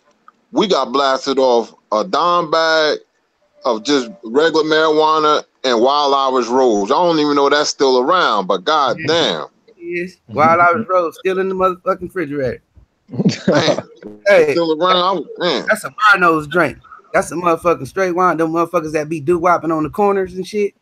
off a dime bag of just regular marijuana and Wild Irish Rose. I don't even know that's still around, but goddamn. Yes, Wild Irish Rose still in the motherfucking refrigerator. Hey, still around. Man. That's a bar-nose drink. That's a motherfucking straight wine. Them motherfuckers that be doo-wopping on the corners and shit.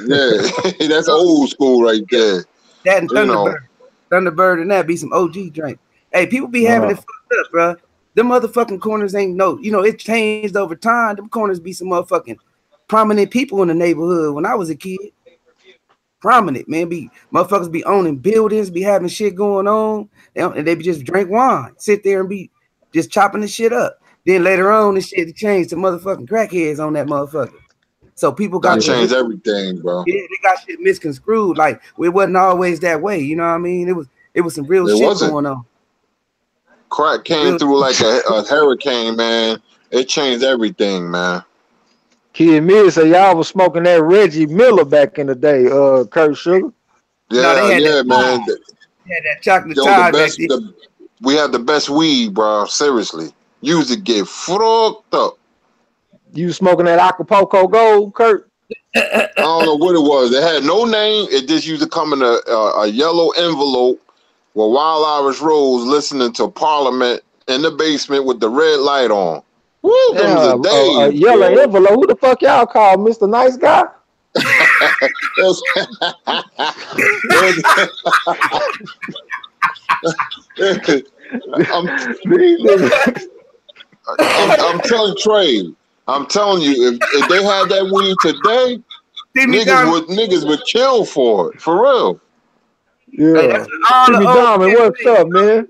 Yeah, that's old school right there. That and Thunderbird. Thunderbird and that be some OG drink. Hey, people be having it fucked up, bro. Them motherfucking corners ain't it changed over time. Them corners be some motherfucking prominent people in the neighborhood when I was a kid. Prominent, man. Motherfuckers be owning buildings, be having shit going on, and they be just drink wine, sit there and be just chopping the shit up. Then later on, this shit changed to motherfucking crackheads on that motherfucker. So people That got changed everything, bro. yeah, they got shit misconstrued. Like it wasn't always that way. You know what I mean? It was some real It shit wasn't. going on. Crack came Real, through like a hurricane, man. It changed everything, man. Kid Mid said y'all was smoking that Reggie Miller back in the day, Kurt Sugar. no, they Yeah, had yeah, that man. they had that chocolate Yo, the tie back best. then. We had the best weed, bro. Seriously, used to get fucked up. You was smoking that Acapulco Gold, Kurt? I don't know what it was. It had no name. It just used to come in a yellow envelope with Wild Irish Rose listening to Parliament in the basement with the red light on. Woo, them was Yeah, the a days, yellow boy. envelope. Who the fuck y'all call Mr. Nice Guy? It was- I'm, These niggas- I'm telling TRAE. I'm telling you, if they had that weed today, niggas would kill for it, for real. Hey, yeah. that's all the Timmy old Diamond, what's cats. up, man?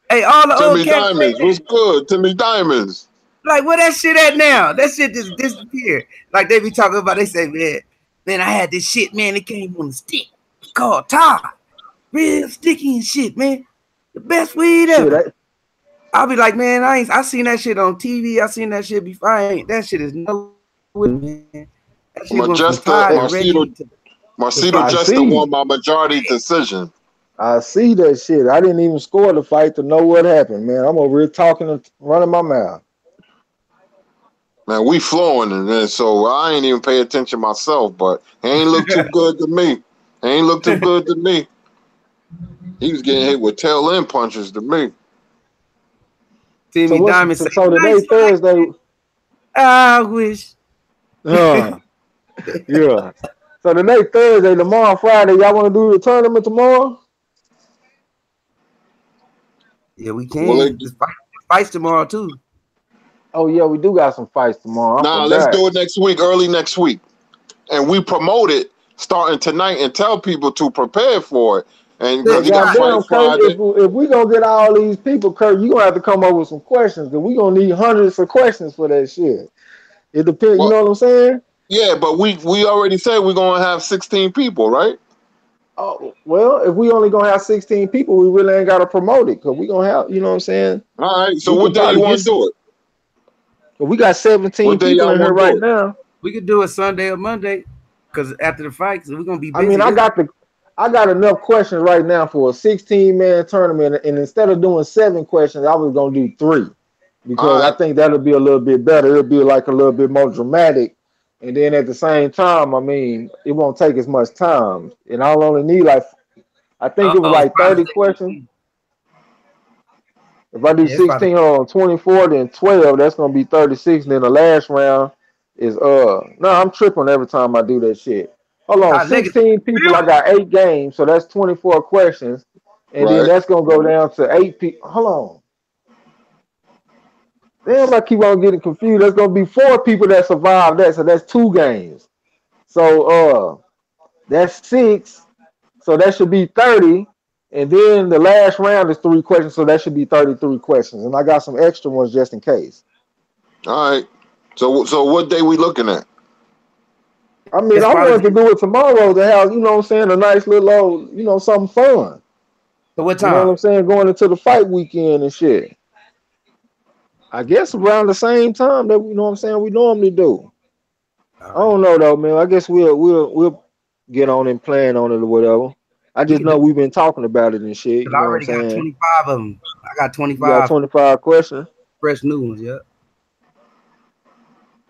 Hey, all the old Timmy cats say Diamonds, that. what's good? Timmy Diamonds. Like, where that shit at now? That shit just disappeared. Like they be talking about, they say, man, I had this shit, man. It came on a stick. It's called tar. Real sticky and shit, man. The best weed ever. I'll be like, man, I seen that shit on TV. I seen that shit before. That shit is no with man. That shit went from Todd and Reggie to Marcito Jester won by majority decision. I see that shit. I didn't even score the fight to know what happened, man. I'm over here talking and running my mouth. Man, we flowing it, man. So I ain't even pay attention myself, but he ain't look too good to me. He ain't look too good to me. He was getting hit with tail end punches to me. Timmy Diamond so today nice Thursday. I wish. Yeah. So today Thursday, tomorrow Friday. Y'all want to do the tournament tomorrow? Yeah, we can. Well, fights tomorrow too. Oh yeah, we do got some fights tomorrow. Nah, let's do it next week, early next week, and we promote it starting tonight and tell people to prepare for it. And because we got fight Friday. If we gonna get all these people, Kurt, you gonna have to come up with some questions because we gonna need hundreds of questions for that shit. It depends. Well, you know what I'm saying? Yeah, but we already said we're gonna have 16 people, right? Oh well, if we only gonna have 16 people, we really ain't gotta promote it because we gonna have, you know what I'm saying? All right. So what day you want to do it? We got 17 people in here right now. We could do it Sunday or Monday, because after the fight, we're gonna be busy. I mean, I got enough questions right now for a 16-man tournament, and instead of doing 7 questions, I was gonna do 3 because I think that'll be a little bit better. It'll be like a little bit more dramatic, and then at the same time, I mean, it won't take as much time, and I'll only need I think it was like 30 questions. If I do 16 on 24, then 12, that's gonna be 36. And then the last round is no, I'm tripping every time I do that shit. Hold on, 16 people, I got 8 games, so that's 24 questions. And then that's gonna go down to 8 people. Hold on. Damn, I keep on getting confused. There's gonna be 4 people that survive that, so that's 2 games. So that's 6. So that should be 30. And then the last round is 3 questions, so that should be 33 questions. And I got some extra ones just in case. All right. So what day we looking at? I mean, I wanted to do it tomorrow to have, you know what I'm saying, a nice little old, you know, something fun. So what time? You know what I'm saying? Going into the fight weekend and shit. I guess around the same time that, you know what I'm saying, we normally do. Right. I don't know though, man. I guess we'll get on and plan on it or whatever. I just know we've been talking about it and shit. You know I already got 25 of them. I got 25. You got 25 questions? Fresh new ones, yeah.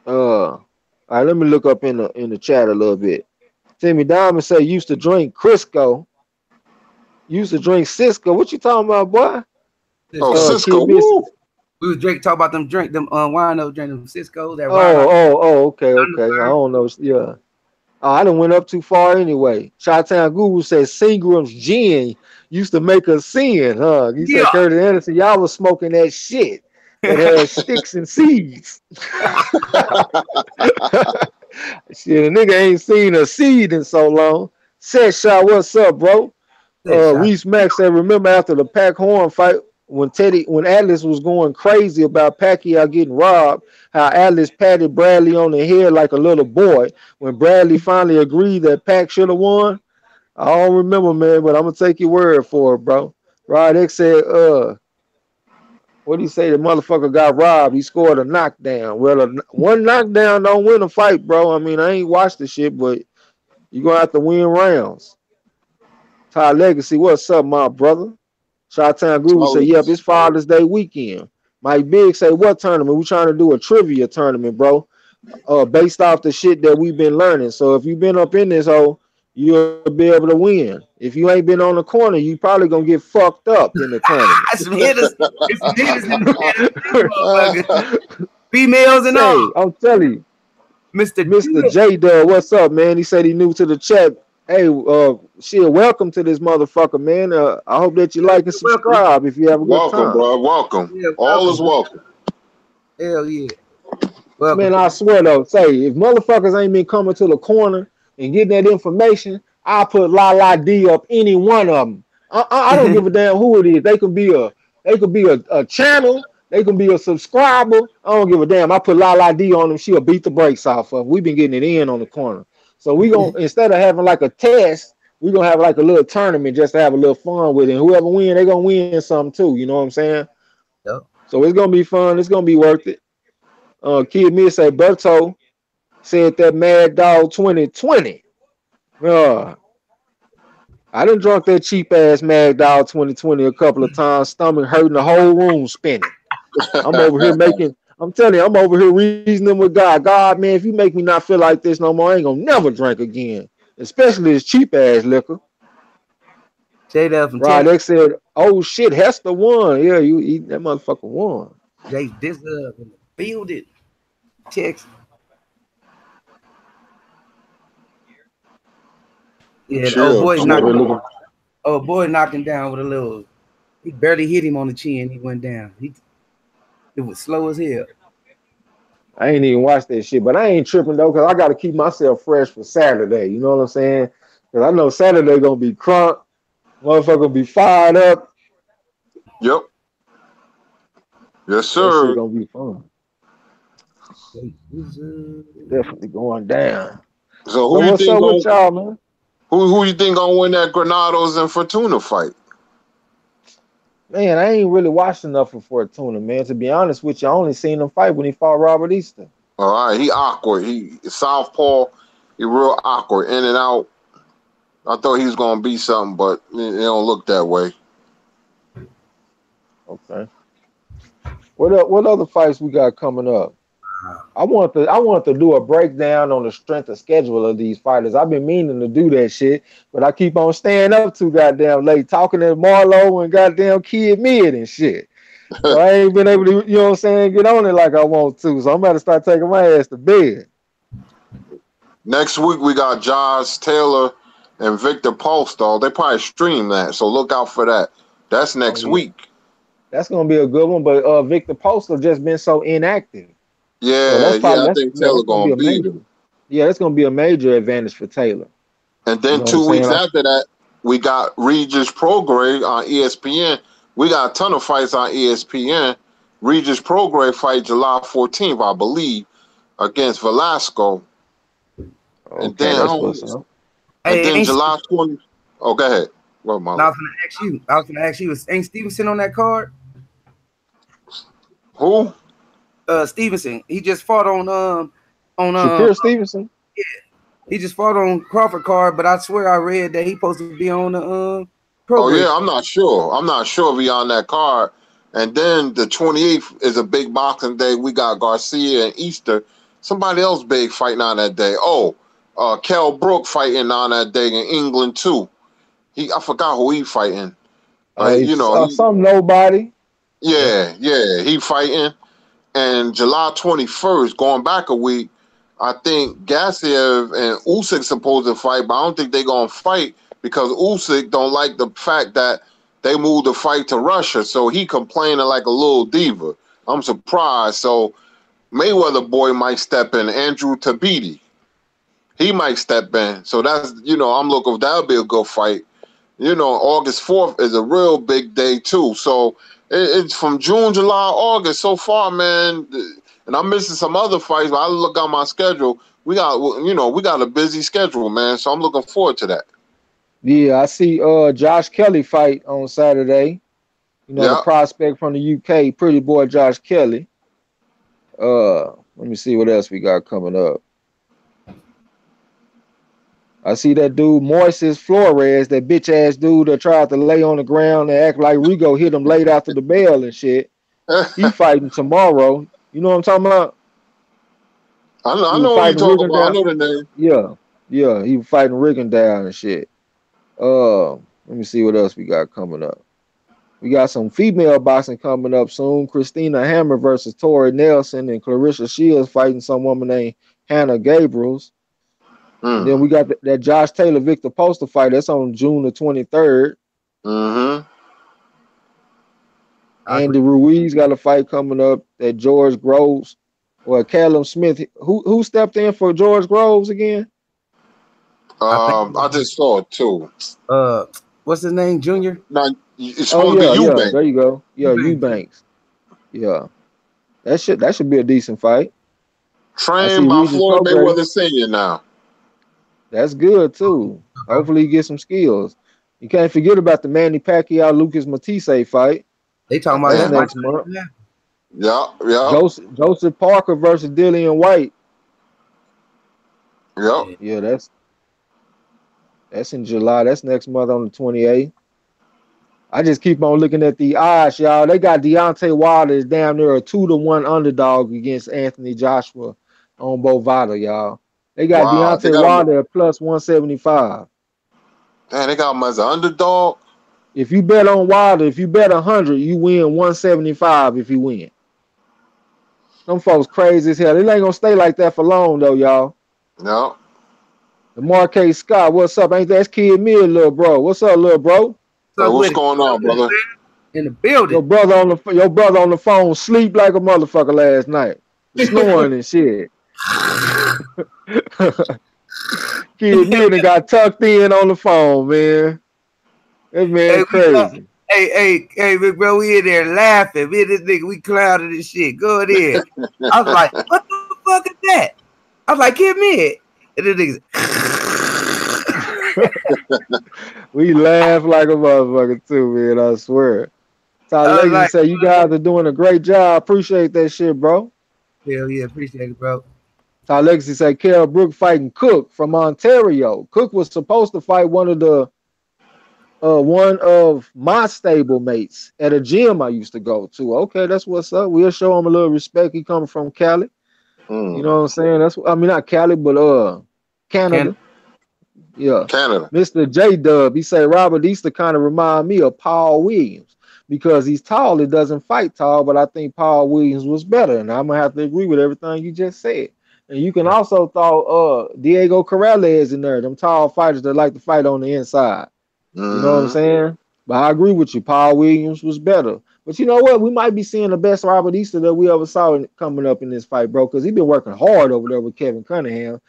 All right, let me look up in the chat a little bit. Timmy Diamond say used to drink Crisco. Used to drink Cisco. What you talking about, boy? Cisco. We was talking about them wino drink them Cisco. That okay. I don't know. Yeah. I done went up too far anyway. Chi-Town Guru says Seagram's gin used to make us sin, huh? He said Curtis Anderson, y'all was smoking that shit that has sticks and seeds. Shit, a nigga ain't seen a seed in so long. Set shot, what's up, bro? Reese Max said, remember after the Pac Horn fight when Atlas was going crazy about Pacquiao getting robbed, how Atlas patted Bradley on the head like a little boy. When Bradley finally agreed that Pac should have won, I don't remember, man, but I'm gonna take your word for it, bro. Rod X said, what do you say? The motherfucker got robbed. He scored a knockdown. Well, one knockdown don't win a fight, bro. I mean, I ain't watched the shit, but you gonna have to win rounds. Ty Legacy, what's up, my brother? Shot-Town Groove say, yep, it's Father's Day weekend. Mike Big say, what tournament? We trying to do a trivia tournament, bro. Based off the shit that we've been learning. So if you've been up in this hole, you'll be able to win. If you ain't been on the corner, you probably gonna get fucked up in the tournament. Some hitters, it's some hitters in the females and all. I'm telling you, Mr. J Dub, what's up, man? He said he new to the chat. Hey, shit, welcome to this motherfucker, man. I hope that you like and subscribe if you have a good time. Welcome, bro. Welcome. Yeah, all is welcome. Hell yeah. Welcome. Man, I swear though, say if motherfuckers ain't been coming to the corner and getting that information, I'll put La La D up any one of them. I don't give a damn who it is. They could be a channel. They can be a subscriber. I don't give a damn. I put La La D on them. She'll beat the brakes off of. We've been getting it in on the corner. So we gonna instead of having like a test, we gonna have like a little tournament just to have a little fun with it. And whoever win, they gonna win something too. You know what I'm saying? Yep. So it's gonna be fun. It's gonna be worth it. Kid me say Berto said that Mad Dog 2020. I done drunk that cheap ass Mad Dog 2020 a couple of times, stomach hurting, the whole room spinning. I'm over here I'm telling you, I'm over here reasoning with God. God, man, if you make me not feel like this no more, I ain't gonna never drink again. Especially this cheap ass liquor. Rod X said, oh shit, Hester won. Yeah, you eat that motherfucker won. Jay Dizza build it. Texas. Yeah, boy knocking down with a little. He barely hit him on the chin. He went down. It was slow as hell. I ain't even watched that shit, but I ain't tripping though, because I got to keep myself fresh for Saturday. You know what I'm saying? Because I know Saturday gonna be crunk. Motherfucker gonna be fired up. Yep. Yes, sir. That shit gonna be fun. Definitely going down. So what's up with y'all, man? Who you think gonna win that Granados and Fortuna fight? Man, I ain't really watched enough of Fortuna, man. To be honest with you, I only seen him fight when he fought Robert Easter. All right, he awkward. He southpaw. He real awkward, in and out. I thought he was gonna be something, but it don't look that way. Okay. What other fights we got coming up? I want to do a breakdown on the strength of schedule of these fighters. I've been meaning to do that shit, but I keep on staying up too goddamn late, talking to Marlo and goddamn Kid Mid and shit. So I ain't been able to, you know what I'm saying, get on it like I want to. So I'm about to start taking my ass to bed. Next week we got Josh Taylor and Victor Postol. They probably stream that, so look out for that. That's next week. That's gonna be a good one, but Victor Postol just been so inactive. Yeah, so I think Taylor gonna beat him. Yeah, that's gonna be a major advantage for Taylor. And then 2 weeks after that, we got Regis Prograis on ESPN. We got a ton of fights on ESPN. Regis Prograis fight July 14th, I believe, against Velasco. Okay, and then July 20th. Oh, go ahead. I was gonna ask you, ain't Stevenson on that card? Who? Stevenson. He just fought on Shapiro Stevenson. Yeah, he just fought on Crawford card, but I swear I read that he supposed to be on the program. Oh yeah, I'm not sure. I'm not sure if he on that card. And then the 28th is a big boxing day. We got Garcia and Easter. Somebody else big fighting on that day. Kell Brook fighting on that day in England too. I forgot who he fighting. Some nobody. Yeah, he fighting. And July 21st, going back a week, I think Gassiev and Usyk supposed to fight, but I don't think they're going to fight because Usyk don't like the fact that they moved the fight to Russia, so he complaining like a little diva. I'm surprised. So Mayweather boy might step in, Andrew Tabiti. He might step in. So that's, I'm looking, that'll be a good fight. August 4th is a real big day too. So It's from June, July, August so far, man. And I'm missing some other fights. But I look on my schedule. We got a busy schedule, man. So I'm looking forward to that. Yeah, I see Josh Kelly fight on Saturday. You know, the Yeah. prospect from the UK, pretty boy Josh Kelly. Let me see what else we got coming up. I see that dude Moises Flores, that bitch ass dude that tried to lay on the ground and act like Rigo hit him late after the bell and shit. He fighting tomorrow. You know what I'm talking about? I He was know who you fighting talking about. I Rigondeaux. know the name. Yeah, he was fighting Rigondeaux and shit. Let me see what else we got coming up. We got some female boxing coming up soon. Christina Hammer versus Tori Nelson, and Clarissa Shields fighting some woman named Hannah Gabriels. And then we got that Josh Taylor Victor Poster fight. That's on June the 23rd. Mm-hmm. Andy Ruiz got a fight coming up. That George Groves or Callum Smith. Who stepped in for George Groves again? I just saw it too. What's his name? Junior? Now it's supposed to be Eubank. There you go. Yeah, Eubanks. Yeah. That should be a decent fight. Trained by Regis Floyd Prograis. Mayweather Sr. now. That's good too. Hopefully he gets some skills. You can't forget about the Manny Pacquiao Lucas Matisse fight. They talking about that next month. Yeah. Joseph Parker versus Dillian White. Yep. Yeah, that's in July. That's next month on the 28th. I just keep on looking at the odds, y'all. They got Deontay Wilder is damn near a 2-1 underdog against Anthony Joshua on Bovada, y'all. They got Deontay Wilder at plus 175. Damn, they got him as an underdog. If you bet on Wilder, if you bet 100, you win 175 if you win. Them folks crazy as hell. They ain't gonna stay like that for long though, y'all. No. The Marquez Scott, what's up? Ain't that Kid Mill, little bro? What's up, little bro? What's going on, brother? In the building. Your brother on the phone sleep like a motherfucker last night, snoring and shit. Kid Mill got tucked in on the phone, man. That man crazy. Hey, big bro, we in there laughing. Me and this nigga, we clouded this shit. Go ahead. I was like, what the fuck is that? I was like, give me it. And the niggas. We laugh like a motherfucker too, man. I swear. Todd Legacy say you guys are doing a great job. Appreciate that shit, bro. Hell yeah, appreciate it, bro. Todd Legacy say Kell Brook fighting Cook from Ontario. Cook was supposed to fight one of my stable mates at a gym I used to go to. Okay, that's what's up. We'll show him a little respect. He coming from Cali. You know what I'm saying? Not Cali, but Canada. Yeah. Canada. Mr. J Dub, he said Robert Easter kind of remind me of Paul Williams because he's tall. He doesn't fight tall, but I think Paul Williams was better. And I'm gonna have to agree with everything you just said. And you can also throw Diego Corrales in there, them tall fighters that like to fight on the inside. You know what I'm saying? But I agree with you. Paul Williams was better. But you know what? We might be seeing the best Robert Easter that we ever saw coming up in this fight, bro, because he's been working hard over there with Kevin Cunningham.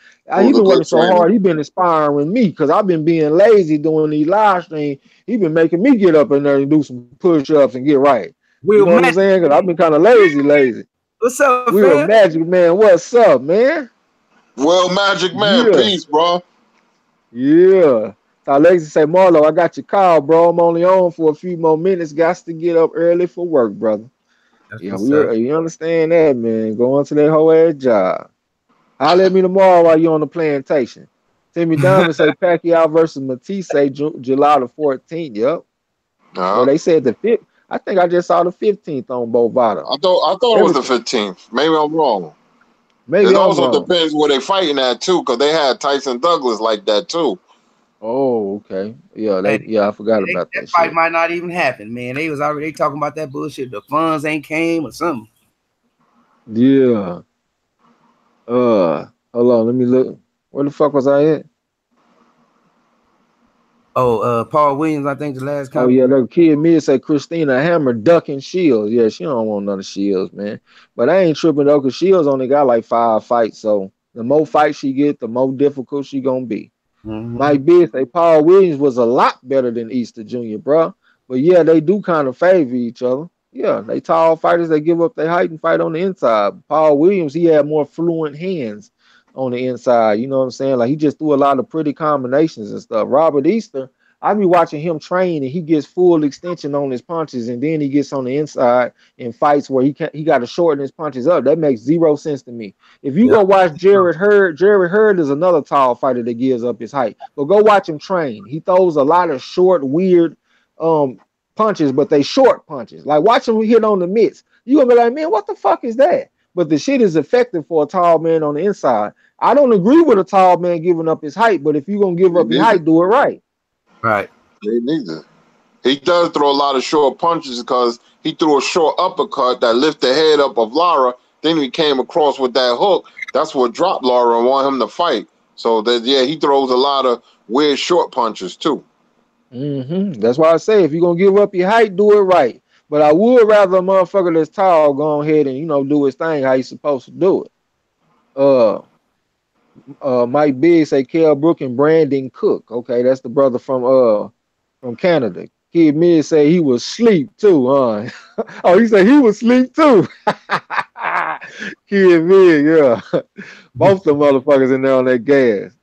He's been working so hard. He's been inspiring me because I've been being lazy doing these live streams. He's been making me get up in there and do some push-ups and get right. You know what I'm saying? Because I've been kind of lazy. What's up, Will Magic Man? What's up, man? Will Magic Man, peace, bro. Yeah. Alexi say, Marlo, I got your call, bro. I'm only on for a few more minutes. Got to get up early for work, brother. You understand that, man. Going to that whole ass job. Holler at me tomorrow while you're on the plantation. Timmy Diamond say Pacquiao versus Matisse, July the 14th. Yep. Well, they said the 5th. I think I just saw the 15th on Bovada. I thought it was the 15th. Maybe I'm wrong. It also depends where they fighting at too, because they had Tyson Douglas like that too. Oh, okay. Yeah, I forgot about that. That fight might not even happen, man. They was already talking about that bullshit. The funds ain't came or something. Yeah. Hold on, let me look. Where the fuck was I at? Oh, Paul Williams, I think the last comment. Oh yeah, that Kid Mid said Christina Hammer ducking Shields. Yeah, she don't want none of Shields, man. But I ain't tripping though, because Shields only got like 5 fights. So the more fights she get, the more difficult she gonna be. Mike B say Paul Williams was a lot better than Easter Jr., bro. But yeah, they do kind of favor each other. Yeah, they tall fighters. They give up their height and fight on the inside. Paul Williams, he had more fluent hands on the inside. You know what I'm saying? Like he just threw a lot of pretty combinations and stuff. Robert Easter, I be watching him train and he gets full extension on his punches, and then he gets on the inside in fights where he got to shorten his punches up. That makes zero sense to me. If you Yeah. go watch Jared Hurd is another tall fighter that gives up his height. But go watch him train. He throws a lot of short, weird um punches, but they short punches. Like watch him hit on the mitts. You gonna be like, man, what the fuck is that? But the shit is effective for a tall man on the inside. I don't agree with a tall man giving up his height, but if you're gonna give Me up your neither. height, do it right. Right. Me neither. He does throw a lot of short punches because he threw a short uppercut that lifted the head up of Lara. Then he came across with that hook. That's what dropped Lara and want him to fight. So that yeah, he throws a lot of weird short punches too. That's why I say if you're gonna give up your height, do it right. But I would rather a motherfucker that's tall go ahead and do his thing how he's supposed to do it. Uh Mike Biggs say Kell Brook and Brandon Cook. Okay, that's the brother from Canada. Kid Mid say he was asleep too, huh? Oh, he said he was asleep too. Kid Mid, yeah. Both the motherfuckers in there on that gas.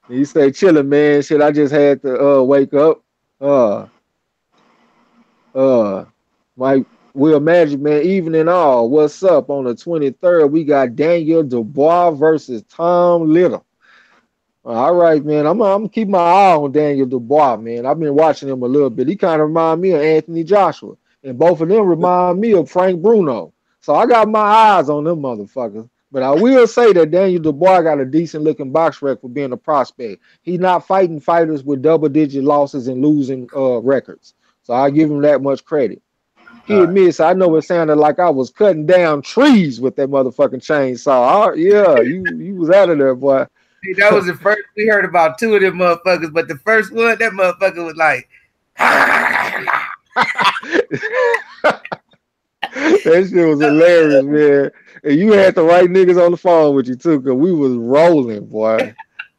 He say chilling, man. Shit, I just had to wake up. Uh uh Mike Will Magic Man, evening all. What's up? On the 23rd, we got Daniel Dubois versus Tom Little. All right, man. I'm keep my eye on Daniel Dubois, man. I've been watching him a little bit. He kind of remind me of Anthony Joshua, and both of them remind me of Frank Bruno. So I got my eyes on them motherfuckers. But I will say that Daniel Dubois got a decent looking box rec for being a prospect. He's not fighting fighters with double-digit losses and losing records. So I give him that much credit. He admits, I know it sounded like I was cutting down trees with that motherfucking chainsaw. Yeah, you was out of there, boy. See, that was the first we heard about two of them motherfuckers, but the first one, that motherfucker was like, that shit was hilarious, man. And you had the right niggas on the phone with you too, cause we was rolling, boy.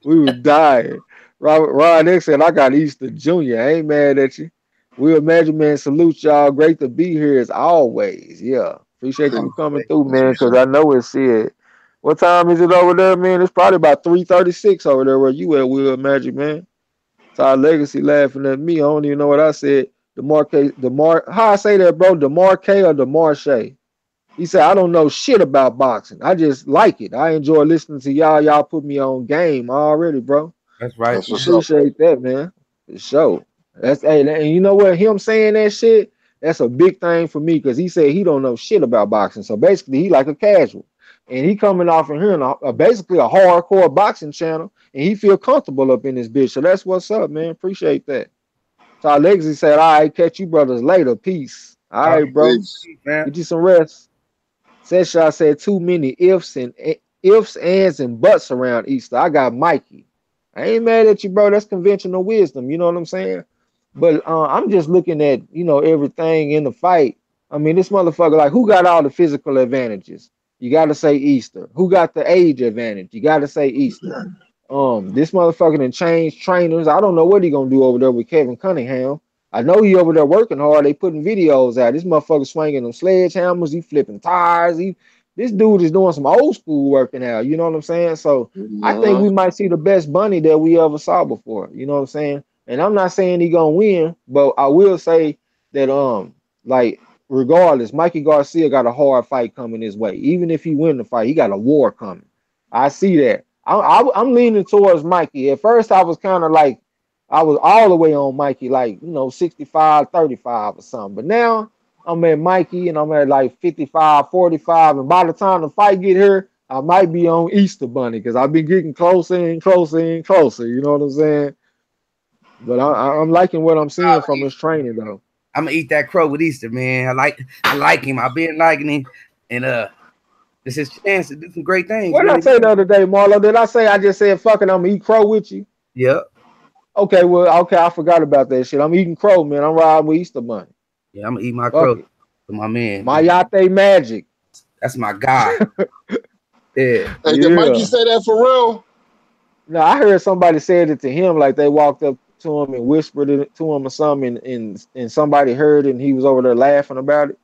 We was dying. Ron X said, I got Easter Jr. I ain't mad at you. We imagine, man, salute y'all. Great to be here as always. Yeah. Appreciate you coming through, man, because I know it's it. What time is it over there, man? It's probably about 3:36 over there where you at, Will Magic, man. Todd Legacy laughing at me. I don't even know what I said. How I say that, bro? DeMarque or DeMarche? He said, I don't know shit about boxing. I just like it. I enjoy listening to y'all. Y'all put me on game already, bro. that's right. That's what's up. Appreciate that, man. For sure. That's hey, and you know what? Him saying that shit, that's a big thing for me because he said he don't know shit about boxing. So basically, he like a casual, and he coming off and hearing basically a hardcore boxing channel, and he feel comfortable up in this bitch. So that's what's up, man. Appreciate that. So Legacy said, "All right, catch you brothers later. Peace. All right, bro. Peace. Get you some rest." Seshaw said too many ifs, ands, and buts around Easter. I got Mikey. I ain't mad at you, bro. That's conventional wisdom. You know what I'm saying? But I'm just looking at, everything in the fight. I mean, this motherfucker, like, who got all the physical advantages? You got to say Easter. Who got the age advantage? You got to say Easter. This motherfucker done changed trainers. I don't know what he gonna do over there with Kevin Cunningham. I know he over there working hard. They putting videos out. This motherfucker swinging them sledgehammers. He flipping tires. This dude is doing some old school working out. You know what I'm saying? So I think we might see the best Bunny that we ever saw before. You know what I'm saying? And I'm not saying he gonna win, but I will say that like regardless, Mikey Garcia got a hard fight coming his way. Even if he win the fight, he got a war coming. I see that. I'm leaning towards Mikey. At first, I was kind of like, I was all the way on Mikey, like, 65-35 or something. But now I'm at Mikey and I'm at like 55-45. And by the time the fight get here, I might be on Easter Bunny because I've been getting closer and closer and closer. You know what I'm saying? But I'm liking what I'm seeing from his training, though. I'm gonna eat that crow with Easter, man. I like him. I've been liking him, and this is his chance to do some great things. What did I say the other day, Marlo? Did I say I just said fuck it, I'm gonna eat crow with you? Yep. Okay, well, okay, I forgot about that shit. I'm eating crow, man. I'm riding with Easter Bunny. Yeah, I'm gonna eat my crow with my man. Mayate Magic. That's my guy. Yeah. Hey, did Mikey say that for real? No, I heard somebody said it to him, like they walked up to him and whispered it to him or something, and somebody heard it and he was over there laughing about it.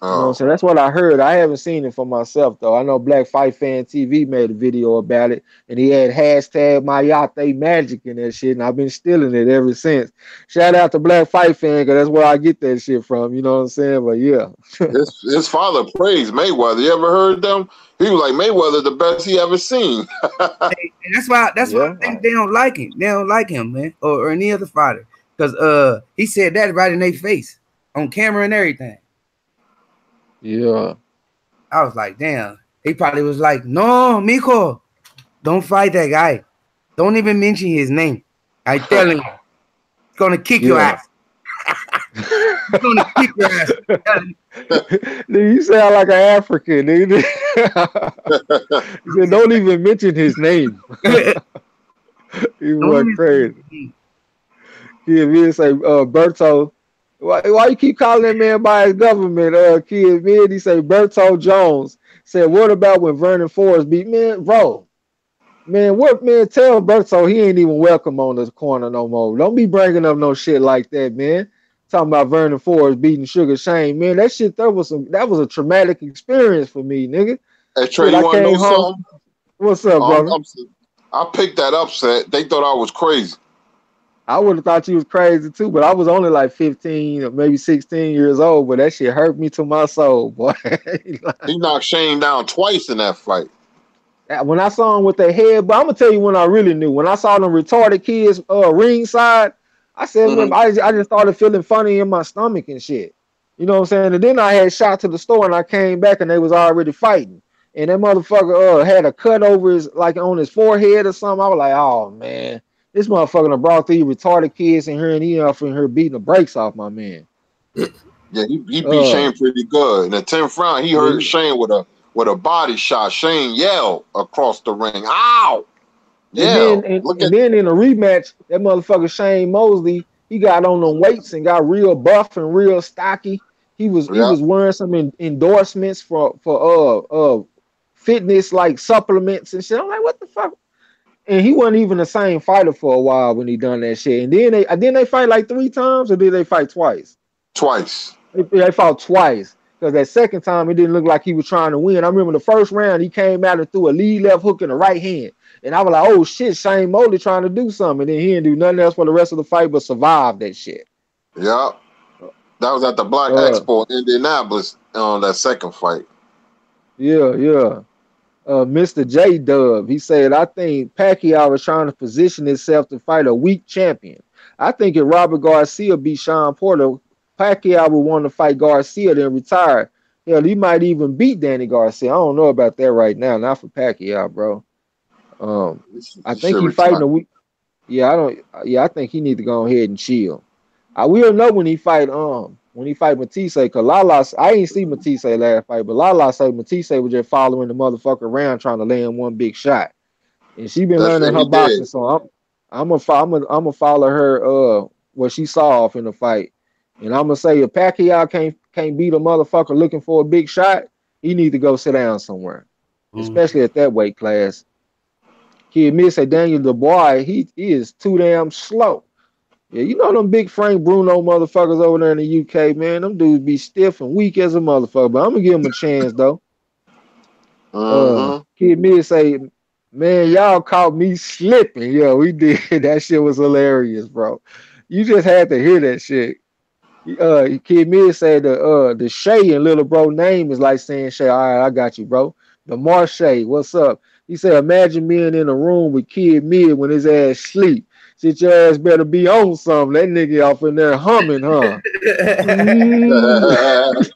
You know what I'm Oh, saying? That's what I heard. I haven't seen it for myself though. I know Black Fight Fan TV made a video about it, and he had hashtag Mayate Magic in that shit, and I've been stealing it ever since. Shout out to Black Fight Fan, because that's where I get that shit from. You know what I'm saying? But yeah, his father praised Mayweather. You ever heard them? He was like Mayweather, the best he ever seen. And that's why I yeah, think they don't like him. They don't like him, man, or any other fighter, because he said that right in their face on camera and everything. yeah. I was like, damn. He probably was like, no, Miko, don't fight that guy. Don't even mention his name. I telling you, he's gonna kick your Yeah. ass. He's gonna kick your ass. Dude, you sound like an African, dude. He said, don't even mention his name. He Don't was even crazy. mention his name. Kid Mid say, Berto, why you keep calling that man by his government? Kid Mid, he say, Berto Jones said, what about when Vernon Forrest beat, man, bro? Man, what, man, tell Berto he ain't even welcome on this corner no more. Don't be bringing up no shit like that, man. Talking about Vernon Forrest beating Sugar Shane, man, that shit, that was a traumatic experience for me, nigga. Hey Trey, Shit, you I want to know came home. something? What's up, brother? I picked that upset. They thought I was crazy. I would have thought you was crazy too, but I was only like 15 or maybe 16 years old, but that shit hurt me to my soul, boy. He knocked Shane down twice in that fight. When I saw him with their head, but I'm gonna tell you when I really knew. When I saw them retarded kids ringside, I said, man, Mm-hmm. I just started feeling funny in my stomach and shit. You know what I'm saying? And then I had shot to the store and I came back and they was already fighting. And that motherfucker had a cut over his like on his forehead or something. I was like, oh man, this motherfucker done brought these retarded kids in here and he up in here beating the brakes off my man. Yeah, he beat Uh, Shane pretty good. In the 10th round, he hurt yeah, Shane with a body shot. Shane yelled across the ring, "Ow!" And then Yell. and, Look at and then in a rematch, that motherfucker Shane Mosley, he got on them weights and got real buff and real stocky. He yeah. was wearing some endorsements for fitness like supplements and shit. I'm like, what the fuck? And he wasn't even the same fighter for a while when he done that shit. And then they fight like 3 times, or did they fight twice? Twice. They fought twice. Because that second time, it didn't look like he was trying to win. I remember the first round, he came out and threw a lead left hook in the right hand. And I was like, oh shit, Shane Mosley trying to do something. And then he didn't do nothing else for the rest of the fight but survive that shit. Yeah. That was at the Black Uh, Expo in Indianapolis on that second fight. yeah, yeah. Mr. J Dub, he said, I think Pacquiao was trying to position himself to fight a weak champion. I think if Robert Garcia beat Sean Porter, Pacquiao would want to fight Garcia, then retire. Hell, he might even beat Danny Garcia. I don't know about that right now. Not for Pacquiao, bro. I He think should he retire. fighting a week. Yeah, I don't. Yeah, I think he need to go ahead and chill. I will know when he fight Matisse, cause Lala, I ain't see Matisse last fight, but Lala said Matisse was just following the motherfucker around trying to land one big shot, and she been That's learning what her he did. boxing, so I'm gonna follow her what she saw off in the fight, and I'm gonna say if Pacquiao can't beat a motherfucker looking for a big shot, he need to go sit down somewhere, especially at that weight class. Kid Miss say Daniel Dubois, he is too damn slow. Yeah, you know them big Frank Bruno motherfuckers over there in the UK, man. Them dudes be stiff and weak as a motherfucker. But I'm gonna give them a chance though. Mm-hmm. Kid Mid say, man, y'all caught me slipping. Yeah, we did. That shit was hilarious, bro. You just had to hear that shit. Kid Mid said the Shay and little bro name is like saying Shay. All right, I got you, bro. The Marshay, what's up? He said, imagine being in a room with Kid Mid when his ass sleep. Shit, your ass better be on something. That nigga off in there humming, huh? Mm.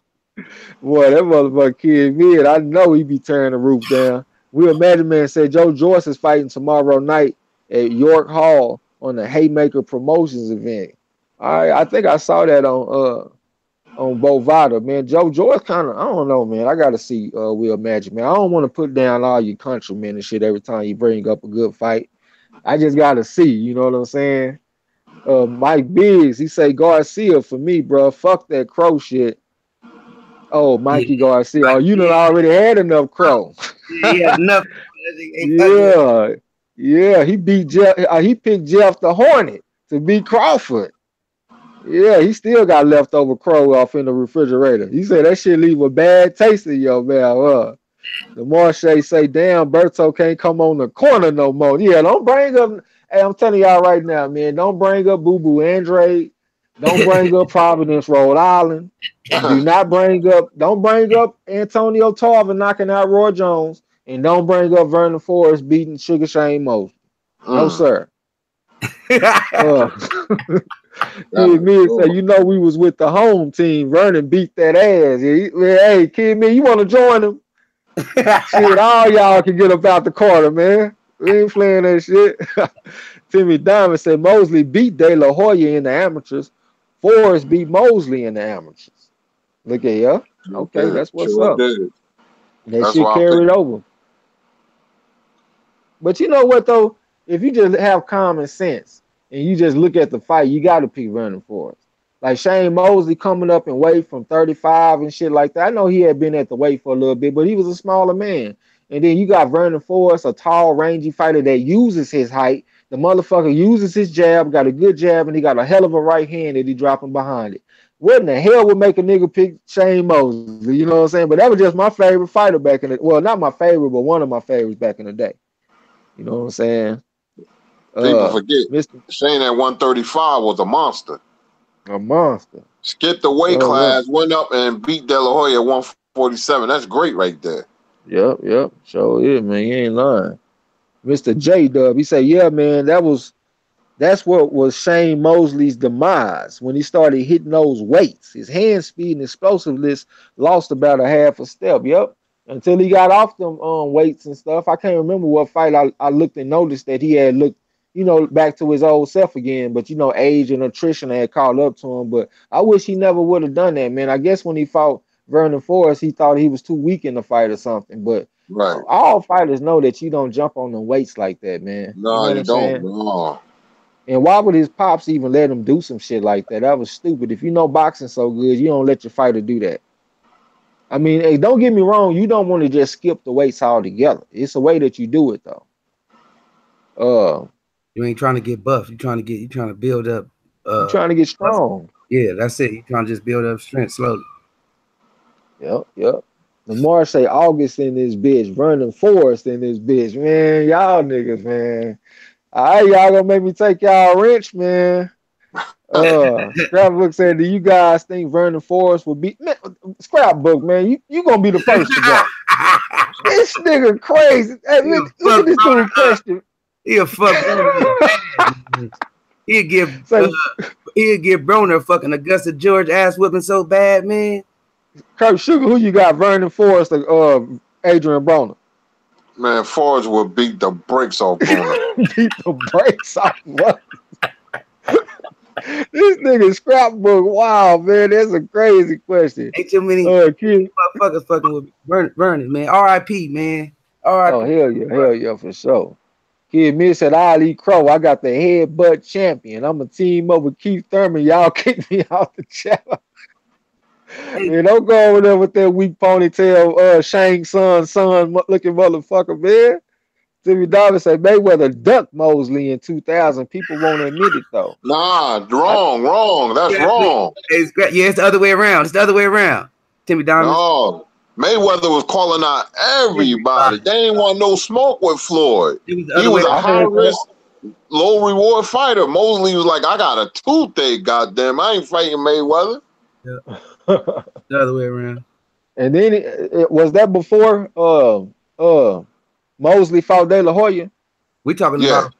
Boy, that motherfucker Kid Mid, I know he be tearing the roof down. We Imagine Man said Joe Joyce is fighting tomorrow night at York Hall on the Haymaker Promotions event. I think I saw that on Bovada, man. Joe Joyce kind of, I don't know, man. I gotta see Will Magic, man. I don't want to put down all your countrymen and shit every time you bring up a good fight. I just gotta see, you know what I'm saying? Mike Biggs, he say Garcia for me, bro. Fuck that crow shit. Oh, Yeah, Mikey Garcia. Oh, like, you done yeah, already had enough crow. he had enough. Ain't fucking with. Yeah, yeah. He beat Jeff. He picked Jeff the Hornet to beat Crawford. Yeah, he still got leftover crow off in the refrigerator. He said that shit leave a bad taste in your mouth. The Marche say, damn, Berto can't come on the corner no more. Yeah, don't bring up. Hey, I'm telling y'all right now, man, don't bring up Boo Boo Andre. Don't bring up Providence, Rhode Island. Don't bring up Antonio Tarver knocking out Roy Jones. And don't bring up Vernon Forrest beating Sugar Shane Mosley. No, sir. Kid Me say, you know, we was with the home team. Vernon beat that ass. Hey, Kid Me, you want to join him? Shit, all y'all can get up out the corner, man. We ain't playing that shit. Timmy Diamond said Mosley beat De La Hoya in the amateurs. Forrest beat Mosley in the amateurs. Look at you. Okay, that's what's up. That shit carried over. But you know what, though? If you just have common sense and you just look at the fight, you got to pick Vernon Forrest. Like Shane Mosley coming up in weight from 35 and shit like that. I know he had been at the weight for a little bit, but he was a smaller man. And then you got Vernon Forrest, a tall, rangy fighter that uses his height. The motherfucker uses his jab, got a good jab, and he got a hell of a right hand that he dropping behind it. What in the hell would make a nigga pick Shane Mosley? You know what I'm saying? But that was just my favorite fighter back in the, well, not my favorite, but one of my favorites back in the day. You know what I'm saying? People forget Shane at 135 was a monster. A monster. Skipped the weight class, went up and beat De La Hoya at 147. That's great right there. Yep. Sure is, man. You ain't lying. Mr. J Dub, he said, yeah, man, that's what was Shane Mosley's demise when he started hitting those weights. His hand speed and explosiveness lost about a half a step. Yep. Until he got off them weights and stuff. I can't remember what fight I looked and noticed that he had looked, you know, back to his old self again. But, you know, age and attrition had caught up to him. But I wish he never would have done that, man. I guess when he fought Vernon Forrest, he thought he was too weak in the fight or something. But all fighters know that you don't jump on the weights like that, man. No, you don't. No. And why would his pops even let him do some shit like that? That was stupid. If you know boxing so good, you don't let your fighter do that. I mean, hey, don't get me wrong. You don't want to just skip the weights altogether. It's a way that you do it, though. You ain't trying to get buff. You trying to build up. You're trying to get strong. Yeah, that's it. You trying to just build up strength slowly. Yep. Lamar say August in this bitch, Vernon Forrest in this bitch, man. Y'all niggas, man. All right, y'all gonna make me take y'all wrench, man. Scrapbook said, do you guys think Vernon Forrest will be, man, Scrapbook, man, you gonna be the first to go. This nigga crazy. Hey, look at this dude question. He'll fuck. He'll give Broner fucking Augusta George ass whipping so bad, man. Kurt Sugar, who you got? Vernon Forrest or Adrian Broner? Man, Forrest will beat the brakes off Broner. Beat the brakes off what? This nigga Scrapbook, wow, man, that's a crazy question. Ain't too many motherfuckers fucking with Vernon, man. R.I.P., man. R.I.P. Oh, hell yeah, for sure. Kid Me said, Ali Crow, I got the headbutt champion. I'm a team up with Keith Thurman. Y'all kick me out the channel. Man, don't go over there with that weak ponytail, Shang son looking motherfucker, man. Timmy Dobbins said Mayweather ducked Mosley in 2000. People won't admit it, though. Nah, wrong. That's wrong. It's the other way around. Timmy Dobbins. No, Mayweather was calling out everybody. They didn't want no smoke with Floyd. He was a high-risk, low-reward fighter. Mosley was like, I got a toothache, goddamn. I ain't fighting Mayweather. Yeah. The other way around. And then was that before Mosley fought De La Hoya? We talking about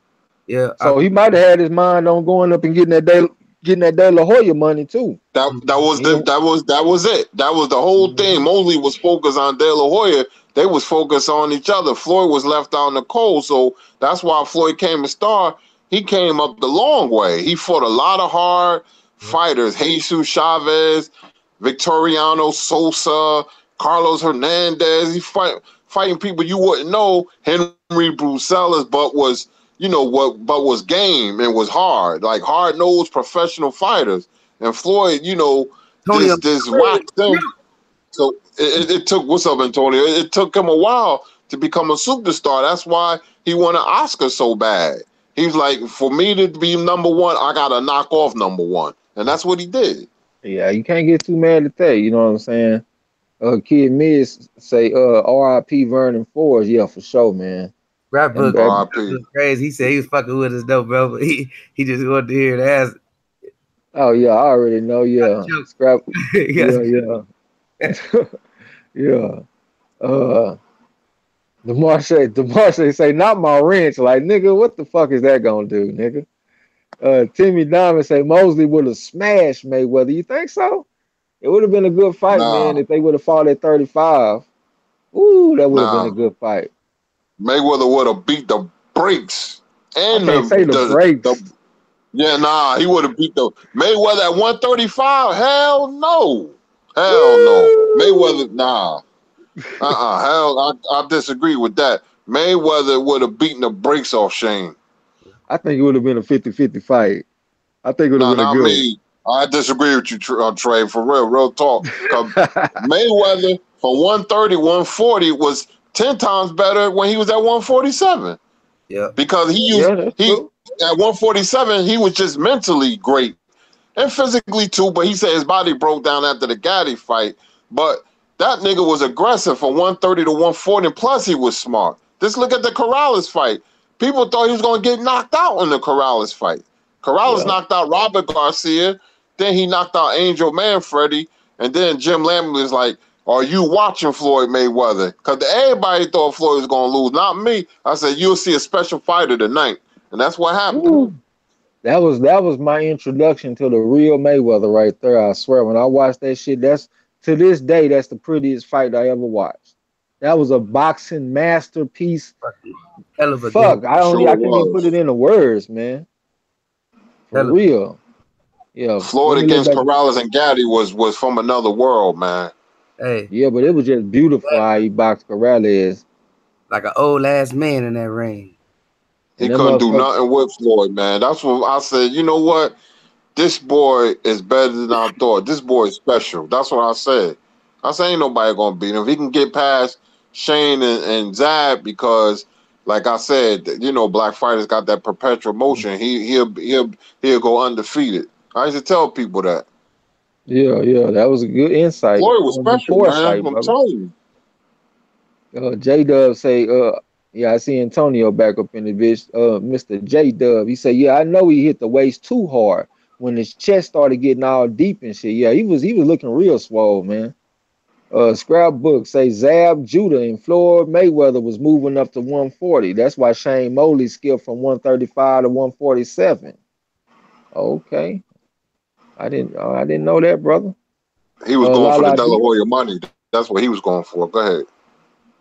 So he might have had his mind on going up and getting that De La Hoya money too. That was it. That was the whole thing. Mosley was focused on De La Hoya. They was focused on each other. Floyd was left out in the cold, so that's why Floyd came a star. He came up the long way. He fought a lot of hard fighters: Jesus Chavez, Victoriano Sosa, Carlos Hernandez. He fighting people you wouldn't know. Henry Brucelas, but was was game and was hard, like hard-nosed professional fighters. And Floyd, this whacked him. So it took, what's up, Antonio? It took him a while to become a superstar. That's why he won an Oscar so bad. He was like, for me to be number one, I got to knock off number one. and that's what he did. Yeah, you can't get too mad at that. You know what I'm saying? Kid Miz say, R.I.P. Vernon Forrest. Yeah, for sure, man. Rap And book R.I.P. was crazy. He said he was fucking with us though, bro. But he just wanted to hear the ass. oh yeah, I already know. Yeah, Joke. scrap. Yes. Yeah, yeah, yeah. Uh, the say, not my wrench. Like, nigga, what the fuck is that gonna do, nigga? Timmy Diamond say Mosley would have smashed Mayweather. You think so? It would have been a good fight, Nah, man, if they would have fought at 35. Ooh, that would have been a nah. good fight. Mayweather would have beat the brakes I and can't say the the breaks. yeah, nah, he would have beat the Mayweather at 135. Hell no. Hell no. Woo! Mayweather, nah. Hell, I disagree with that. Mayweather would have beaten the brakes off Shane. I think it would have been a 50-50 fight. I think it would have Nah, been a not good one. me. I disagree with you, Trey, for real talk. Cause Mayweather from 130, 140 was 10 times better when he was at 147. Yeah. Because Yeah, that's he true. at 147, he was just mentally great and physically too, but he said his body broke down after the Gaddy fight. But that nigga was aggressive from 130 to 140, and plus he was smart. Just look at the Corrales fight. People thought he was going to get knocked out in the Corrales fight. Corrales Yeah. knocked out Robert Garcia, then he knocked out Angel Manfredi, and then Jim Lambert was like, are you watching Floyd Mayweather? Because everybody thought Floyd was going to lose, not me. I said, you'll see a special fighter tonight. And that's what happened. Woo. That was my introduction to the real Mayweather right there. I swear, when I watched that shit, that's to this day, that's the prettiest fight I ever watched. That was a boxing masterpiece. Fucking hell of a game. Fuck, I don't, Sure I can't even put was. it into words, man. For Hell of a game. real. Yeah, let Floyd me look against back. Corrales and Gaddy was from another world, man. Hey, Yeah, but it was just beautiful how he boxed Corrales, like an old ass man in that ring. He and that couldn't do motherfucker. nothing with Floyd, man. That's what I said. You know what? This boy is better than I thought. This boy is special. That's what I said. I said ain't nobody gonna beat him. If he can get past Shane and Zab, because like I said, you know, black fighters got that perpetual motion. He'll go undefeated. I used to tell people that. Yeah, yeah, that was a good insight. Floyd was That was good special, man. foresight, I'm brother. telling you. J Dub say, yeah, I see Antonio back up in the bitch. Mr. J Dub, he say, yeah, I know he hit the waist too hard when his chest started getting all deep and shit. Yeah, he was looking real swole, man. Scrapbook say Zab Judah and Floyd Mayweather was moving up to 140. That's why Shane Mosley skipped from 135 to 147. Okay, I didn't know that, brother. He was going for the Lala De La D. Hoya money. That's what he was going for. Go ahead.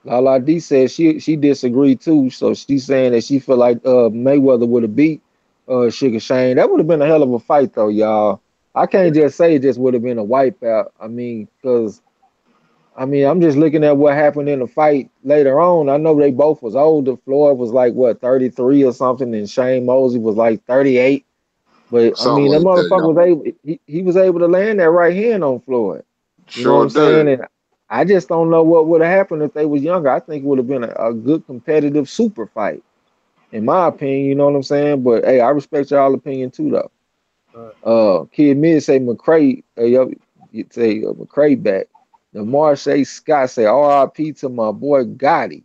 Lala D said she disagreed too. So she's saying that she feel like Mayweather would have beat Sugar Shane. That would have been a hell of a fight though, y'all. I can't just say it just would have been a wipeout. I mean, because I'm just looking at what happened in the fight later on. I know they both was older. Floyd was like what 33 or something, and Shane Mosley was like 38. But I Something mean, that like that, motherfucker y'all. was able. He was able to land that right hand on Floyd. You know what Sure I'm saying? did. And I just don't know what would have happened if they was younger. I think it would have been a good competitive super fight, in my opinion. You know what I'm saying? But hey, I respect y'all opinion too, though. Kid Mid say McCray, you say McCray back. The Marche Scott say R.I.P. to my boy Gotti.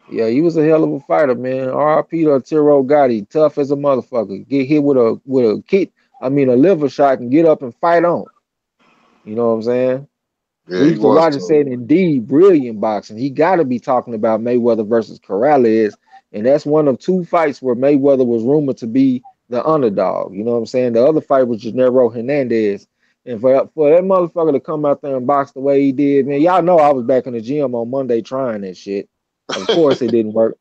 Yeah, he was a hell of a fighter, man. R.I.P. to Tiro Gotti, tough as a motherfucker. Get hit with a kick, a liver shot, and get up and fight on. You know what I'm saying? Yeah, he Reef the was Roger tough. said, indeed, brilliant boxing. He got to be talking about Mayweather versus Corrales. And that's one of two fights where Mayweather was rumored to be the underdog. You know what I'm saying? The other fight was Gennaro Hernandez. And for that motherfucker to come out there and box the way he did, man, y'all know I was back in the gym on Monday trying that shit. Of course, it didn't work.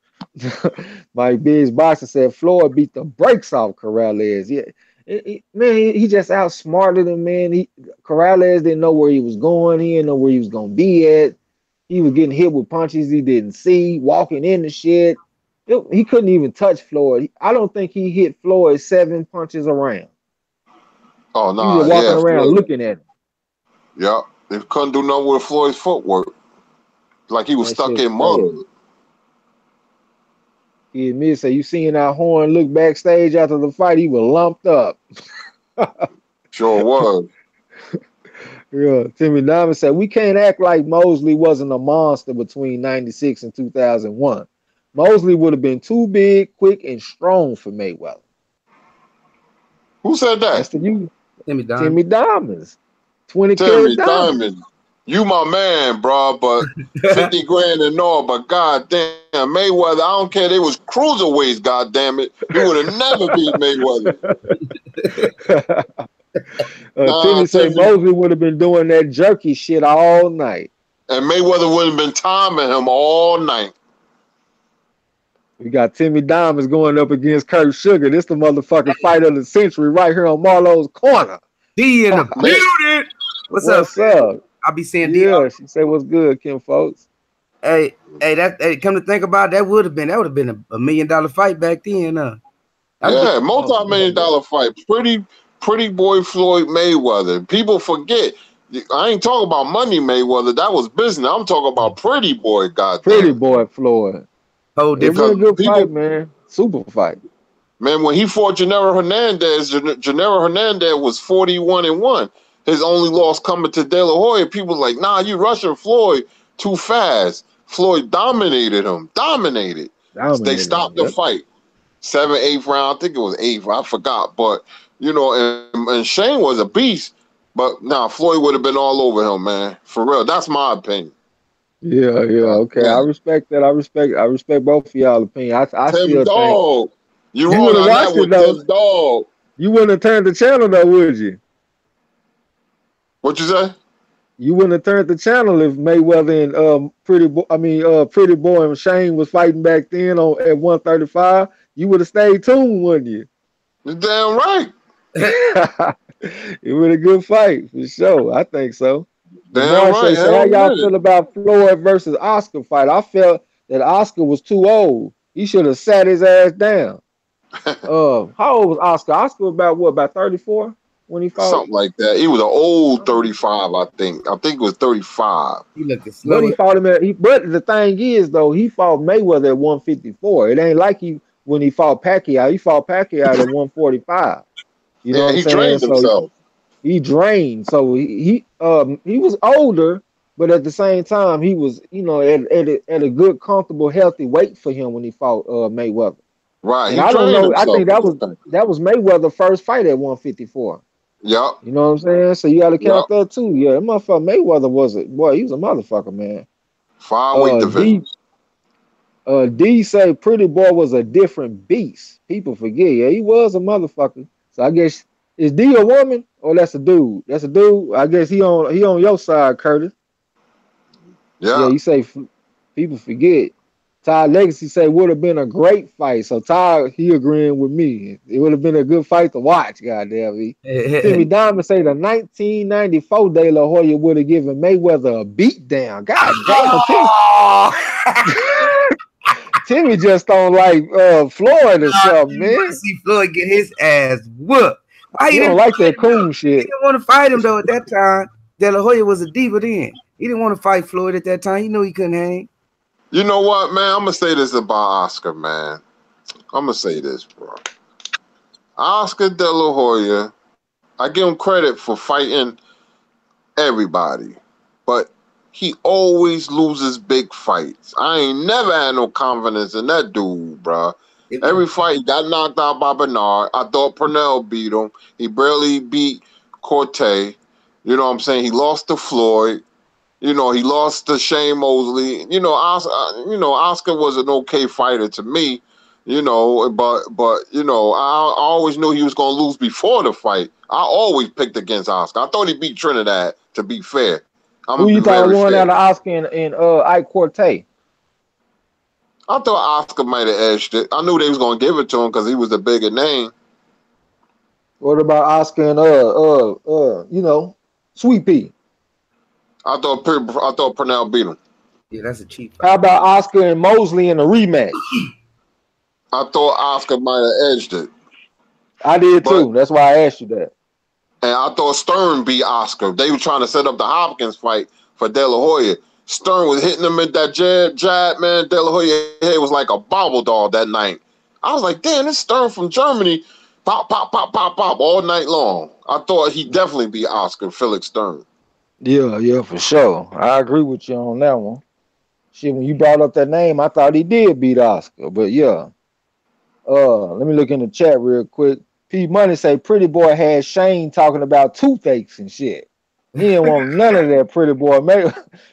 Mike Biggs Boxer said Floyd beat the brakes off Corrales. Yeah, man, he just outsmarted him, man. Corrales didn't know where he was going. He didn't know where he was gonna be at. He was getting hit with punches he didn't see, walking into shit. He couldn't even touch Floyd. I don't think he hit Floyd 7 punches around. Oh He was nah, just walking yeah, around Floyd. looking at him. Yeah, they couldn't do nothing with Floyd's footwork. Like he was That stuck shit's in mud. crazy. He admits, say, you seen our Horn look backstage after the fight, he was lumped up. Sure was. Yeah, Timmy Diamond said, we can't act like Mosley wasn't a monster between 96 and 2001. Mosley would have been too big, quick, and strong for Mayweather. Who said That's that? the you. Timmy Don. Timmy Diamonds. 20 Timmy karat diamond. Diamond. You my man, bro, but 50 grand and all, but goddamn, Mayweather, I don't care. They was cruiserweights, goddamn it. He would have never beat Mayweather. Timmy said Mosley would have been doing that jerky shit all night. And Mayweather would have been timing him all night. We got Timmy Diamonds going up against Kurt Sugar. This the motherfucking fight of the century right here on Marlo's corner. D in the building. What's up? I'll be saying D. Yeah, she said what's good, Kim folks. Hey, come to think about it, that would have been a $1 million fight back then, Yeah, multi-million-dollar fight. Pretty boy Floyd Mayweather. People forget. I ain't talking about money Mayweather. That was business. I'm talking about pretty boy, goddamn. Pretty boy Floyd. Oh, it was a good fight, man. Super fight. Man, when he fought Gennaro Hernandez was 41-1. His only loss coming to De La Hoya. People like, nah, you rushing Floyd too fast. Floyd dominated him. Dominated. They stopped the fight. 7th, 8th round. I think it was 8th. I forgot. But, you know, and Shane was a beast. But, nah, Floyd would have been all over him, man. For real. That's my opinion. Yeah. Okay. I respect that. I respect both of y'all opinion. I still Dog. think you would have watched it though. Tim Dog. You wouldn't have turned the channel though, would you? What you say? You wouldn't have turned the channel if Mayweather and Pretty Boy and Shane was fighting back then at 135. You would have stayed tuned, wouldn't you? You're damn right. It was a good fight for sure. I think so. Damn right. So how y'all feel about Floyd versus Oscar fight? I felt that Oscar was too old. He should have sat his ass down. How old was Oscar? Oscar was about 34 when he fought? Something like that. He was an old 35, I think. I think it was 35. He looked slow. But he fought him but the thing is though, he fought Mayweather at 154. It ain't like when he fought Pacquiao. He fought Pacquiao at 145. You know what I'm saying? Drained himself. He drained. So he was older, but at the same time, he was, you know, at a good, comfortable, healthy weight for him when he fought Mayweather. Right. And I don't know. I think that was Mayweather's first fight at 154. Yeah. You know what I'm saying? So you got to count that too. Yeah, that motherfucker Mayweather he was a motherfucker, man. 5-weight division. D say Pretty Boy was a different beast. People forget. Yeah, he was a motherfucker. So I guess is D a woman or that's a dude? That's a dude. I guess he on your side, Curtis. Yeah, you say people forget. Ty Legacy say would have been a great fight. So Ty, he agreeing with me. It would have been a good fight to watch. Goddamn me. Timmy Diamond say the 1994 De La Hoya would have given Mayweather a beat down. God damn. Timmy just don't like Floyd or something, man. You see Floyd get his ass whooped. Why he don't like that coon shit? He didn't want to fight him though at that time. De La Hoya was a diva then. He didn't want to fight Floyd at that time. He knew he couldn't hang. You know what, man? I'm gonna say this about Oscar, man. I'm gonna say this, bro. Oscar De La Hoya, I give him credit for fighting everybody, but he always loses big fights. I ain't never had no confidence in that dude, bro. Every fight he got knocked out by Bernard. I thought Purnell beat him. He barely beat Corte. You know what I'm saying? He lost to Floyd. You know, he lost to Shane Mosley. You know, Oscar was an okay fighter to me. You know, but you know, I always knew he was gonna lose before the fight. I always picked against Oscar. I thought he beat Trinidad. To be fair, who you thought won out of Oscar and Ike Corte? I thought Oscar might have edged it. I knew they was gonna give it to him because he was a bigger name. What about Oscar and you know, Sweet Pea? I thought Purnell beat him. Yeah, that's a cheap fight. How about Oscar and Mosley in a rematch? I thought Oscar might have edged it. I did too. That's why I asked you that. And I thought Stern beat Oscar. They were trying to set up the Hopkins fight for De La Hoya. Stern was hitting him at that jab, man. De La Hoya head was like a bobble doll that night. I was like, damn, this Stern from Germany. Pop, pop, pop, pop, pop all night long. I thought he'd definitely be Oscar Felix Stern. Yeah, for sure. I agree with you on that one. Shit, when you brought up that name, I thought he did beat Oscar, but yeah. Let me look in the chat real quick. P Money say Pretty Boy had Shane talking about toothaches and shit. He didn't want none of that Pretty Boy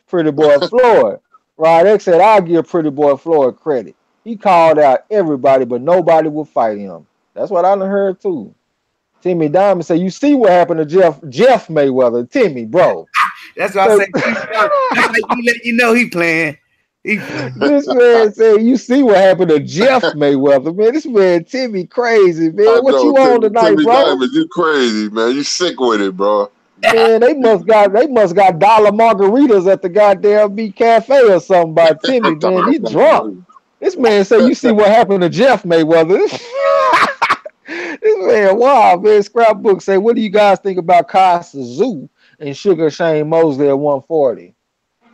Pretty Boy Floyd. Rod X said I'll give Pretty Boy Floyd credit. He called out everybody, but nobody would fight him. That's what I done heard too. Timmy Diamond said, you see what happened to Jeff Mayweather. Timmy, bro. That's why I say that's like he let you know he playing. This man said, you see what happened to Jeff Mayweather, man. This man Timmy crazy, man. What you on tonight, Timmy bro? Diamond, you crazy, man. You sick with it, bro. Man, they must got dollar margaritas at the goddamn B Cafe or something by Timmy, man. He drunk. This man said, you see what happened to Jeff Mayweather. This man, wow, man. Scrapbook say, what do you guys think about Costa Zoo and Sugar Shane Mosley at 140?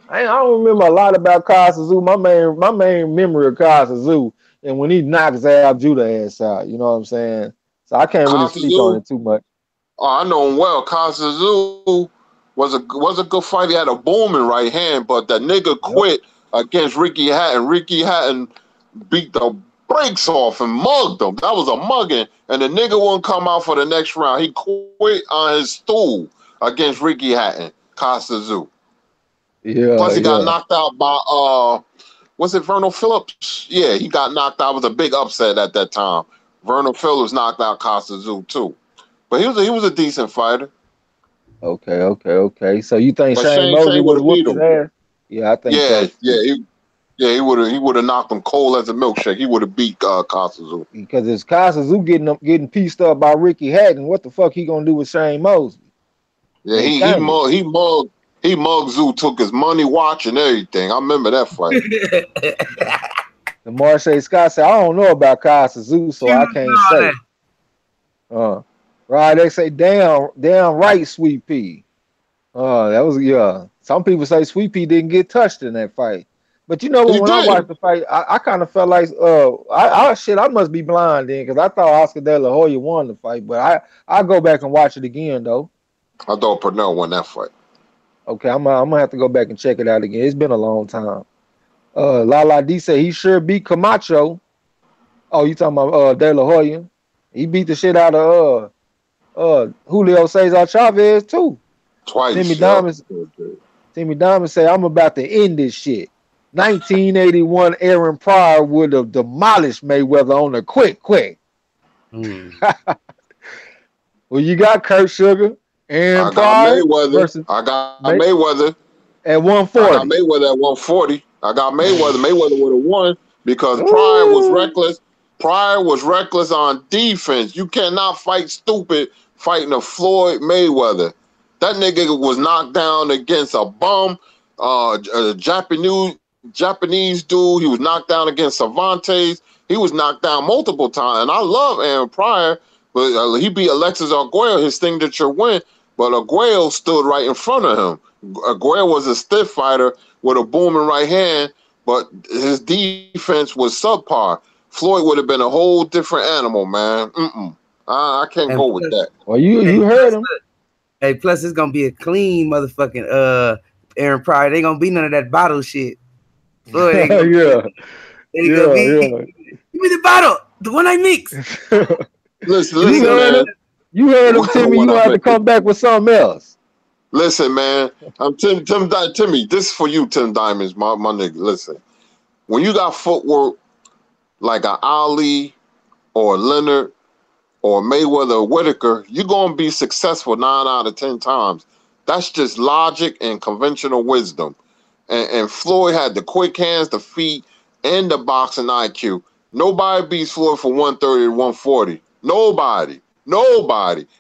I don't remember a lot about Costa Zoo. My main memory of Costa Zoo and when he knocks Ab Judah ass out, you know what I'm saying? So I can't really speak on it too much. Oh, I know him well. Costa Zoo was a good fight. He had a booming right hand, but that nigga quit against Ricky Hatton. Ricky Hatton beat the brakes off and mugged him. That was a mugging, and the nigga wouldn't come out for the next round. He quit on his stool against Ricky Hatton. Costa Zoo. Yeah. Plus, he got knocked out by was it Verno Phillips? Yeah, he got knocked out. It was a big upset at that time. Verno Phillips knocked out Costa Zoo too. But he was a decent fighter. Okay. So you think Shane Mosley would have whooped his ass? Yeah, I think so. He would have knocked him cold as a milkshake. He would have beat Costa Zoo. Because if Costa Zoo getting pieced up by Ricky Hatton, what the fuck he gonna do with Shane Mosley? Yeah, he mugged Zoo, took his money, watch, and everything. I remember that fight. The Marche Scott said, I don't know about Costa Zoo, so I can't say. Rod X say, damn right, Sweet Pea. That was Some people say Sweet Pea didn't get touched in that fight. But you know what? When I watched the fight, I kind of felt like I must be blind then because I thought Oscar De La Hoya won the fight. But I'll go back and watch it again though. I thought Purnell won that fight. Okay, I'm gonna have to go back and check it out again. It's been a long time. Lala D said he sure beat Camacho. Oh, you talking about De La Hoya? He beat the shit out of Julio Cesar Chavez too. Twice. Timmy Diamond say I'm about to end this shit. 1981 Aaron Pryor would have demolished Mayweather on the quick. Well, you got Kurt Sugar, Aaron Pryor versus I got Mayweather at 140. I got Mayweather at 140. I got Mayweather. Mayweather would have won because Pryor was reckless. Pryor was reckless on defense. You cannot fight stupid fighting a Floyd Mayweather. That nigga was knocked down against a bum, a Japanese dude. He was knocked down against Cervantes. He was knocked down multiple times. And I love Aaron Pryor, but he beat Alexis Arguello, his signature win. But Arguello stood right in front of him. Arguello was a stiff fighter with a booming right hand, but his defense was subpar. Floyd would have been a whole different animal, man. I can't go with that. Well, you heard him. Hey, plus it's gonna be a clean motherfucking Aaron Pryor. They gonna be none of that bottle shit. Floyd ain't gonna give me the bottle, the one I mix. Listen, man. You heard him, Timmy. You have to come back with something else. Listen, man. I'm Timmy. This is for you, Tim Diamonds, my nigga. Listen, when you got footwork like an Ali or a Leonard or Mayweather or Whitaker, you're going to be successful 9 out of 10 times. That's just logic and conventional wisdom. And Floyd had the quick hands, the feet, and the boxing IQ. Nobody beats Floyd for 130 to 140. Nobody.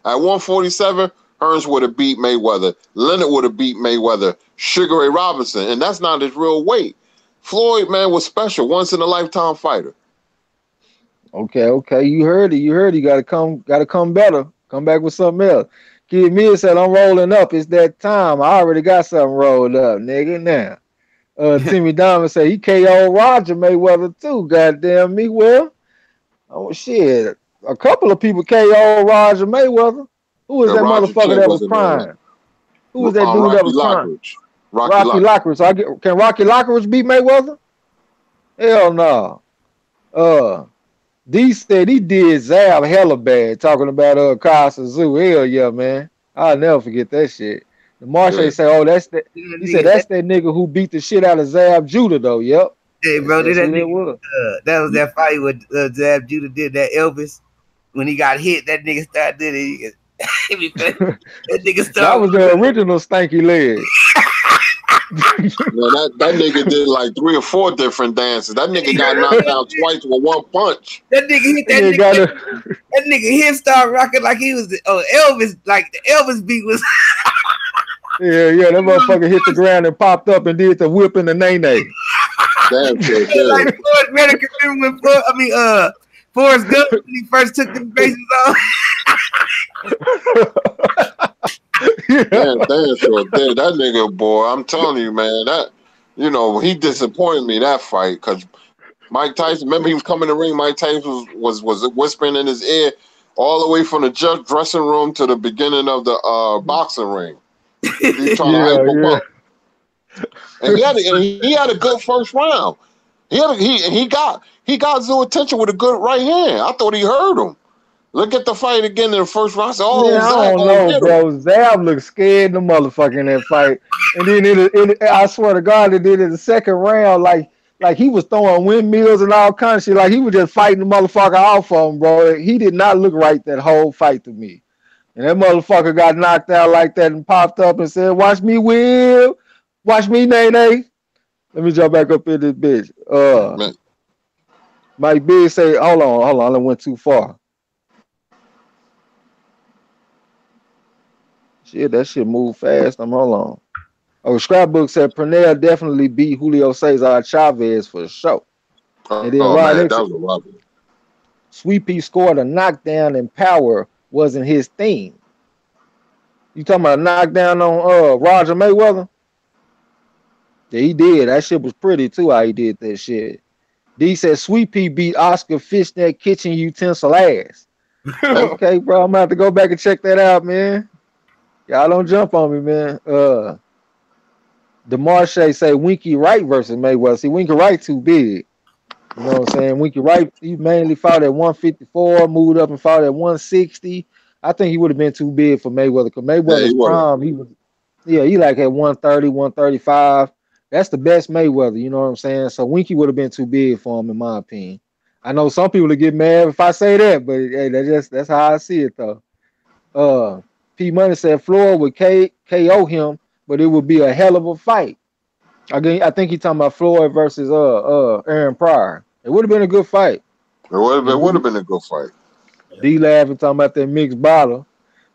At 147, Hearns would have beat Mayweather. Leonard would have beat Mayweather. Sugar Ray Robinson. And that's not his real weight. Floyd, man, was special. Once in a lifetime fighter. Okay. You heard it. You gotta come better. Come back with something else. Kid Mid said, I'm rolling up. It's that time. I already got something rolled up, nigga. Now. Timmy Diamond said he KO Roger Mayweather too. Goddamn me. Well, oh shit. a couple of people KO Roger Mayweather. Who was that Roger motherfucker King that was wasn't on crying? Who was that dude that Rocky was crying? Lockridge. Rocky Rocky Lockridge. So can Rocky Lockridge beat Mayweather? Hell no. D said he did Zab hella bad talking about Casa Zoo. Hell yeah, man. I'll never forget that shit. The Marche say, oh, that's that. He said that's that nigga who beat the shit out of Zab Judah though. Yep. Hey, bro, That's that who that nigga, was. that was that fight with Zab Judah did that Elvis. When he got hit, that nigga started doing it. That nigga started. That was the original stanky leg. No, that nigga did like 3 or 4 different dances. That nigga got knocked out twice with one punch. That nigga hit that nigga hip started rocking like he was Elvis, like the Elvis beat was. Yeah, that motherfucker hit the ground and popped up and did the whip in the nay-nay. Damn sure did. Like Forrest Gump when he first took the bases off. Damn sure did. That nigga, boy, I'm telling you, man, that, you know, he disappointed me that fight because Mike Tyson, remember he was coming to the ring, Mike Tyson was whispering in his ear all the way from the dressing room to the beginning of the boxing ring. He trying to hype him up. And he had a good first round. He got Zoo attention with a good right hand. I thought he heard him. Look at the fight again in the first round. I said, I don't know, bro. Zab looked scared the motherfucker in that fight. And then I swear to God, it did in the second round, like he was throwing windmills and all kinds of shit. Like he was just fighting the motherfucker off of him, bro. He did not look right that whole fight to me. And that motherfucker got knocked out like that and popped up and said, "Watch me, Will. Watch me, Nay-Nay." Let me jump back up in this bitch. Mike Big say, hold on, I went too far. Shit, that shit moved fast. Hold on. Oh, Scrapbook said Pernell definitely beat Julio Cesar Chavez for sure. And then man, that was a robbery. Sweet Pea scored a knockdown and power wasn't his thing. You talking about a knockdown on Roger Mayweather? Yeah, he did. That shit was pretty too, how he did that shit. D said Sweet Pea beat Oscar Fishnet kitchen utensil ass. Okay, bro, I'm gonna have to go back and check that out, man. Y'all don't jump on me, man. DeMarche say Winky Wright versus Mayweather. See, Winky Wright too big. You know what I'm saying? Winky Wright, he mainly fought at 154, moved up and fought at 160. I think he would have been too big for Mayweather because Mayweather's prime, he like at 130, 135. That's the best Mayweather, you know what I'm saying? So Winky would have been too big for him, in my opinion. I know some people will get mad if I say that, but hey, that's how I see it though. P Money said Floyd would KO him, but it would be a hell of a fight. I think he's talking about Floyd versus Aaron Pryor. It would have been a good fight. It would have been a good fight. D laughing talking about that mixed bottle.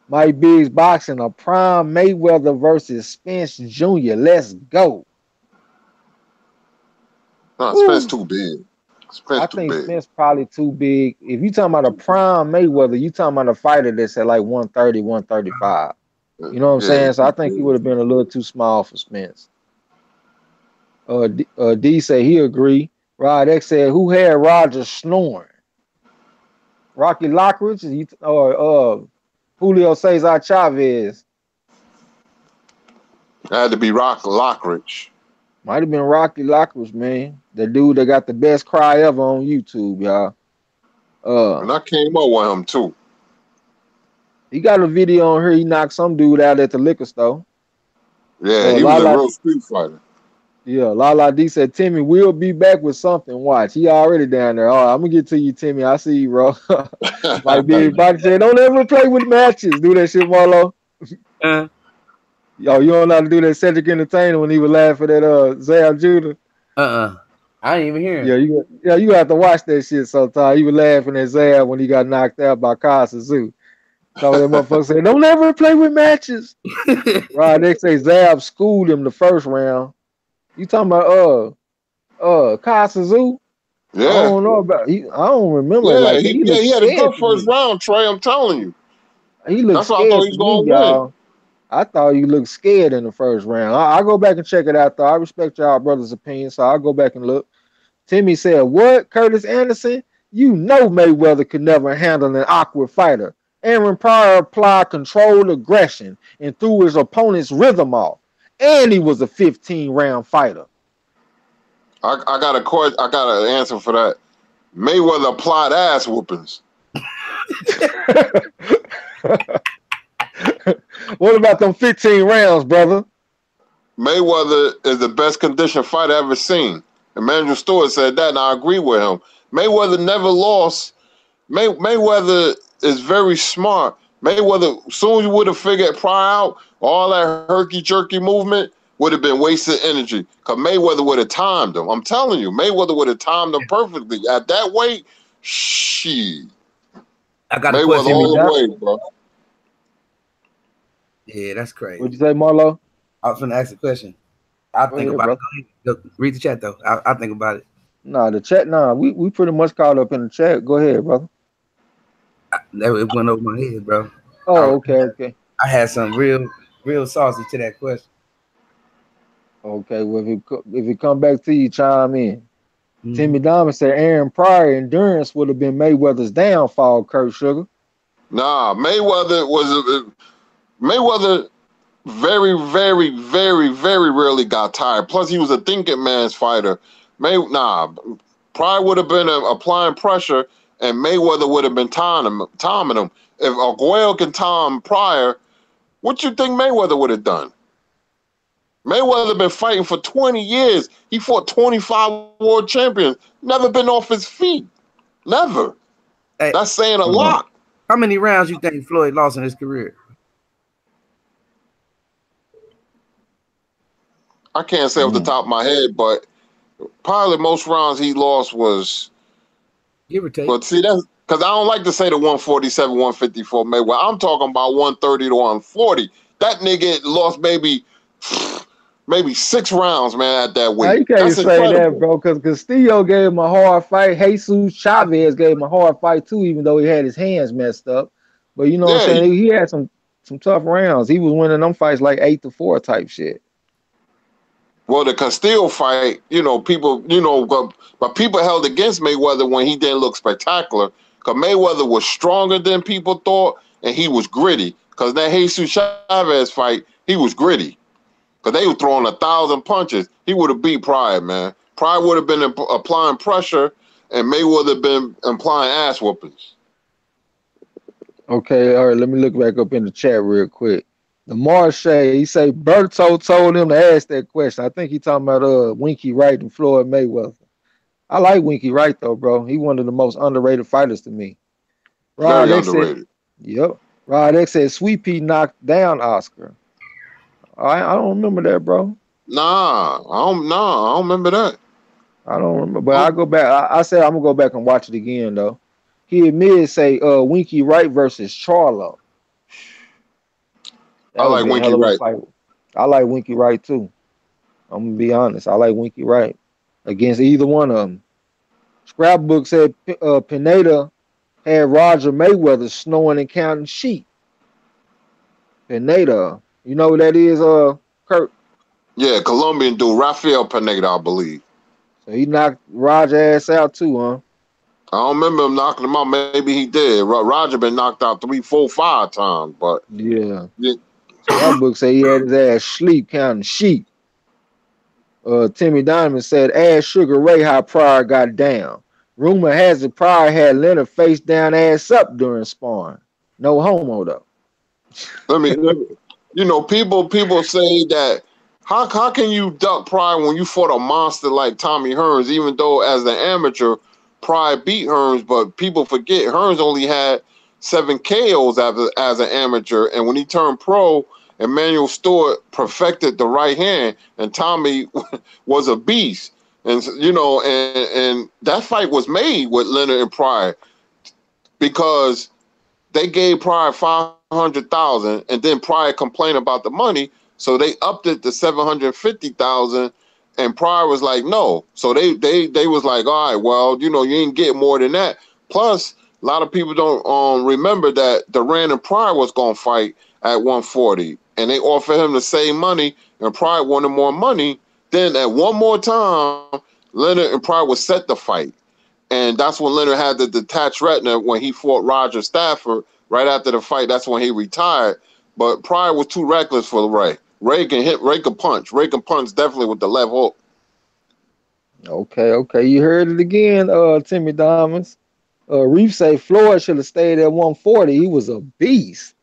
Mike Biggs boxing a prime Mayweather versus Spence Jr. Let's go. No, Spence too big. I think Spence probably too big. If you talking about a prime Mayweather, you talking about a fighter that's at like 130, 135. You know what I'm saying? So I think he would have been a little too small for Spence. D say he agree. Rod X said, who had Roger snoring? Rocky Lockridge or Julio Cesar Chavez? It had to be Rocky Lockridge. Might have been Rocky Lockridge, man. The dude that got the best cry ever on YouTube, y'all. And I came up with him too. He got a video on here. He knocked some dude out at the liquor store. Yeah, he was a real street fighter. Yeah, Lala D said, Timmy, we'll be back with something. Watch. He already down there. All right, I'm going to get to you, Timmy. I see you, bro. Like Big Body said, don't ever play with matches. Do that shit, Marlo. Yo, you don't know how to do that Cedric Entertainer when he was laughing at Zab Judah? I didn't even hear him. You have to watch that shit sometime. He was laughing at Zab when he got knocked out by Casa Zoo. So that motherfucker said, don't ever play with matches. Right, next say Zab schooled him the first round. You talking about Casa Zoo? Yeah. I don't know about I don't remember. Yeah, like, he had a good first round, Trey. I'm telling you. He looked scared. That's why I thought he was going to win. I thought you looked scared in the first round. I'll go back and check it out, though. I respect y'all brother's opinion, so I'll go back and look. Timmy said, what? Curtis Anderson? You know Mayweather could never handle an awkward fighter. Aaron Pryor applied controlled aggression and threw his opponent's rhythm off. And he was a 15-round fighter. I got a question. I got an answer for that. Mayweather applied ass whoopings. What about them 15 rounds, brother? Mayweather is the best conditioned fighter I've ever seen. Emmanuel Stewart said that, and I agree with him. Mayweather never lost. Mayweather is very smart. Mayweather, soon as you would have figured Pryor out, all that herky-jerky movement would have been wasted energy. Because Mayweather would have timed him. I'm telling you, Mayweather would have timed him perfectly. At that weight, shit. I got a Mayweather question. all the way, bro. Yeah, that's crazy. What'd you say, Marlo? I was going to ask a question. I'll think about it. Read the chat, though. I'll think about it. Nah, the chat, we pretty much caught up in the chat. Go ahead, brother. It went over my head, bro. Oh, okay. I had some real saucy to that question. Okay, well, if it come back to you, chime in. Timmy Diamond said Aaron Pryor endurance would have been Mayweather's downfall, Kurt Sugar. Nah, Mayweather very, very, very, very rarely got tired. Plus, he was a thinking man's fighter. Pryor would have been applying pressure, and Mayweather would have been timing him. If Arguello can time Pryor, what you think Mayweather would have done? Mayweather been fighting for 20 years. He fought 25 world champions. Never been off his feet. Never. Hey, that's saying a lot. How many rounds you think Floyd lost in his career? I can't say off the top of my head, but probably most rounds he lost was, give or take. But see, that's because I don't like to say the 147, 154 Mayweather. I'm talking about 130 to 140. That nigga lost maybe 6 rounds, man, at that weight. Now, you can't say that, bro, because Castillo gave him a hard fight. Jesus Chavez gave him a hard fight too, even though he had his hands messed up. But you know what I'm saying? He had some tough rounds. He was winning them fights like 8-4 type shit. Well, the Castillo fight, people held against Mayweather when he didn't look spectacular. Because Mayweather was stronger than people thought, and he was gritty. Because that Jesus Chavez fight, he was gritty. Because they were throwing 1,000 punches. He would have beat Pryor, man. Pryor would have been applying pressure, and Mayweather have been applying ass whoopings. Okay, all right, let me look back up in the chat real quick. The Marche, he say Berto told him to ask that question. I think he talking about Winky Wright and Floyd Mayweather. I like Winky Wright though, bro. He one of the most underrated fighters to me. Very underrated. Yep. Rod X said Sweet Pea knocked down Oscar. I don't remember that, bro. Nah, I don't remember that. I don't remember, but I go back. I said I'm gonna go back and watch it again though. He admitted say Winky Wright versus Charlo. I like Winky Wright. I like Winky Wright too. I'm gonna be honest. I like Winky Wright against either one of them. Scrapbook said Pineda had Roger Mayweather snoring and counting sheep. Pineda, you know what that is, Kurt? Yeah, Colombian dude, Rafael Pineda, I believe. So he knocked Roger ass out too, huh? I don't remember him knocking him out. Maybe he did. Roger been knocked out 3, 4, 5 times, but yeah. Scrapbook said he had his ass sleep counting sheep. Timmy Diamond said, ask Sugar Ray how Pryor got down. Rumor has it Pryor had Leonard face down, ass up during sparring. No homo though. People say that how can you duck Pryor when you fought a monster like Tommy Hearns, even though as an amateur, Pryor beat Hearns, but people forget Hearns only had 7 KOs as an amateur, and when he turned pro, Emmanuel Stewart perfected the right hand, and Tommy was a beast. And and that fight was made with Leonard and Pryor because they gave Pryor $500,000, and then Pryor complained about the money, so they upped it to $750,000. And Pryor was like, no. So they was like, all right, well, you ain't getting more than that. Plus, a lot of people don't remember that Duran and Pryor was gonna fight at 140, and they offered him the same money, and Pryor wanted more money. Then at one more time, Leonard and Pryor would set the fight, And that's when Leonard had the detached retina when he fought Roger Stafford right after the fight. That's when he retired. But Pryor was too reckless for Ray. Ray can punch. Ray can punch definitely with the left hook. Okay. You heard it again, Timmy Diamonds. Reef say Floyd should have stayed at 140. He was a beast.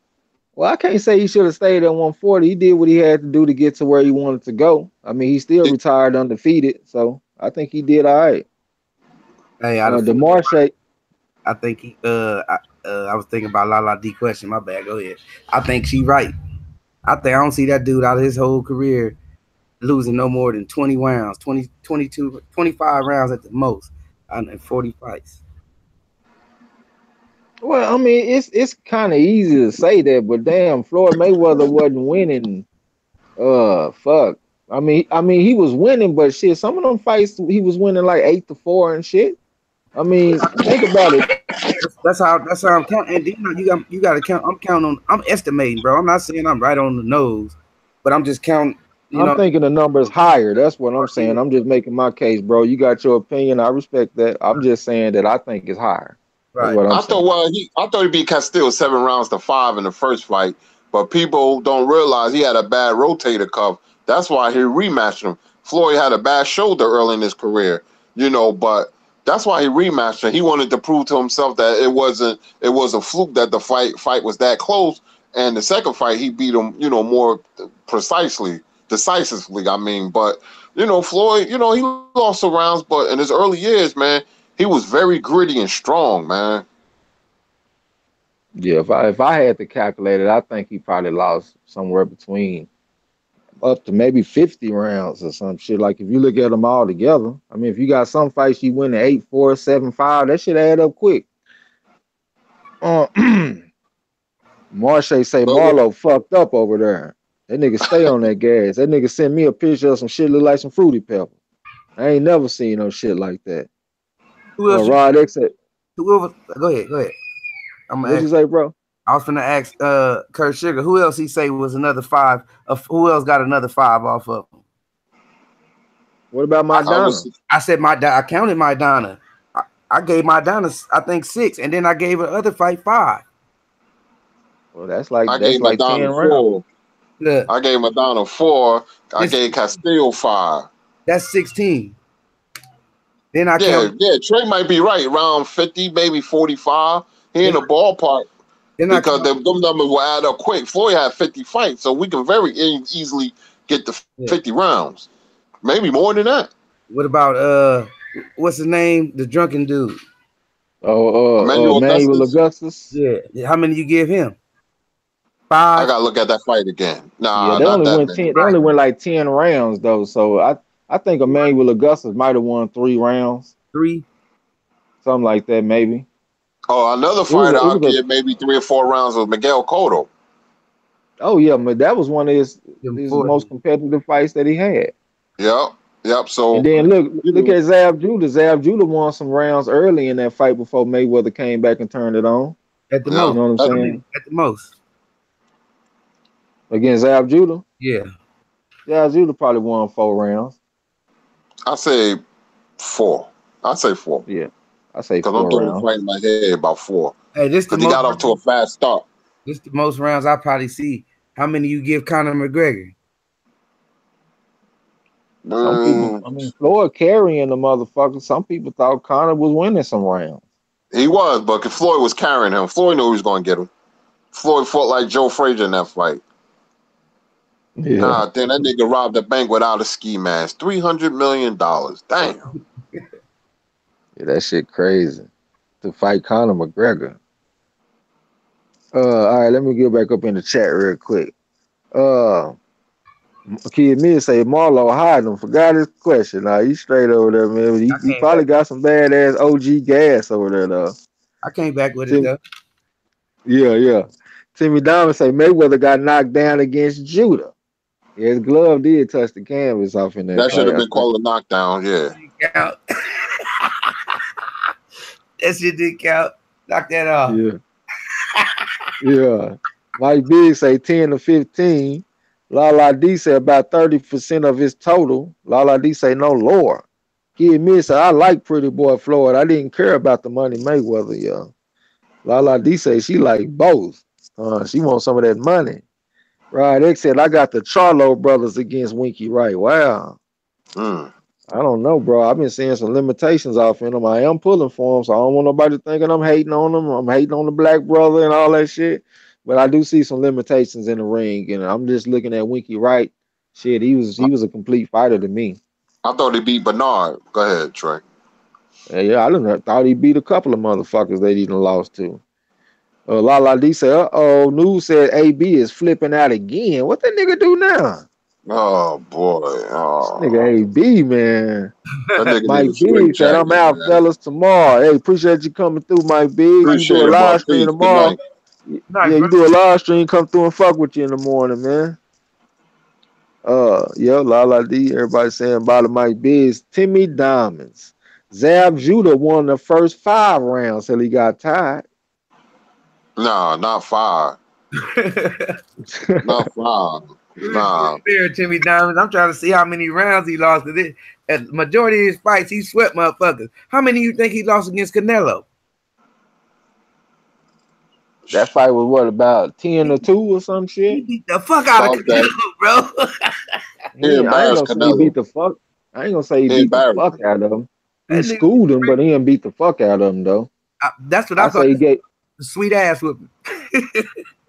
Well, I can't say he should have stayed at 140. He did what he had to do to get to where he wanted to go. I mean, he still retired undefeated, so I think he did all right. Hey, DeMarche, I think he. I was thinking about Lala D question. My bad. Go ahead. I think she right. I don't see that dude out of his whole career losing no more than 20 rounds, 20, 22, 25 rounds at the most, in 40 fights. well, I mean, it's kind of easy to say that, but damn, Floyd Mayweather wasn't winning. Fuck. I mean, he was winning, but shit, some of them fights he was winning like 8-4 and shit. I mean, think about it. That's how I'm counting. And you got to count. I'm counting on. I'm estimating, bro. I'm not saying I'm right on the nose, but I'm just counting. I'm thinking the number is higher. That's what I'm saying. I'm just making my case, bro. You got your opinion. I respect that. I'm just saying that I think it's higher. Right. I thought he beat Castillo 7-5 in the first fight, but people don't realize he had a bad rotator cuff. That's why he rematched him. Floyd had a bad shoulder early in his career, but that's why he rematched him. He wanted to prove to himself that it was a fluke that the fight was that close. And the second fight, he beat him, more decisively. I mean, but Floyd, he lost some rounds, but in his early years, man, he was very gritty and strong, man. Yeah, if I had to calculate it, I think he probably lost somewhere between up to maybe 50 rounds or some shit. Like if you look at them all together, I mean, if you got some fights you win 8-4, 7-5, that shit add up quick. Marche say Marlo fucked up over there. That nigga stay on that gas. That nigga sent me a picture of some shit look like some Fruity Pebbles. I ain't never seen no shit like that. Who else? Rod X. Go ahead. What'd you say, bro? I was finna ask Kurt Sugar, who else he say was another 5? Who else got another 5 off of him? What about Maidana? I said I counted Maidana. I gave Maidana, I think 6, and then I gave her other fight 5. Well, that's like 10 rounds. I gave Maidana 4. I gave Castillo 5. That's 16. Then Trey might be right, around 50, maybe 45. He in the ballpark. Because them numbers will add up quick. Floyd had 50 fights, so we can very easily get to 50 rounds. Maybe more than that. What about what's his name? The drunken dude. Manuel Augustus. Yeah. How many you give him? 5. I gotta look at that fight again. Nah, they only went went 10. They only went like 10 rounds though. So I think Emmanuel Augustus might have won 3 rounds. 3, something like that, maybe. Oh, another fighter I'll give maybe 3 or 4 rounds was Miguel Cotto. Oh yeah, but that was one of his most competitive fights that he had. Yep. So and then look at Zab Judah. Zab Judah won some rounds early in that fight before Mayweather came back and turned it on. At the most, you know what I'm saying? At the most. Against Zab Judah? Yeah. Zab Judah probably won 4 rounds. I say 4. Yeah. I say 4 rounds. Because I'm doing fight in my head about 4. Hey, because he got off to a fast start. This is the most rounds I probably see. How many you give Conor McGregor? Some people, I mean, Floyd carrying the motherfucker. Some people thought Conor was winning some rounds. He was, but Floyd was carrying him. Floyd knew he was going to get him. Floyd fought like Joe Frazier in that fight. Yeah. Then that nigga robbed the bank without a ski mask. $300 million. Damn. Yeah, that shit crazy. To fight Conor McGregor. All right, let me get back up in the chat real quick. Kid me say Marlo hiding him. Forgot his question. Nah, you straight over there, man. He probably got some badass OG gas over there, though. I came back with it, though. Yeah. Timmy Diamond say Mayweather got knocked down against Judah. Yeah, his glove did touch the canvas off in that fight. That should have been called a knockdown, yeah. That shit didn't count. Knock that off. Yeah. Mike Big say 10 to 15. Lala D say about 30% of his total. Lala D say no lower. Kid Mid said, I like Pretty Boy Floyd. I didn't care about the money Mayweather, yo. Lala D say she like both. She wants some of that money. Rod X said, I got the Charlo brothers against Winky Wright. Wow. I don't know, bro. I've been seeing some limitations off in them. I am pulling for them, so I don't want nobody thinking I'm hating on them. I'm hating on the black brother and all that shit. But I do see some limitations in the ring, and I'm just looking at Winky Wright. Shit, he was a complete fighter to me. I thought he beat Bernard. Go ahead, Trey. Yeah, I thought he beat a couple of motherfuckers that he done lost to. Lala D said, News said AB is flipping out again. What that nigga do now? Oh boy. Oh. This nigga AB, man. That nigga Mike Biggs said, I'm out, man. Fellas, tomorrow. Hey, appreciate you coming through, Mike Biggs. Appreciate you do a it, live stream tomorrow. Nice, yeah, you do a live stream, come through and fuck with you in the morning, man. Lala D, everybody saying about the Mike Biggs. Timmy Diamonds. Zab Judah won the first 5 rounds till he got tired. No, not 5. Not 5. Nah. Fair, Timmy Diamonds. I'm trying to see how many rounds he lost. At the majority of his fights, he swept motherfuckers. How many you think he lost against Canelo? That fight was what, about 10-2 or some shit? He beat the fuck out of Canelo, bro. I ain't gonna say he beat the fuck. I ain't gonna say he beat the fuck out of him. He schooled him, but he didn't beat the fuck out of him though. That's what I thought. He gave sweet ass whooping.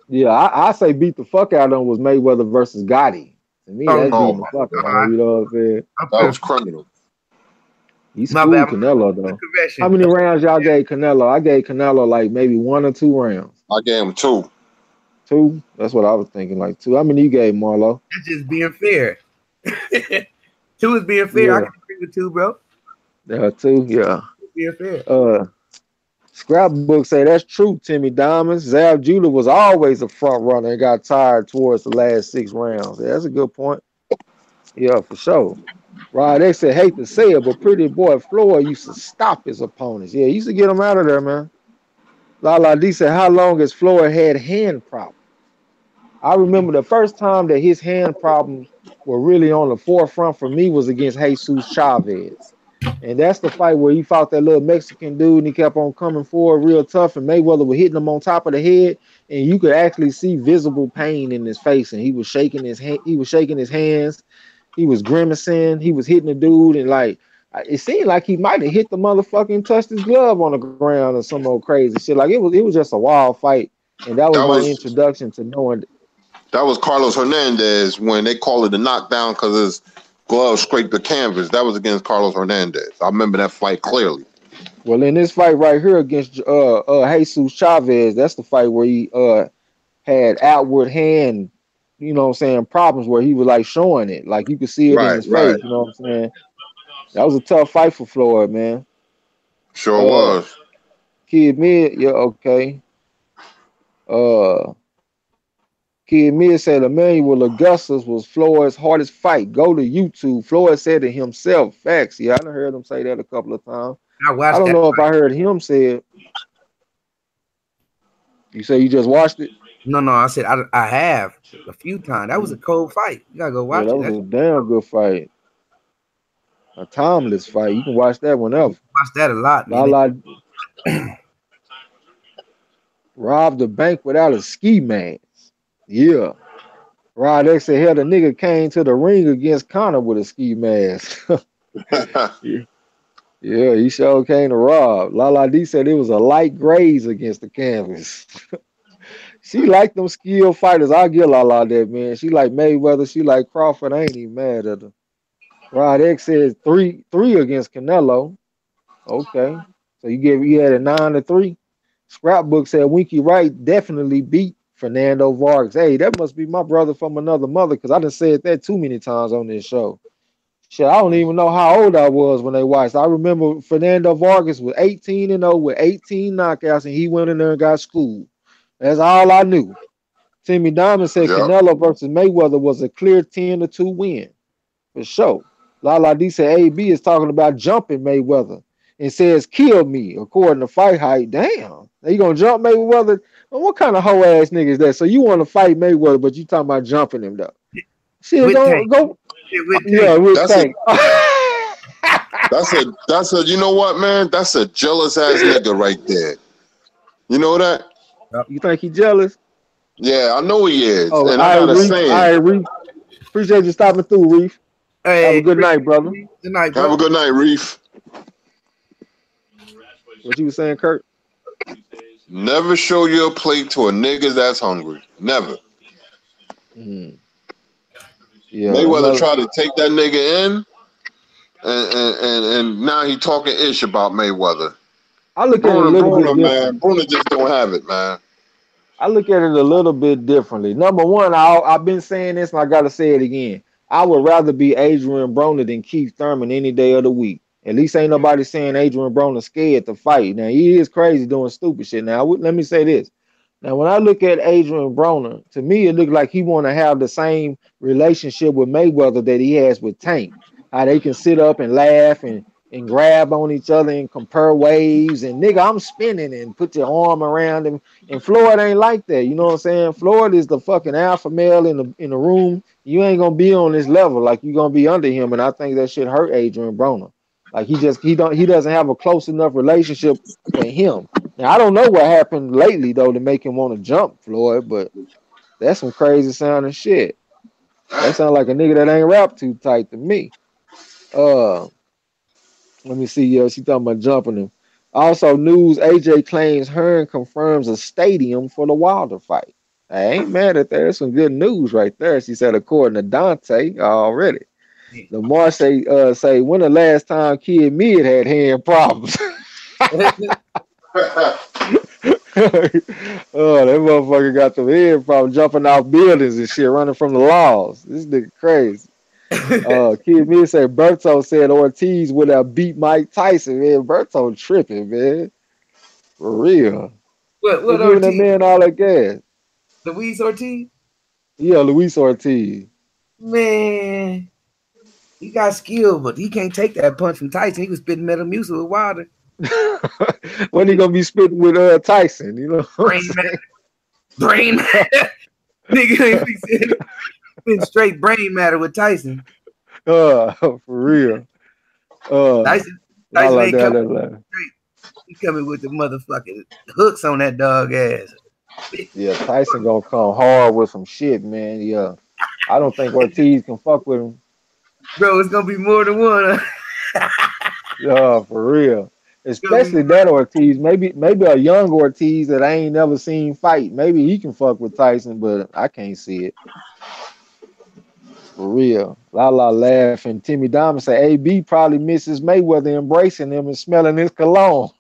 Yeah, I say beat the fuck out of him was Mayweather versus Gotti. To me, that's beating the fuck out of him. You know what I'm saying? That was criminal. He schooled Canelo though. How many rounds y'all gave Canelo? I gave Canelo like maybe 1 or 2 rounds. I gave him 2. 2? That's what I was thinking, like 2. How many you gave, Marlo? That's just being fair. 2 is being fair. Yeah. I can agree with 2, bro. 2, yeah. Being fair. Scrapbook say that's true, Timmy Diamonds. Zab Judah was always a front runner and got tired towards the last 6 rounds. Yeah, that's a good point. Yeah, for sure. Rod X said, hate to say it, but Pretty Boy Floyd used to stop his opponents. Yeah, he used to get them out of there, man. Lala D said, how long has Floyd had hand problems? I remember the first time that his hand problems were really on the forefront for me was against Jesus Chavez. And that's the fight where he fought that little Mexican dude and he kept on coming forward real tough and Mayweather was hitting him on top of the head and you could actually see visible pain in his face and he was shaking his hands, he was grimacing, he was hitting the dude and like it seemed like he might have hit the motherfucking touched his glove on the ground or some old crazy shit. Like it was just a wild fight and that was my introduction to knowing. That was Carlos Hernandez when they called it a knockdown because his glove scraped the canvas. That was against Carlos Hernandez. I remember that fight clearly. Well, in this fight right here against Jesus Chavez, that's the fight where he had outward hand, you know what I'm saying, problems where he was like showing it. Like you could see it in his face, you know what I'm saying? That was a tough fight for Floyd, man. Sure was. Kid Mid, yeah, okay. Kid Mid said Emmanuel Augustus was Floyd's hardest fight. Go to YouTube. Floyd said it himself. Facts. Yeah, I done heard him say that a couple of times. I don't know if I heard him say it. You say you just watched it? No, I said I have a few times. That was a cold fight. You gotta go watch it. That was a damn good fight. A timeless fight. You can watch that whenever. Watch that a lot, man. Robbed the bank without a ski mask. Yeah. Rod X said, hell, the nigga came to the ring against Conor with a ski mask. Yeah, he sure came to rob. Lala D said it was a light graze against the canvas. She like them skilled fighters. I'll give Lala that, man. She like Mayweather. She like Crawford. I ain't even mad at her. Rod X says 3-3 against Canelo. Okay. So you had a 9-3. Scrapbook said Winky Wright definitely beat Fernando Vargas. Hey, that must be my brother from another mother because I done said that too many times on this show. Shit, I don't even know how old I was when they watched. I remember Fernando Vargas was 18-0 with 18 knockouts, and he went in there and got schooled. That's all I knew. Timmy Diamond said Canelo versus Mayweather was a clear 10-2 win. For sure. Lala D said AB is talking about jumping Mayweather and says kill me, according to Fight Hype. Damn. Are you going to jump Mayweather? Well, what kind of hoe ass nigga is that? So you want to fight Mayweather, but you talking about jumping him though? Shit, go. Yeah, with Tank. That's a you know what, man? That's a jealous ass nigga right there. You know that? You think he jealous? Yeah, I know he is. Oh, And I all right, got a Reef. All saying. right, Reef. Appreciate you stopping through, Reef. Have a Hey, good night, brother. good night, Have bro. a good night, Reef. What you was saying, Kurt? Never show your plate to a nigga that's hungry. Never. Mm. Yeah, Mayweather another. tried to take that nigga in, and now he talking ish about Mayweather. I look at it a little bit Bruner, different. man. Bruner just don't have it, man. I look at it a little bit differently. Number one, I've been saying this and I got to say it again. I would rather be Adrian Broner than Keith Thurman any day of the week. At least ain't nobody saying Adrian Broner scared to fight. Now, he is crazy doing stupid shit. Now, let me say this. Now, when I look at Adrian Broner, to me, it looked like he want to have the same relationship with Mayweather that he has with Tank. How they can sit up and laugh and grab on each other and compare waves. And nigga, I'm spinning and put your arm around him. And Floyd ain't like that. You know what I'm saying? Floyd is the fucking alpha male in the room. You ain't gonna be on this level. Like you gonna be under him. And I think that shit hurt Adrian Broner. Like he doesn't have a close enough relationship for him. Now I don't know what happened lately though to make him want to jump Floyd, but that's some crazy sounding shit. That sounds like a nigga that ain't rap too tight to me. Uh Let me see. Yeah, she talking about jumping him. Also, news AJ claims Hearn confirms a stadium for the Wilder fight. I ain't mad at that. That's some good news right there. She said, according to Dante, already. Lamar say when the last time Kid Mid had hand problems. Oh, that motherfucker got the head problem jumping off buildings and shit, running from the laws. This nigga crazy. Kid Me said Berto said Ortiz would have beat Mike Tyson, man. Berto tripping, man. For real. They What giving that Ortiz? man all that gas. Luis Ortiz? Yeah, Luis Ortiz. Man, he got skill, but he can't take that punch from Tyson. He was spitting Metal Music with Wilder. When he gonna be spitting with Tyson? You know what I'm Brain saying? brain matter. Nigga ain't be spitting straight brain matter with Tyson. For real. Tyson I like ain't that. coming straight. He coming with the motherfucking hooks on that dog ass. Yeah, Tyson gonna come hard with some shit, man. Yeah. I don't think Ortiz can fuck with him. Bro, it's gonna be more than one. For real. Especially that Ortiz. Maybe a young Ortiz that I ain't never seen fight. Maybe he can fuck with Tyson, but I can't see it. For real. Lala laughing. Timmy Diamond say AB probably misses Mayweather embracing him and smelling his cologne.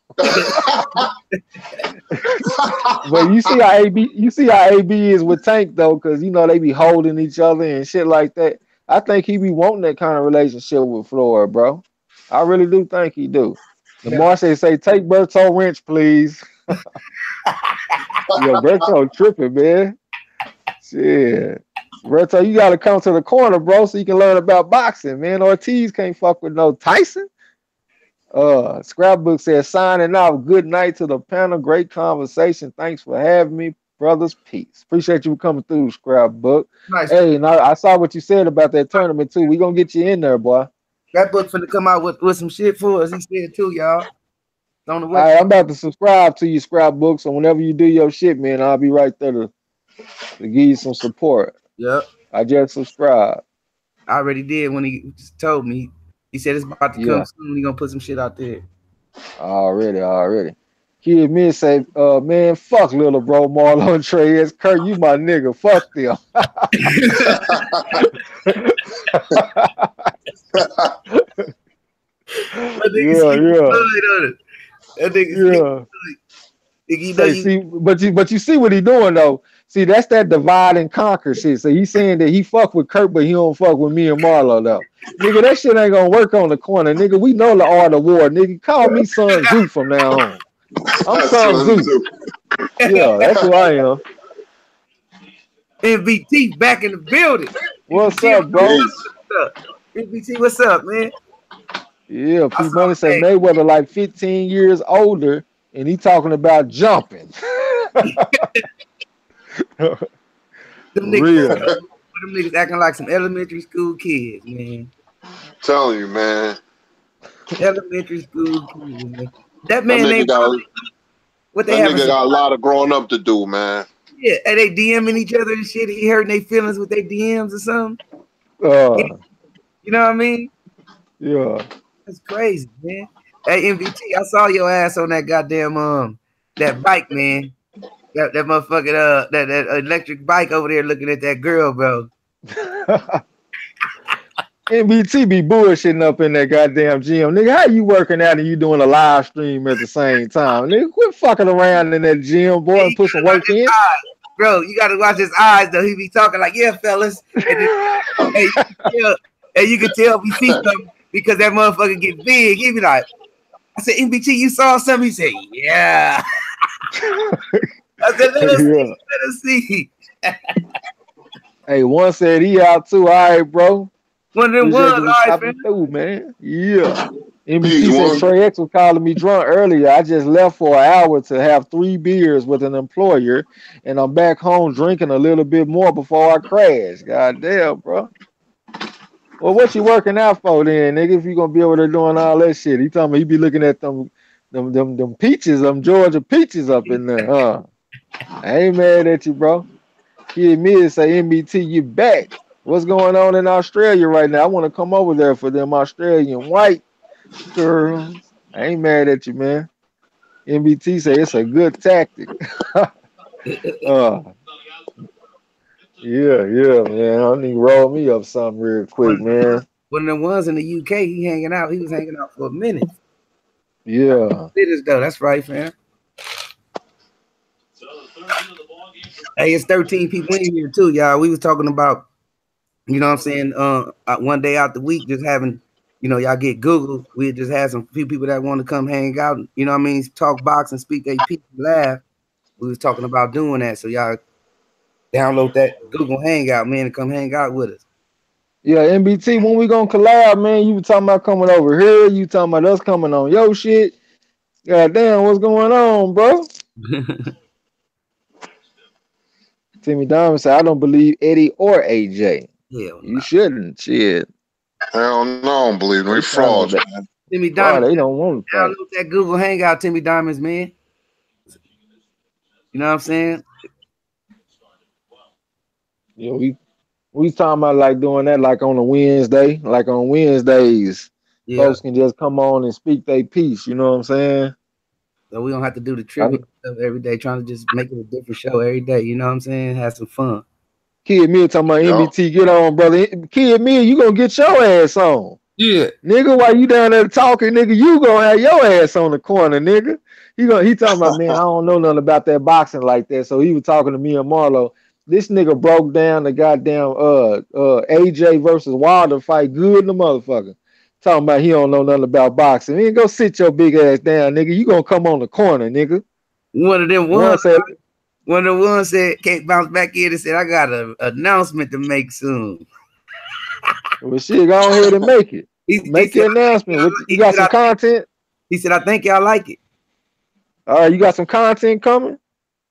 But you see how AB is with Tank though, because you know they be holding each other and shit like that. I think he be wanting that kind of relationship with Floyd, bro. I really do think he do. The Marseille say take Berto wrench, please. Yeah, Berto tripping, man. Shit. Berto, you gotta come to the corner, bro, so you can learn about boxing, man. Ortiz can't fuck with no Tyson. Scrapbook says signing off. Good night to the panel. Great conversation. Thanks for having me, brothers. Peace. Appreciate you coming through, Scrapbook. Nice. Hey, and I saw what you said about that tournament too. We gonna get you in there, boy. That book finna come out with some shit for us. He said too, y'all. On the way. All right, I'm about to subscribe to you, Scrapbook. So whenever you do your shit, man, I'll be right there to give you some support. Yep. I just subscribed. I already did when he just told me. He said it's about to come soon. He gonna put some shit out there. Already. Kid Me say, man, fuck little bro Marlon TRAE. Kurt, you my nigga. Fuck them. But you see what he doing though. See, that's that divide and conquer shit. So he's saying that he fuck with Kurt, but he don't fuck with me and Marlo though. Nigga, that shit ain't gonna work on the corner. Nigga, we know the art of war. Nigga, call me Sun Tzu from now on. I'm Sun Tzu. Yeah, that's who I am. MVT back in the building. What's up, bro? MVT, what's up, man? Yeah, P Money say Mayweather like 15 years older, and he talking about jumping. Them niggas acting like some elementary school kids, man. Telling you, man. Elementary school kids, man. That That man nigga named got what they that having nigga some got a lot of growing up to do, man. yeah, and they DMing each other and shit. He hurting their feelings with their DMs or something. Uh, You know what I mean? yeah. That's crazy, man. Hey, MVT, I saw your ass on that goddamn that bike, man. That motherfucking that electric bike over there looking at that girl, bro. NBT be bullshitting up in that goddamn gym. Nigga, how you working out and you doing a live stream at the same time? Nigga, quit fucking around in that gym, boy, Hey, and you put some gotta watch work his in. eyes, bro. You gotta watch his eyes though. He be talking like, yeah, fellas. And then, hey, yeah, and you can tell we see something because that motherfucker get big. He be like, I said, MBT, you saw something? He said, yeah. I said, let us Yeah. see, let us see. Hey, one said he out too. All right, bro. One of them Appreciate ones, you all for right, fam. stopping through, man. Yeah. Peace, MBT said one. Trey X was calling me drunk earlier. I just left for an hour to have 3 beers with an employer, and I'm back home drinking a little bit more before I crash. God damn, bro. Well, what you working out for then, nigga? If you gonna be over there doing all that shit, he told me he be looking at them peaches, them Georgia peaches up in there, huh? I ain't mad at you, bro. Kid me say MBT, you back. What's going on in Australia right now? I want to come over there for them Australian white girls. I ain't mad at you, man. MBT say it's a good tactic. uh, yeah, man. I need to roll me up something real quick, man. One of them ones in the UK, he hanging out. He was hanging out for a minute. Yeah. Minutes though, that's right, fam. Hey, it's 13 people in here too, y'all. We was talking about, you know what I'm saying, one day out the week, just having, y'all get Google. We just had some few people that want to come hang out, you know what I mean, talk box and speak their piece, laugh. We was talking about doing that. So y'all download that Google Hangout, man, and come hang out with us. Yeah, MBT, when we gonna collab, man? You were talking about coming over here. You talking about us coming on your shit. God damn, what's going on, bro? Timmy Diamond said, I don't believe Eddie or AJ. Hell You no. shouldn't. Shit. Hell no, I don't believe me. We frauds, man. Timmy Bro, Diamond, they don't want to fight. download that Google Hangout, Timmy Diamonds, man. You know what I'm saying? Yeah, we talking about like doing that like on a Wednesday. Like on Wednesdays, Yeah. folks can just come on and speak their piece. You know what I'm saying? So we don't have to do the trivia stuff every day, trying to just make it a different show every day. You know what I'm saying? Have some fun. Kid Mill talking about Yup. MBT, get on, brother. Kid Mill, you gonna get your ass on. Yeah. Nigga, while you down there talking, nigga, you gonna have your ass on the corner, nigga. He talking about, man, I don't know nothing about that boxing like that. So he was talking to me and Marlo. This nigga broke down the goddamn AJ versus Wilder fight good in the motherfucker. Talking about he don't know nothing about boxing. Man, go sit your big ass down, nigga. You gonna come on the corner, nigga. One of them One ones. said, One of the ones said can't bounce back in and said, I got an announcement to make soon. well, shit, go ahead and make it. Make your announcement. You got some content? He said, I think y'all like it. All right, you got some content coming?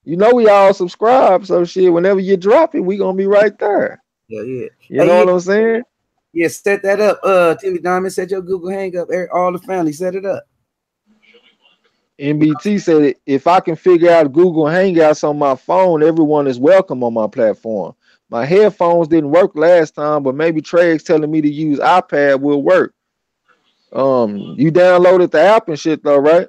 You know we all subscribe, so shit, whenever you drop it, we gonna be right there. Yeah. You know what I'm saying? Yeah, set that up. Timmy Diamond, set your Google Hang up. All the family, set it up. MBT said if I can figure out Google Hangouts on my phone, everyone is welcome on my platform. My headphones didn't work last time, but maybe Trey's telling me to use iPad will work. You downloaded the app and shit though, right?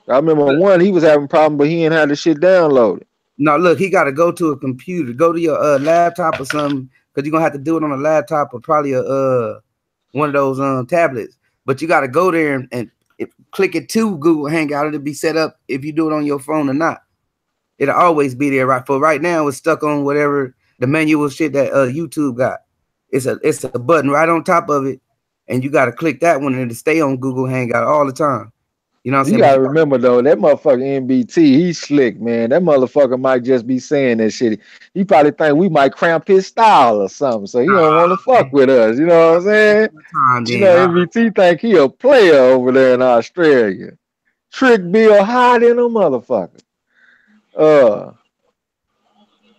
I remember one, he was having a problem, but he didn't have the shit downloaded. No, look, he got to go to a computer, go to your laptop or something, because you're gonna have to do it on a laptop or probably a one of those tablets. But you got to go there and click it to Google Hangout. It'll be set up if you do it on your phone or not. It'll always be there. Right for right now, it's stuck on whatever the manual shit that YouTube got. It's a button right on top of it, and you got to click that one and it'll stay on Google Hangout all the time. You know what I'm saying? You gotta remember though, that motherfucker MBT, he's slick, man. That motherfucker might just be saying that shit. He probably think we might cramp his style or something, so he don't want to fuck with us. You know what I'm saying? You know, MBT think he a player over there in Australia. Trick Bill hot in a motherfucker.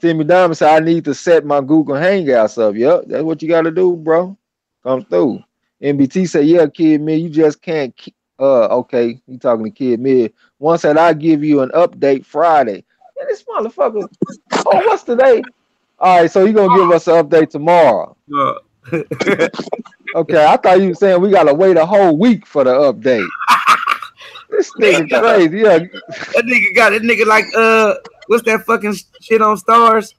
Timmy Diamond said I need to set my Google Hangouts up. Yep, that's what you gotta do, bro. Come through. MBT said, yeah, Kid Mid, you just can't. Okay, you talking to Kid Mid. One said, I'll give you an update Friday. Man, this motherfucker. Oh, what's today? All right, so you gonna give us an update tomorrow? Okay, I thought you were saying we gotta wait a whole week for the update. This nigga crazy. Yeah, that nigga like what's that fucking shit on Stars?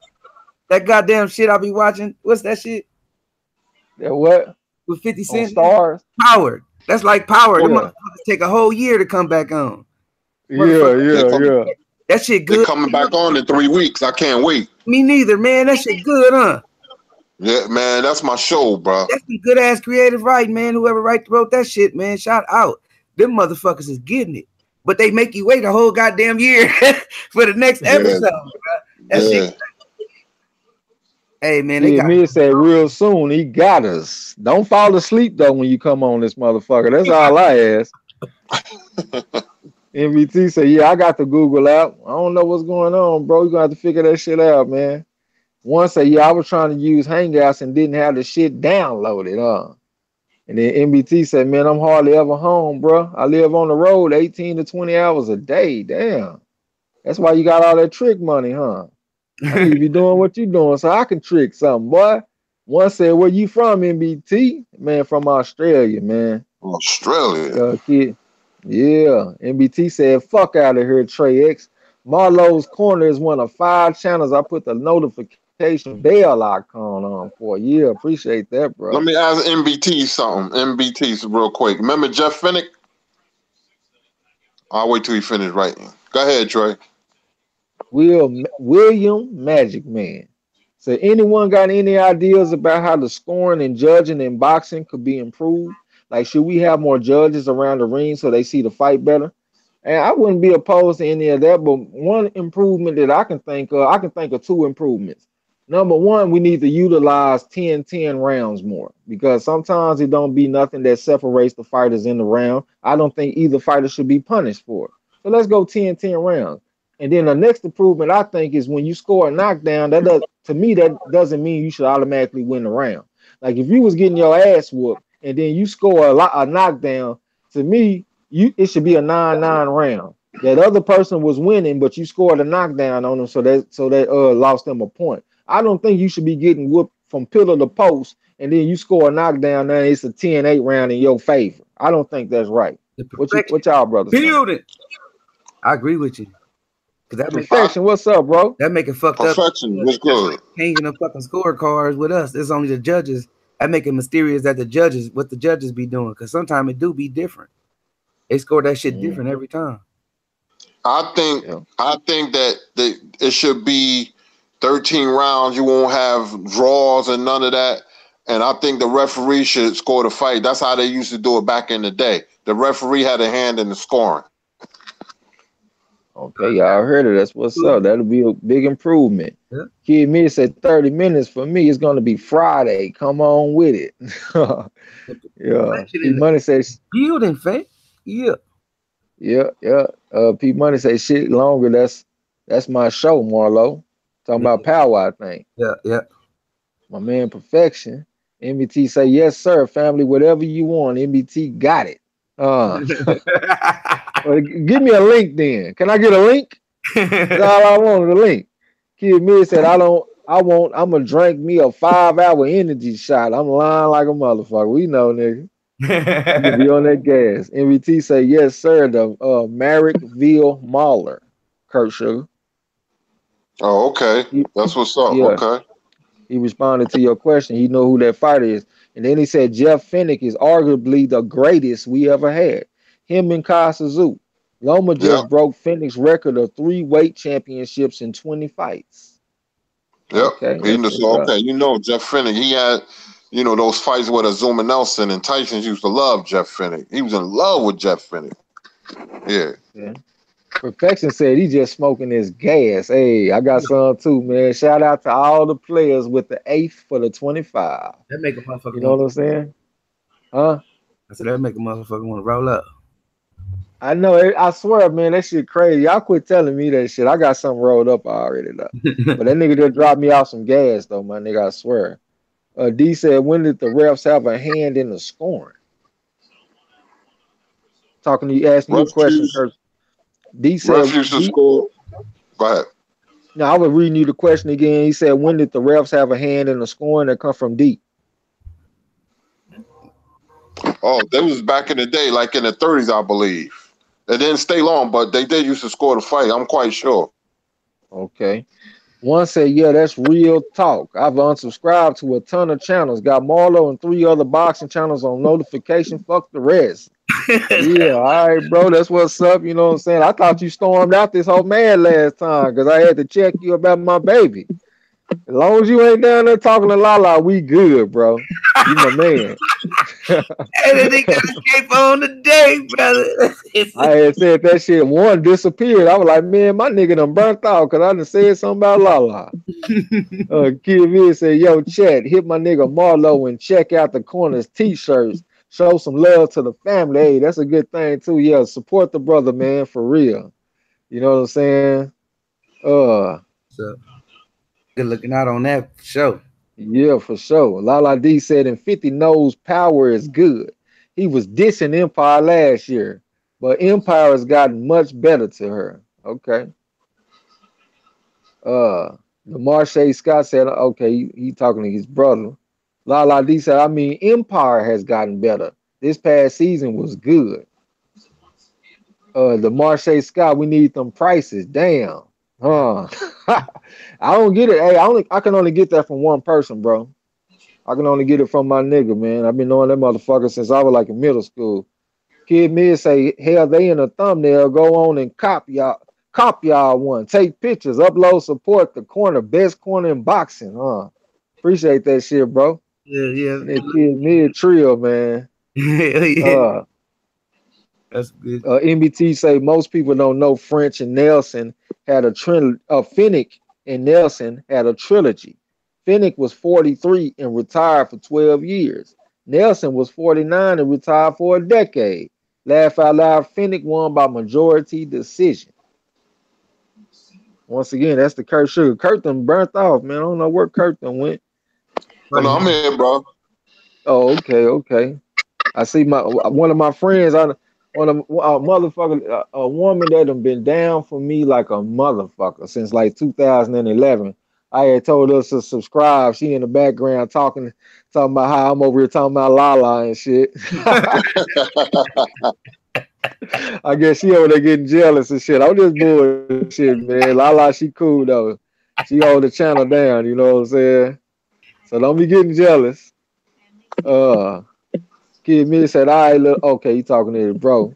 That goddamn shit I be watching. What's that shit? that what? With 50 On Cent? Stars? Powered. That's like Powered. Yeah. Them motherfuckers take a whole year to come back on. Yeah. That shit They're good. coming back on in 3 weeks. I can't wait. Me neither, man. That shit good, huh? Yeah, man, that's my show, bro. That's some good ass creative writing, man. Whoever wrote that shit, man, shout out. Them motherfuckers is getting it. But they make you wait a whole goddamn year for the next episode, bro. That shit. Hey, man, they got me said real soon. He got us. Don't fall asleep though when you come on this motherfucker. That's all I ask. MVT said, yeah, I got the Google app. I don't know what's going on, bro. You gonna have to figure that shit out, man. One said, yeah, I was trying to use Hangouts and didn't have the shit downloaded. And then MBT said, man, I'm hardly ever home, bro. I live on the road 18 to 20 hours a day. Damn. That's why you got all that trick money, huh? I need to be doing what you doing so I can trick something, boy. One said, where you from, MBT? Man, from Australia, man. Australia? Kid. Yeah. MBT said, fuck out of here, TRAE. MARLO'S Corner is one of 5 channels I put the notification bell icon on for. Yeah, appreciate that, bro. Let me ask MBT something. MBT real quick. Remember Jeff Finnick? I'll wait till he finished writing. Go ahead, Trey. William Magic Man. So anyone got any ideas about how the scoring and judging in boxing could be improved? Like, should we have more judges around the ring so they see the fight better? And I wouldn't be opposed to any of that, but one improvement that I can think of 2 improvements. Number one, we need to utilize 10-10 rounds more because sometimes it don't be nothing that separates the fighters in the round. I don't think either fighter should be punished for it. So let's go 10-10 rounds. And then the next improvement I think is when you score a knockdown, to me that doesn't mean you should automatically win the round. Like if you was getting your ass whooped and then you score a knockdown, to me, it should be a 9-9 round. That other person was winning, but you scored a knockdown on them, so that lost them a point. I don't think you should be getting whooped from pillar to post, and then you score a knockdown, now it's a 10-8 round in your favor. I don't think that's right. What y'all brothers think? I agree with you. That Perfection, what's up, bro? That make it fucked Perfection, up. What's good? Like changing the fucking scorecards with us. It's only the judges. That make it mysterious that what the judges be doing, because sometimes it do be different. They score that shit different every time. I think that it should be 13 rounds. You won't have draws and none of that. And I think the referee should score the fight. That's how they used to do it back in the day. The referee had a hand in the scoring. Okay, y'all heard it. That's what's up. That'll be a big improvement. Yeah. Kid Me said 30 minutes for me. It's going to be Friday. Come on with it. Yeah. P Money says building fake. Yeah. P Money says shit longer. That's my show, Marlo. Talking about power, I think. Yeah. My man Perfection. MBT say, yes, sir. Family, whatever you want. MBT got it. Give me a link then. Can I get a link? That's all I want, a link. Kid Mid said, I'm gonna drink me a 5-hour energy shot. I'm lying like a motherfucker. We know, nigga. You be on that gas. MVT say, yes, sir. The Marrickville Mauler, Kurt Sugar. Oh, okay. That's what's up. Yeah. Okay. He responded to your question. He know who that fighter is. And then he said Jeff Finnick is arguably the greatest we ever had. Him and Kasazu. Loma just broke Finnick's record of 3 weight championships in 20 fights. Yep. Okay. You know Jeff Finnick. He had, those fights with Azuma Nelson, and Tyson used to love Jeff Finnick. He was in love with Jeff Finnick. Yeah. Perfection said he just smoking his gas. Hey, I got some too, man. Shout out to all the players with the 8th for the 25. That make a motherfucker. You know what I'm saying? Huh? I said that make a motherfucker want to roll up. I know. I swear, man, that shit crazy. Y'all quit telling me that shit. I got something rolled up already, though. But that nigga just dropped me off some gas, though, my nigga. I swear. D said, when did the refs have a hand in the scoring? Talking to you, asking you a question, Refuse, Kurt. D said, refuse to D. score. Go ahead. Now I was reading you the question again. He said, when did the refs have a hand in the scoring? That come from D. Oh, that was back in the day, like in the 30s, I believe. It didn't stay long, but they did used to score the fight. I'm quite sure. Okay. One said, yeah, that's real talk. I've unsubscribed to a ton of channels. Got Marlo and 3 other boxing channels on notification. Fuck the rest. Yeah, all right, bro. That's what's up. You know what I'm saying? I thought you stormed out this whole man last time because I had to check you about my baby. As long as you ain't down there talking to Lala, we good, bro. You my man. And then they got escape on the day, brother. I had said that shit. One disappeared. I was like, man, my nigga done burnt out because I done said something about Lala. Kid V said, yo, chat, hit my nigga Marlo and check out the corners t-shirts. Show some love to the family. Hey, that's a good thing too. Yeah, support the brother, man, for real. You know what I'm saying? So good looking out on that show. Yeah, for sure. Lala D said, and 50 knows power is good. He was dissing Empire last year, but Empire has gotten much better to her. Okay. Uh, the Marche Scott said, okay, he talking to his brother. Lala D said, I mean, Empire has gotten better. This past season was good. The Marche Scott, we need them prices. Damn. Huh. I don't get it. Hey, I can only get that from one person, bro. I can only get it from my nigga, man. I've been knowing that motherfucker since I was like in middle school. Kid Mid say, hell, they in a thumbnail. Go on and cop y'all one. Take pictures, upload, support the corner, best corner in boxing, huh? Appreciate that shit, bro. Yeah, And that Kid Mid trio, man. yeah. That's good. MBT say most people don't know French and Nelson had a trilogy. Finnick and Nelson had a trilogy. Finnick was 43 and retired for 12 years. Nelson was 49 and retired for a decade. Laugh out loud, Finnick won by majority decision. Once again, that's the Kurt Sugar. Kurt done burnt off, man. I don't know where Kurt done went. Oh, no, I'm here, bro. Oh, okay. I see one of my friends, one of motherfucker, a woman that done been down for me like a motherfucker since like 2011. I had told us to subscribe. She in the background talking about how I'm over here talking about Lala and shit. I guess she over there getting jealous and shit. I'm just bullshit, man. Lala, she cool though. She hold the channel down, you know what I'm saying? So don't be getting jealous. Kid me said, all right, look, okay, you talking to his bro.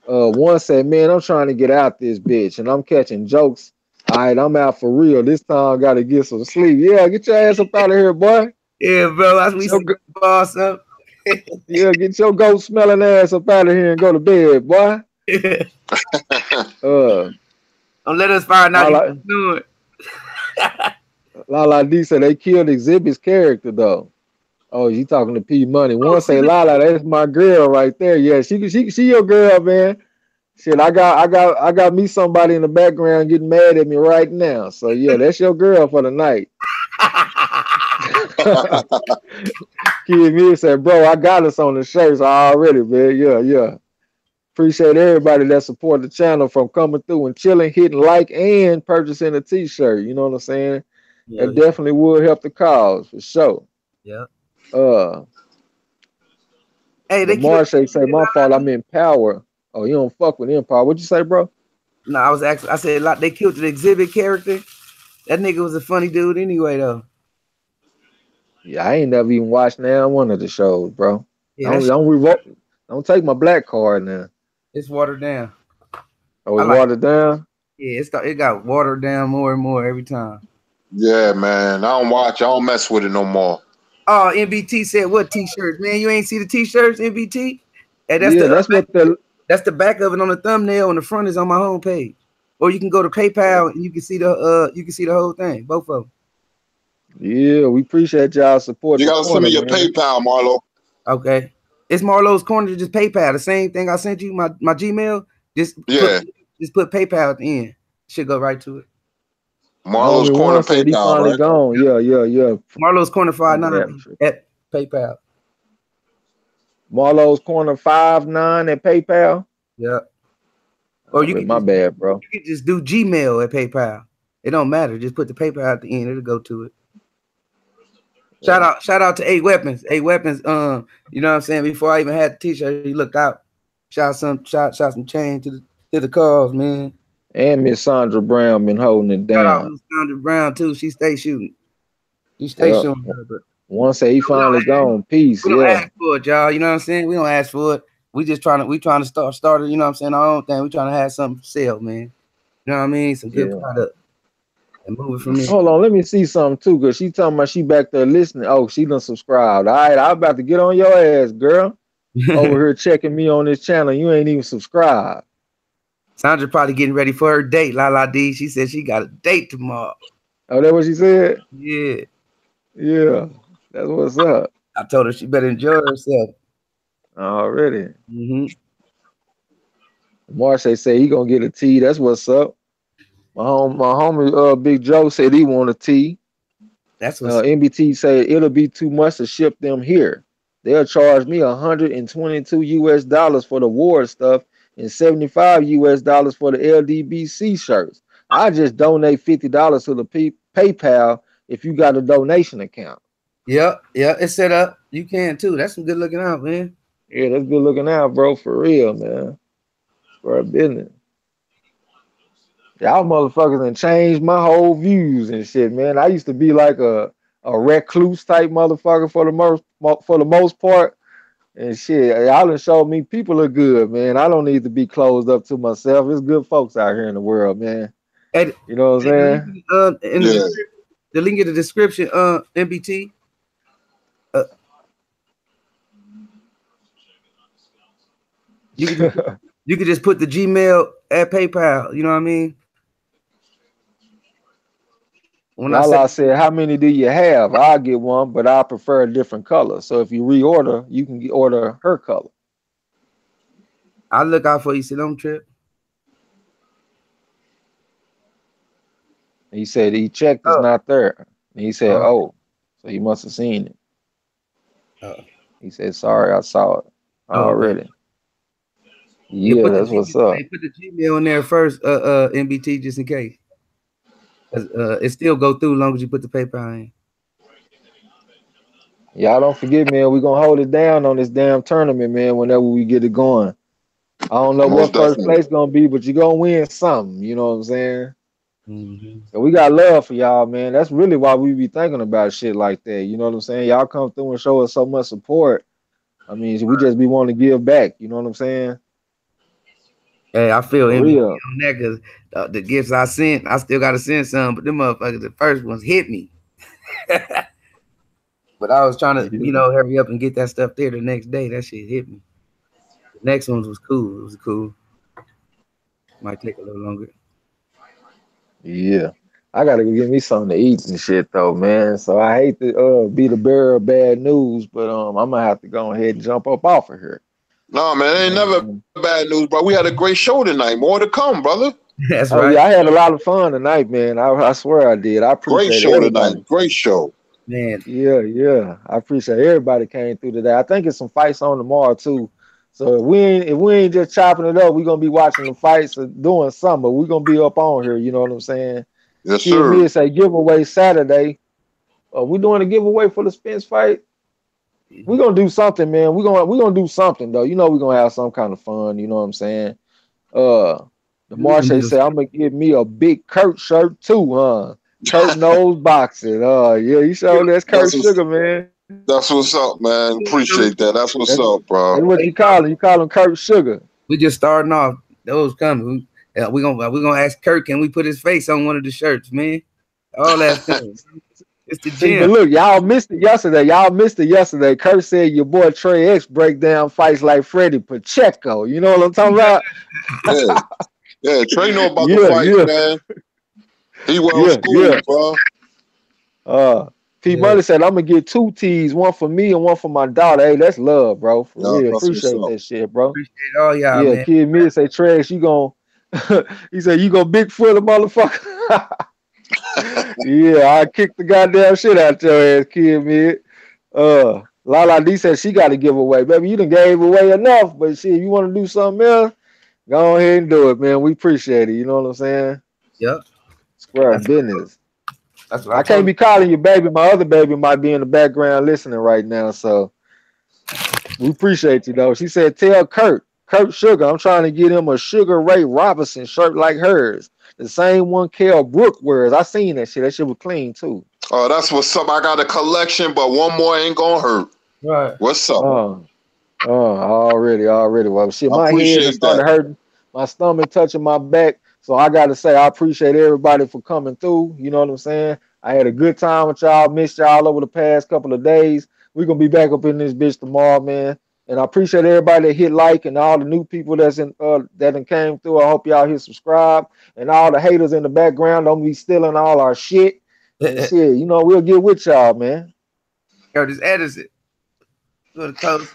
One said, man, I'm trying to get out this bitch and I'm catching jokes. All right, I'm out for real. This time I gotta get some sleep. Yeah, get your ass up out of here, boy. Yeah, bro. That's we see boss up. Yeah, get your goat smelling ass up out of here and go to bed, boy. Don't let us find out Lala, you doing. Lala D said they killed Exhibit's character though. Oh, you talking to P Money? One say Lala, that's my girl right there. Yeah, she your girl, man. Shit, I got me somebody in the background getting mad at me right now. So yeah, that's your girl for the night. Kid me said, bro, I got us on the shirts already, man. Yeah. Appreciate everybody that support the channel from coming through and chilling, hitting like and purchasing a t-shirt. You know what I'm saying? Yeah, that definitely would help the cause for sure. Yeah. Hey, the Marche say my fault. I'm in power. Oh, you don't fuck with Empire. What'd you say, bro? No, I said like they killed the Exhibit character. That nigga was a funny dude anyway, though. Yeah, I ain't never even watched now one of the shows, bro. Yeah, don't take my black card now. It's watered down. Oh, it's watered down? Yeah, it got watered down more and more every time. Yeah, man. I don't watch. I don't mess with it no more. Oh, NBT said what t-shirts? Man, you ain't see the t-shirts, NBT? Hey, that's the back of it on the thumbnail, and the front is on my homepage. Or you can go to PayPal and you can see the whole thing, both of them. Yeah, we appreciate y'all support. You gotta send me your PayPal, Marlo. Okay. It's Marlo's Corner, just PayPal. The same thing I sent you, my Gmail. Just put PayPal at the end. Should go right to it. Marlo's Homie Corner One said he PayPal, finally right? gone. Yeah. Marlo's Corner Remember 59 that. at PayPal. Marlo's Corner 59 at PayPal. Yeah. Or you My bad, bro. You could just do Gmail at PayPal. It don't matter. Just put the PayPal at the end. It'll go to it. Shout out to 8 Weapons. 8 Weapons. You know what I'm saying? Before I even had the t-shirt, he looked out. Shot some change to the cause, man. And Miss Sandra Brown been holding it down. Shout out Miss Sandra Brown too. She stay shooting. She stay shooting. One say he finally gone. Peace. We don't ask for it, y'all. You know what I'm saying? We don't ask for it. We trying to start it, you know what I'm saying, our own thing. We trying to have something for sale, man. You know what I mean? Some good product. And move it from there. Hold on, let me see something too, because she talking about she back there listening. Oh, she done subscribed. All right, I'm about to get on your ass, girl. Over here checking me on this channel. You ain't even subscribed. Sandra probably getting ready for her date. La D. She said she got a date tomorrow. Oh, that what she said? Yeah. Yeah. That's what's up. I told her she better enjoy herself. Already. Marsha say he gonna get a tea. That's what's up. My homie Big Joe said he want a tea. That's what's MBT said it'll be too much to ship them here. They'll charge me $122 for the war stuff and $75 for the LDBC shirts. I just donate $50 to the PayPal if you got a donation account. Yeah, it's set up. You can too. That's some good looking out, man. Yeah, that's good looking out, bro. For real, man. For a business. Y'all motherfuckers done changed my whole views and shit, man. I used to be like a recluse type motherfucker for the most part. And shit, y'all done showed me people are good, man. I don't need to be closed up to myself. There's good folks out here in the world, man. And, you know what I'm saying? The link in the description, MBT. You could just put the Gmail at PayPal. You know what I mean? Lala said, how many do you have? I'll get one, but I prefer a different color. So if you reorder, you can order her color. I'll look out for you. See, don't trip. He said he checked, it's not there. And he said, so he must have seen it. He said, sorry, I saw it already. Yeah, that's what's up. Put the Gmail in there first, MBT, just in case. It still go through as long as you put the PayPal in. Y'all don't forget, man, we're going to hold it down on this damn tournament, man, whenever we get it going. I don't know what first place going to be, but you're going to win something. You know what I'm saying? So we got love for y'all, man. That's really why we be thinking about shit like that. You know what I'm saying? Y'all come through and show us so much support. I mean, we just be wanting to give back. You know what I'm saying? Hey, I feel envy on that because the gifts I sent, I still got to send some, but them motherfuckers, the first ones hit me. But I was trying to, hurry up and get that stuff there the next day. That shit hit me. The next ones was cool. It was cool. Might take a little longer. Yeah. I got to go get me something to eat and shit, though, man. So I hate to be the bearer of bad news, but I'm going to have to go ahead and jump up off of here. No, man, it ain't never bad news, bro. We had a great show tonight. More to come, brother. That's right. Yeah, I had a lot of fun tonight, man. I swear I did. I appreciate great show tonight. Great show. Man. Yeah. I appreciate everybody came through today. I think it's some fights on tomorrow, too. So if we ain't just chopping it up, we're going to be watching the fights or doing something, but we're going to be up on here. You know what I'm saying? Yes, sir. Me say giveaway Saturday. We doing a giveaway for the Spence fight? We're gonna do something, man. We're gonna do something though. You know we're gonna have some kind of fun, you know what I'm saying? The Marsha said I'm gonna give me a big Kurt shirt too, huh? Kurt knows boxing. Yeah, you sure that's Kurt Sugar, man. That's what's up, man. Appreciate that. That's what's up, bro. That's what you call him. You call him Kurt Sugar. We just starting off. Those coming. We're gonna ask Kurt, can we put his face on one of the shirts, man? All that things. It's the gym. But look, y'all missed it yesterday. Kurt said your boy TRAE break down fights like Freddie Pacheco. You know what I'm talking about? Yeah, TRAE know about the fight, man. He well schooled, bro. P Money said I'm gonna get 2 tees, one for me and one for my daughter. Hey, that's love, bro. For real. Appreciate that shit, bro. Appreciate all y'all, man. Kid me say Trash, you gonna he said you gonna Bigfoot a motherfucker. Yeah, I kicked the goddamn shit out your ass, kid, man. Lala D said she got to give away. Baby, you done gave away enough, but shit, you want to do something else? Go ahead and do it, man. We appreciate it. You know what I'm saying? Yep. Square That's business. what I I can't told be calling you baby. My other baby might be in the background listening right now, so we appreciate you though. She said, "Tell Kurt Sugar, I'm trying to get him a Sugar Ray Robinson shirt like hers, the same one Kel Brook wears. I seen that shit. That shit was clean too." Oh, that's what's up. I got a collection, but one more ain't gonna hurt. right. What's up? Already. Well, shit, I my head has appreciate started that. hurting, my stomach touching my back. So I got to say, I appreciate everybody for coming through. You know what I'm saying? I had a good time with y'all. Missed y'all over the past couple of days. We're gonna be back up in this bitch tomorrow, man. And I appreciate everybody that hit like and all the new people that's in that done came through. I hope y'all hit subscribe and all the haters in the background don't be stealing all our shit and shit. You know, we'll get with y'all, man. Yo, this Edison. Go to close.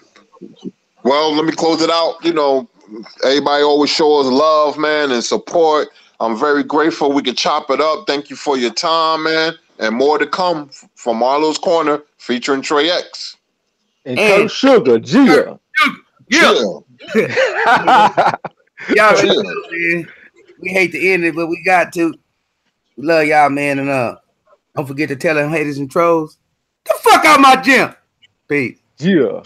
Well, let me close it out. You know, everybody always shows love, man, and support. I'm very grateful we can chop it up. Thank you for your time, man. And more to come from MARLO'S Corner featuring TRAE X. And Kurt Sugar, Gia. Yeah. Y'all already Gia. know, man. We hate to end it, but we got to. We love y'all, man. And don't forget to tell them haters and trolls, get the fuck out my gym. Peace. Gia.